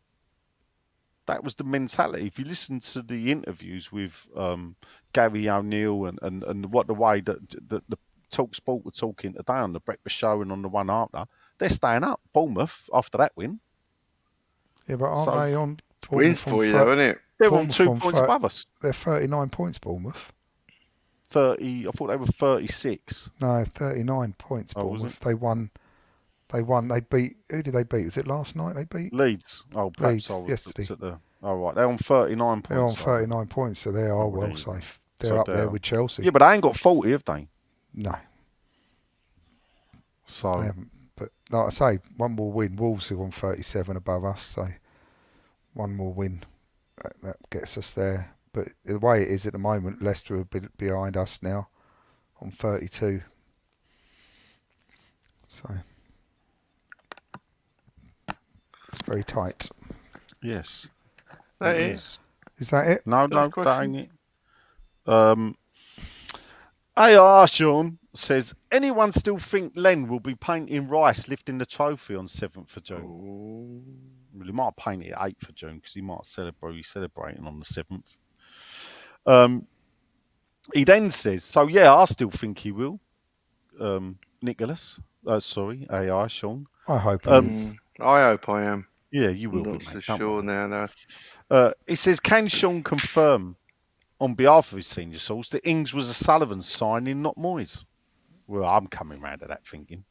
that was the mentality. If you listen to the interviews with Gary O'Neill and what the way that the Talk Sport were talking today on the breakfast show and on the one after, they're staying up. Bournemouth after that win.
Yeah, but aren't
So-
they on
Wins
Bournemouth
for you, though, isn't it?
They're on
Bournemouth
2
on
points above us.
They're 39 points, Bournemouth.
30. I thought they were 36.
No, 39 points,
Oh, was
Bournemouth. They won. They beat. Who did they beat? Was it last night they beat?
Leeds. Oh, perhaps
Leeds,
I was
yesterday.
at the. Oh, right. They're on 39 points.
They're on
so-
39 points, so they are
Oh,
well
there you go.
safe. They're
So
up there
they're-
with Chelsea.
Yeah, but they ain't got 40, have they?
No,
So
they haven't. But like I say, one more win. Wolves are on 37 above us, so one more win that gets us there. But the way it is at the moment, Leicester are a bit behind us now on 32. So it's very tight.
yes.
That
It
is.
Is that it?
No,
Got a
that
question?
ain't it. AR Sean says, anyone still think Len will be painting Rice lifting the trophy on 7th of June? Well, he might paint it 8th of June because he might celebrate. He's celebrating on the 7th. He then says, so yeah, I still think he will. Nicholas, sorry, AI Sean.
I hope it is.
I hope I am.
Yeah, you will.
Not
be,
so
mate, don't
sure
worry.
now, though.
He says, can Sean confirm on behalf of his senior source that Ings was a Sullivan signing, not Moyes? Well, I'm coming round to that thinking.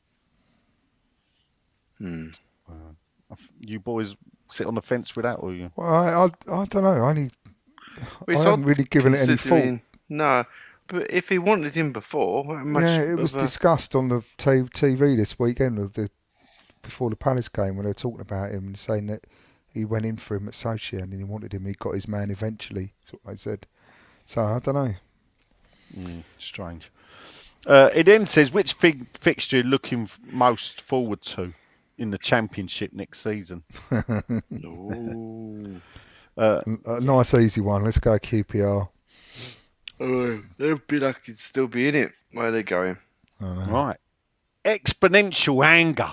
You boys sit on the fence with that, or you?
Well, I don't know. I
It's
haven't
odd
really given it any thought.
considering- No, but if he wanted him before, how much
Yeah, it was
of a-
discussed on the TV this weekend before the Palace game when they were talking about him and saying that he went in for him at Sochi and he wanted him. He got his man eventually. That's what they said. So I don't know.
Strange. It then says, which fixture are you looking most forward to in the Championship next season?
Ooh.
A nice easy one. Let's go QPR.
Oh, they'd be lucky to still be in it. Where are they going?
Right. Exponential anger.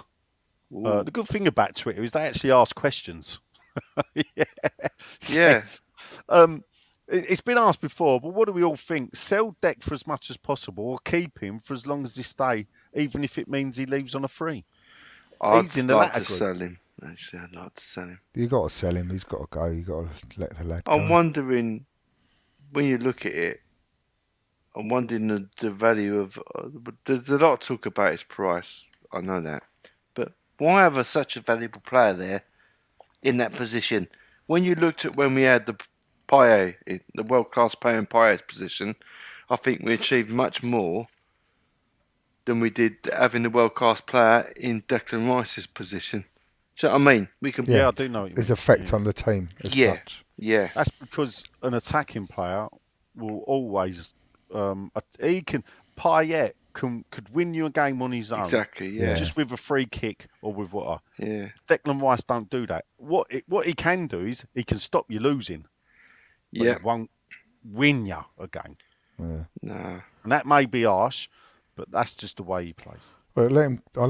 The good thing about Twitter is they actually ask questions.
Yeah.
Says, it's been asked before, but what do we all think? Sell Deck for as much as possible or keep him for as long as he stay, even if it means he leaves on a free?
I'd
He's in the
like
latter
to
group.
sell him. Actually, I'd like to sell him.
You got to sell him. He's got to go. You got to let the lad go.
I'm wondering, when you look at it, I'm wondering the value of. There's a lot of talk about his price. I know that, but why have such a valuable player there in that position? When you looked at when we had the Payet, the world class player in Payet's position, I think we achieved much more than we did having the world class player in Declan Rice's position. Do you know what I mean? We can.
Yeah, I do know what you
His
mean.
effect on the team as
Yeah.
such.
Yeah.
That's because an attacking player will always Payet could win you a game on his own.
Exactly. Yeah.
Just with a free kick or with what.
Yeah.
Declan Rice don't do that. What he can do is he can stop you losing. But
Yeah.
he won't win you a game.
Yeah.
No.
And that may be harsh, but that's just the way he plays.
Well, you got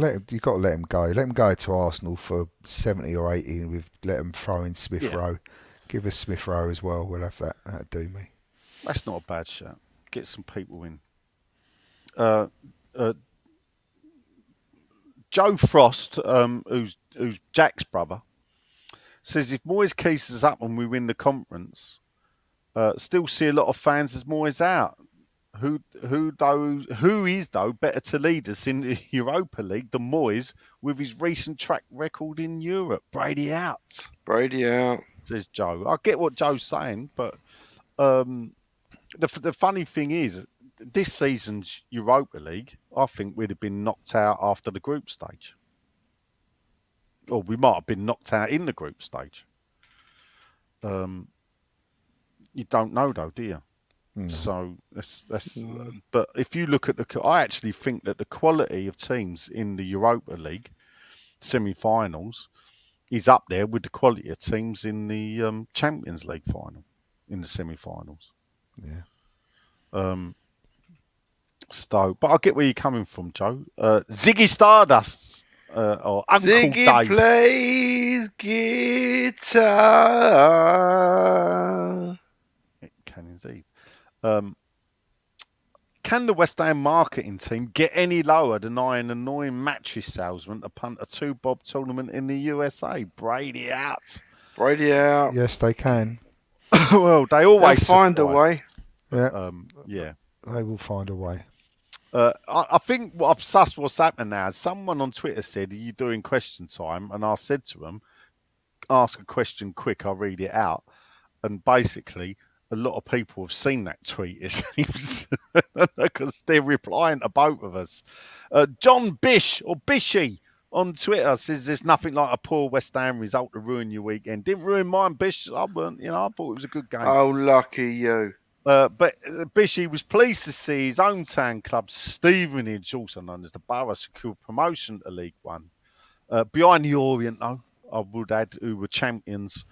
to let him go. Let him go to Arsenal for 70 or 80, and let him throw in Smith Rowe. Give us Smith Rowe as well. We'll have that. That'd do me.
That's not a bad shout. Get some people in. Joe Frost, who's Jack's brother, says if Moyes keeps us up and we win the conference, still see a lot of fans as Moyes out. Who is better to lead us in the Europa League than Moyes with his recent track record in Europe? Brady out,
Brady out.
says Joe. I get what Joe's saying, but the funny thing is, this season's Europa League, I think we'd have been knocked out after the group stage. Or we might have been knocked out in the group stage. You don't know, though, do you? So that's. But if you look at I actually think that the quality of teams in the Europa League semi-finals is up there with the quality of teams in the Champions League final, in the semi-finals.
Yeah.
But I get where you're coming from, Joe. Ziggy Stardust or Uncle
Ziggy
Dave.
plays guitar.
It can indeed. Can the West Ham marketing team get any lower than an annoying mattress salesman to punt a 2-bob tournament in the USA? Brady out.
Brady out.
Yes, they can.
Well, they
They'll
always
find a
surprise.
way.
Yeah,
Yeah.
they will find a way.
I think what I've sussed what's happening now is someone on Twitter said, "Are you doing question time?" And I said to them, "Ask a question quick, I'll read it out." And basically, a lot of people have seen that tweet, it seems, because they're replying to both of us. John Bish, or Bishy, on Twitter says there's nothing like a poor West Ham result to ruin your weekend. Didn't ruin mine, Bish. I thought it was a good game.
Oh, lucky you.
But Bishy was pleased to see his own town club, Stevenage, also known as the Borough, secure promotion to League One. Behind the Orient, though, I would add, who were champions,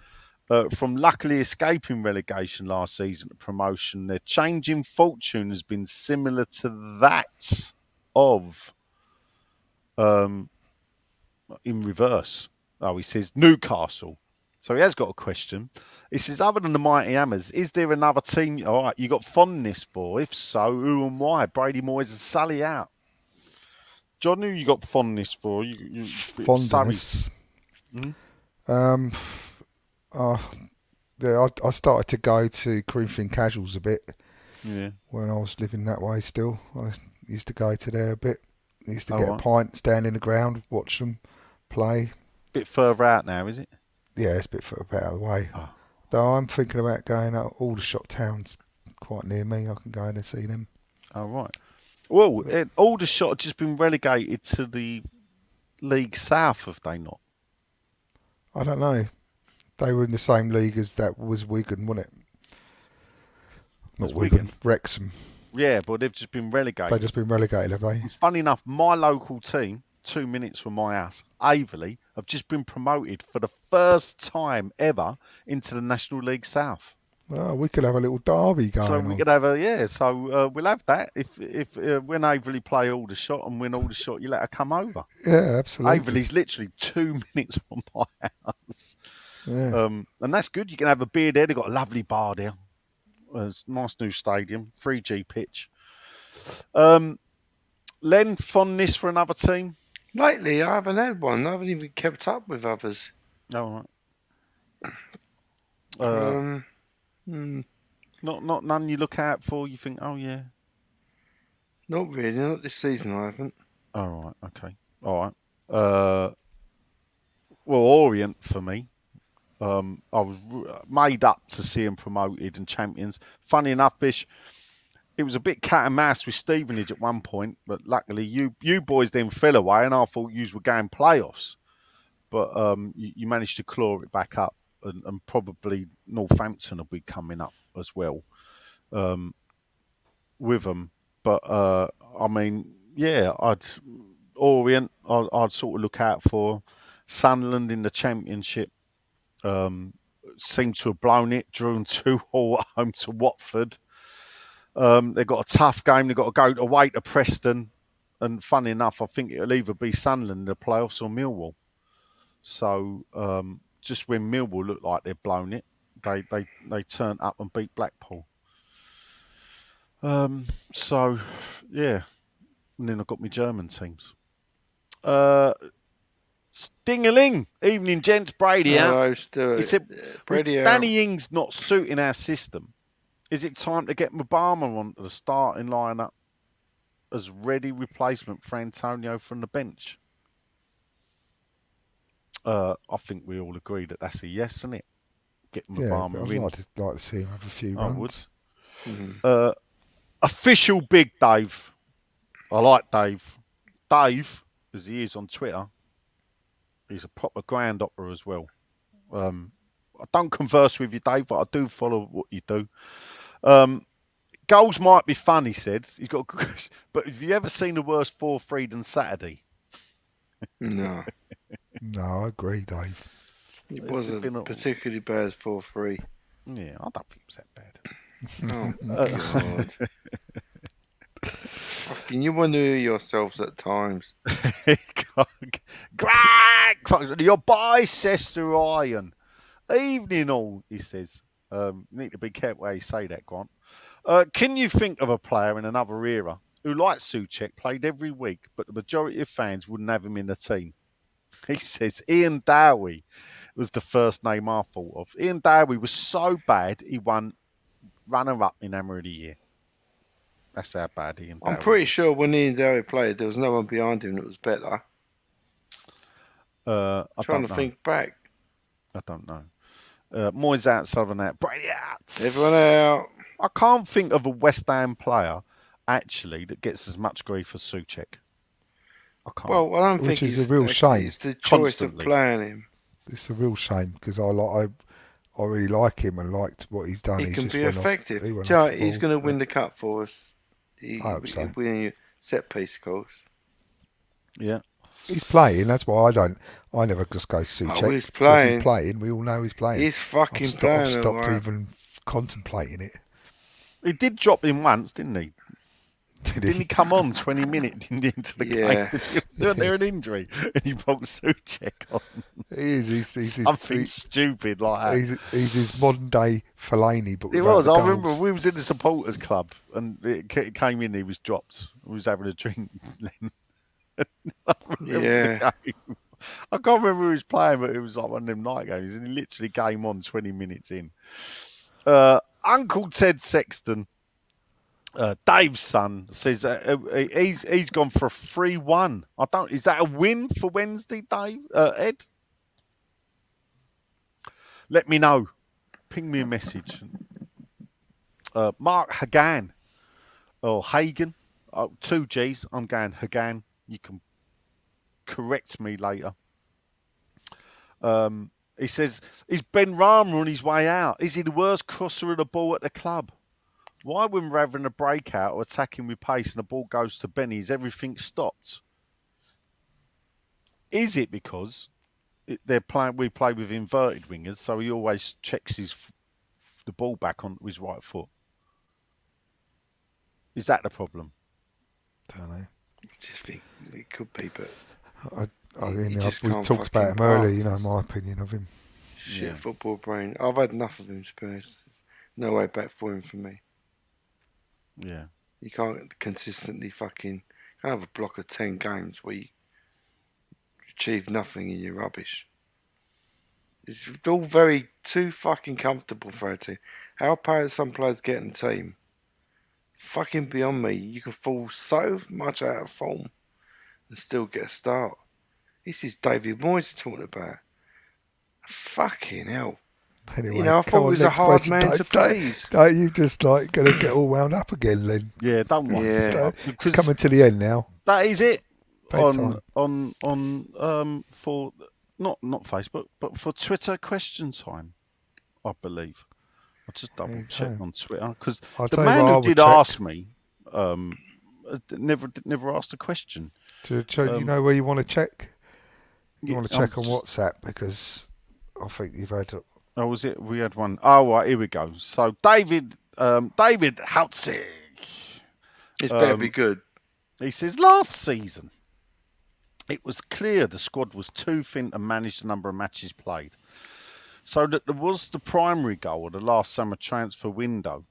from luckily escaping relegation last season to promotion. Their change in fortune has been similar to that of, in reverse. Oh, he says Newcastle. So he has got a question. He says, other than the Mighty Hammers, is there another team? All right, you got fondness for? If so, who and why? Brady Moyes and Sully out. John, who you got fondness for?
Fondness. Yeah, I started to go to Corinthian Casuals a bit.
Yeah.
When I was living that way still. I used to go to there a bit. I used to get
right.
a pint, stand in the ground, watch them play.
Bit further out now, is it?
Yeah, it's a bit further out of the way.
Oh.
Though I'm thinking about going out Aldershot Town's quite near me. I can go in and see them.
Oh, right. Well, Aldershot have just been relegated to the League South, have they not?
I don't know. They were in the same league as that was Wigan, wasn't it? Not
As
Wigan,
Wigan.
Wrexham.
Yeah, but they've just been relegated.
They've just been relegated, have they?
Funny enough, my local team, 2 minutes from my house, Averley, have just been promoted for the first time ever into the National League South.
Oh, we could have a little derby going
So
on.
we could have we'll have that if when Averley play Aldershot and win Aldershot, you let her come over.
Yeah, absolutely.
Averley's literally 2 minutes from my house.
Yeah.
And that's good. You can have a beer there. They've got a lovely bar there. It's a nice new stadium, 3G pitch. Len, fondness for another team?
Lately, I haven't had one. I haven't even kept up with others.
No, right. Not none you look out for. You think, oh yeah.
Not really. Not this season. I haven't.
All right. Okay. All right. Well, Orient for me. I was made up to see them promoted and champions. Funny enough, Bish, it was a bit cat and mouse with Stevenage at one point, but luckily you boys then fell away, and I thought you were going playoffs. But you managed to claw it back up, and probably Northampton will be coming up as well with them. But I mean, yeah, Orient, I'd sort of look out for. Sunderland in the Championship. Seem to have blown it, drawn 2-2 at home to Watford. They've got a tough game. They've got to go away to Preston. And funny enough, I think it'll either be Sunderland in the playoffs or Millwall. So just when Millwall look like they've blown it, they turn up and beat Blackpool. So, yeah. And then I've got my German teams. Ding-a-ling. Evening, gents. Brady out.
Hello, Stuart.
He said,
Brady
with
out.
Danny Ings not suiting our system, is it time to get Mabama onto the starting lineup as ready replacement for Antonio from the bench? I think we all agree that that's a yes, isn't it? Get Mabama in.
I'd like to see him have a few
I
runs.
would.
Mhm.
Official Big Dave. I like Dave. Dave, as he is on Twitter, he's a proper grand opera as well. I don't converse with you, Dave, but I do follow what you do. Goals might be fun, he said. He's got, but have you ever seen a worse 4-3 than Saturday?
No,
No, I agree, Dave.
it
It's
wasn't
been a-
particularly bad 4-3.
Yeah, I don't think it was that bad.
Oh, God. Can you want to hear yourselves at times?
Greg, your boy, Sister Ryan. Evening all, he says. You need to be careful how you say that, Grant. Can you think of a player in another era who, like Souček, played every week, but the majority of fans wouldn't have him in the team? He says Ian Dowie was the first name I thought of. Ian Dowie was so bad, he won runner-up in Hammer of the Year. That's how bad Ian Dowie
I'm pretty
was.
sure when Ian Dowie played, there was no one behind him that was better.
I
Trying
don't
to
know.
think back.
I don't know. Moyes out, Southern out. Brady out.
Everyone out.
I can't think of a West Ham player, actually, that gets as much grief as Souček. I can't.
Well, I don't
Which
think
is
it's
a real shame.
It's the choice
Constantly.
of playing him.
It's a real shame because I really like him and liked what he's done.
He can
just
be
went off-
effective.
he went
Do you know,
off the
he's
ball.
going to win the cup for us.
I hope so.
Winning set piece, of course.
Yeah.
He's playing. That's why I never just go Souček.
Oh, he's
because
playing.
He's playing. We all know he's playing.
He's fucking
I've
playing.
stopped
alright.
even contemplating it.
He did drop in once, didn't he? Didn't he come on 20 minutes into the
Yeah.
game? Wasn't there an injury? And he brought Souček on.
He is. He's
Something stupid like that.
he's his modern day Fellaini, but
It
without
was.
the
I
goals.
remember we was in the supporters club and it came in. He was dropped. We was having a drink. I remember
Yeah.
the game. I can't remember who he was playing, but it was like one of them night games, and he literally came on 20 minutes in. Uncle Ted Sexton, Dave's son, says he's gone for a 3-1. I don't. Is that a win for Wednesday, Dave? Ed? Let me know. Ping me a message. Mark Hagan or Hagan, 2 G's. I'm going Hagan. You can correct me later. He says, is Ben Rama on his way out? Is he the worst crosser of the ball at the club? Why, when we're having a breakout or attacking with pace and the ball goes to Benny, is everything stopped? Is it because we play with inverted wingers, so he always checks the ball back on his right foot? Is that the problem?
Don't know.
Just think it could be, but
I
He
mean,
just
we
can't
talked about him
fucking
earlier. You know,
pass.
my opinion of him.
shit
Yeah.
football brain. I've had enough of him, Spurs. No way back for him for me.
Yeah.
You can't consistently fucking can't have a block of 10 games where you achieve nothing and you're rubbish. It's all very too fucking comfortable for a team. How some players get in the team? Fucking beyond me. You can fall so much out of form and still get a start. This is David Moyes you're talking about. Fucking hell.
Anyway,
You know, I
come
thought he
on,
was a
next
hard
question.
man to please.
Don't you just like going to get all wound up again, Len?
Yeah, don't worry.
Yeah.
It's coming to the end now.
That is it.
Bedtime.
For not Facebook, but for Twitter question time, I believe. I just double
There you
check
go.
on Twitter because
I'll
the
tell you
man
what I
who
would
did
check.
ask me never asked a question.
You know where you want to check? You
Yeah,
want to
I'm
check on
just-
WhatsApp because I think you've had.
Oh, was it? We had one. Oh, right, here we go. So David Hautzig.
It's better be good.
He says, last season, it was clear the squad was too thin to manage the number of matches played. So that there was the primary goal of the last summer transfer window,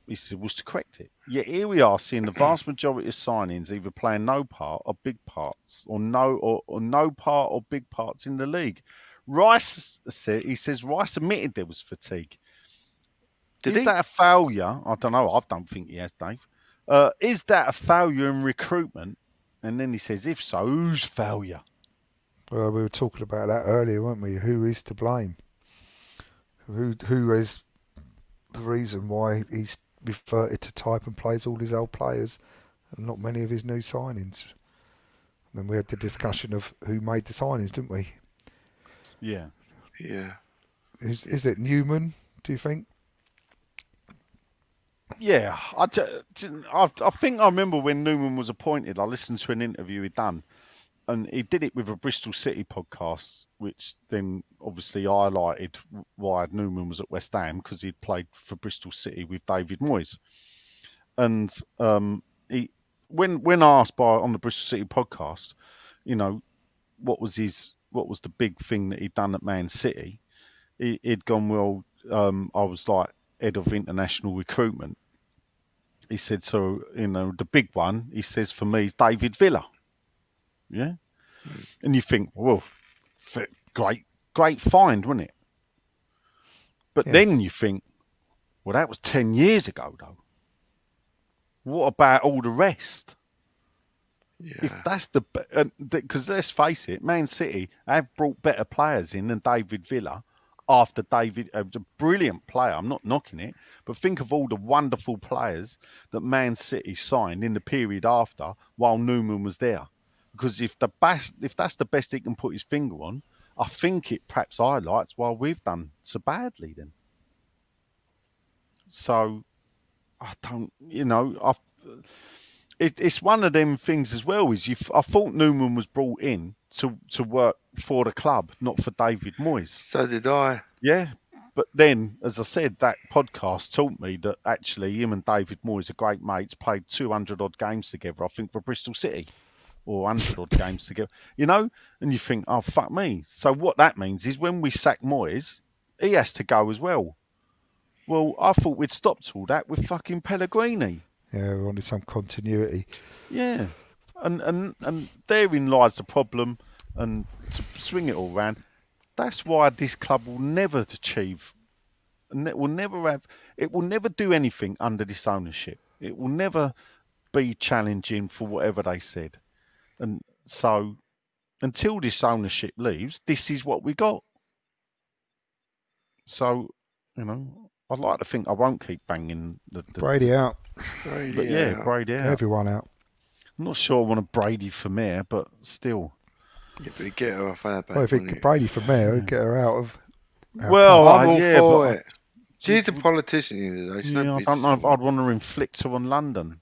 he said, was to correct it. Yet here we are seeing the vast majority of signings either playing no part or big parts, or no part or big parts in the league. Rice says Rice admitted there was fatigue.
Did
Is
he?
that a failure? I don't know. I don't think he has, Dave. Is that a failure in recruitment? And then he says, if so, whose failure?
Well, we were talking about that earlier, weren't we? Who is to blame? Who is the reason why he's reverted to type and plays all his old players and not many of his new signings? And then we had the discussion of who made the signings, didn't we?
Yeah.
Yeah.
Is it Newman, do you think?
Yeah. I think I remember when Newman was appointed, I listened to an interview he'd done. And he did it with a Bristol City podcast, which then obviously highlighted why Newman was at West Ham, because he'd played for Bristol City with David Moyes. And when asked on the Bristol City podcast, you know, what was the big thing that he'd done at Man City, he'd gone, well, I was like head of international recruitment. He said, so, you know, the big one, he says, for me, is David Villa. Yeah? And you think, well, great find, wasn't it? But then you think, well, that was 10 years ago, though. What about all the rest?
Yeah.
If that's because let's face it, Man City have brought better players in than David Villa after David, a brilliant player. I'm not knocking it, but think of all the wonderful players that Man City signed in the period after while Newman was there. Because if that's the best he can put his finger on, I think it perhaps highlights why we've done so badly then. So I don't, you know, it's one of them things as well. I thought Newman was brought in to work for the club, not for David Moyes.
So did I.
Yeah, but then, as I said, that podcast taught me that actually him and David Moyes are great mates. Played 200 odd games together, I think, for Bristol City, or 100 odd games together. You know, and you think, oh fuck me. So what that means is when we sack Moyes, he has to go as well. Well, I thought we'd stopped all that with fucking Pellegrini.
Yeah, we wanted some continuity.
Yeah, and therein lies the problem. And to swing it all round, that's why this club will never achieve, and it will never do anything under this ownership. It will never be challenging for whatever they said. And so, until this ownership leaves, this is what we got. So, you know, I'd like to think I won't keep banging the
Brady out.
Brady out.
Everyone out.
I'm not sure I want a Brady for mayor, but still.
Yeah, but get her off our back.
Well, if it Brady for mayor, get her out of.
Well,
I'm all for
but
it. She's a politician, you know.
I don't know if I'd want to inflict her on London.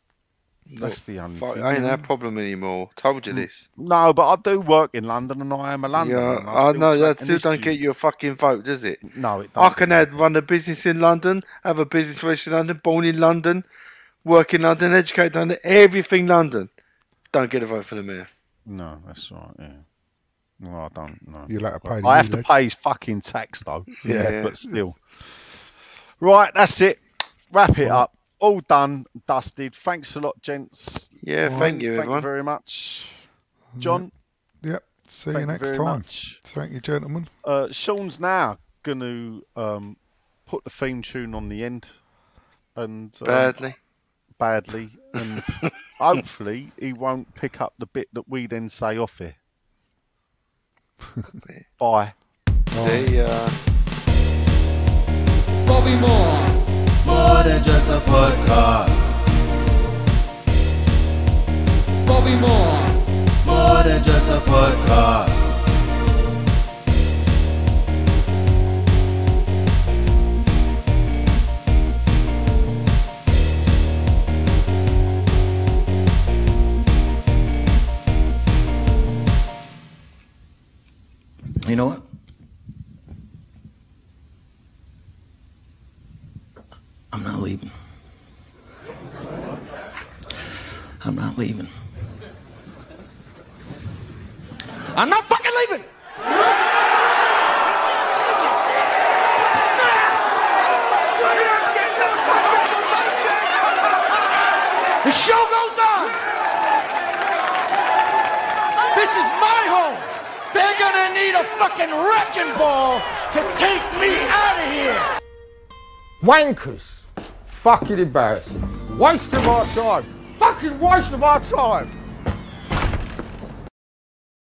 That's the only thing.
Ain't our problem anymore. Told you this.
No, but I do work in London, and I am a Londoner.
Yeah, I know that still don't get you a fucking vote, does it?
No, it
I
doesn't.
can run a business in London, have a business registered in London, born in London, work in London, educate London, everything London. Don't get a vote for the mayor.
No, that's right. Yeah. No, I don't. No.
You like to pay.
I have to pay his fucking tax though.
Yeah.
But still. Right, that's it. Wrap it up. All done, dusted. Thanks a lot, gents.
Yeah, thank you,
Thank
everyone.
you very much, John.
Yep. See you
Thank
next
very
time.
much.
Thank you, gentlemen.
Sean's now going to put the theme tune on the end, and badly, and hopefully he won't pick up the bit that we then say off here. Bye.
See ya.
Bobby Moore. More than just a podcast. Bobby Moore. More than just a podcast.
You know what? I'm not leaving. I'm not leaving. I'm not fucking leaving! The show goes on! This is my home! They're gonna need a fucking wrecking ball to take me out of here!
Wankers. Fucking embarrassing. Waste of our time. Fucking waste of our time.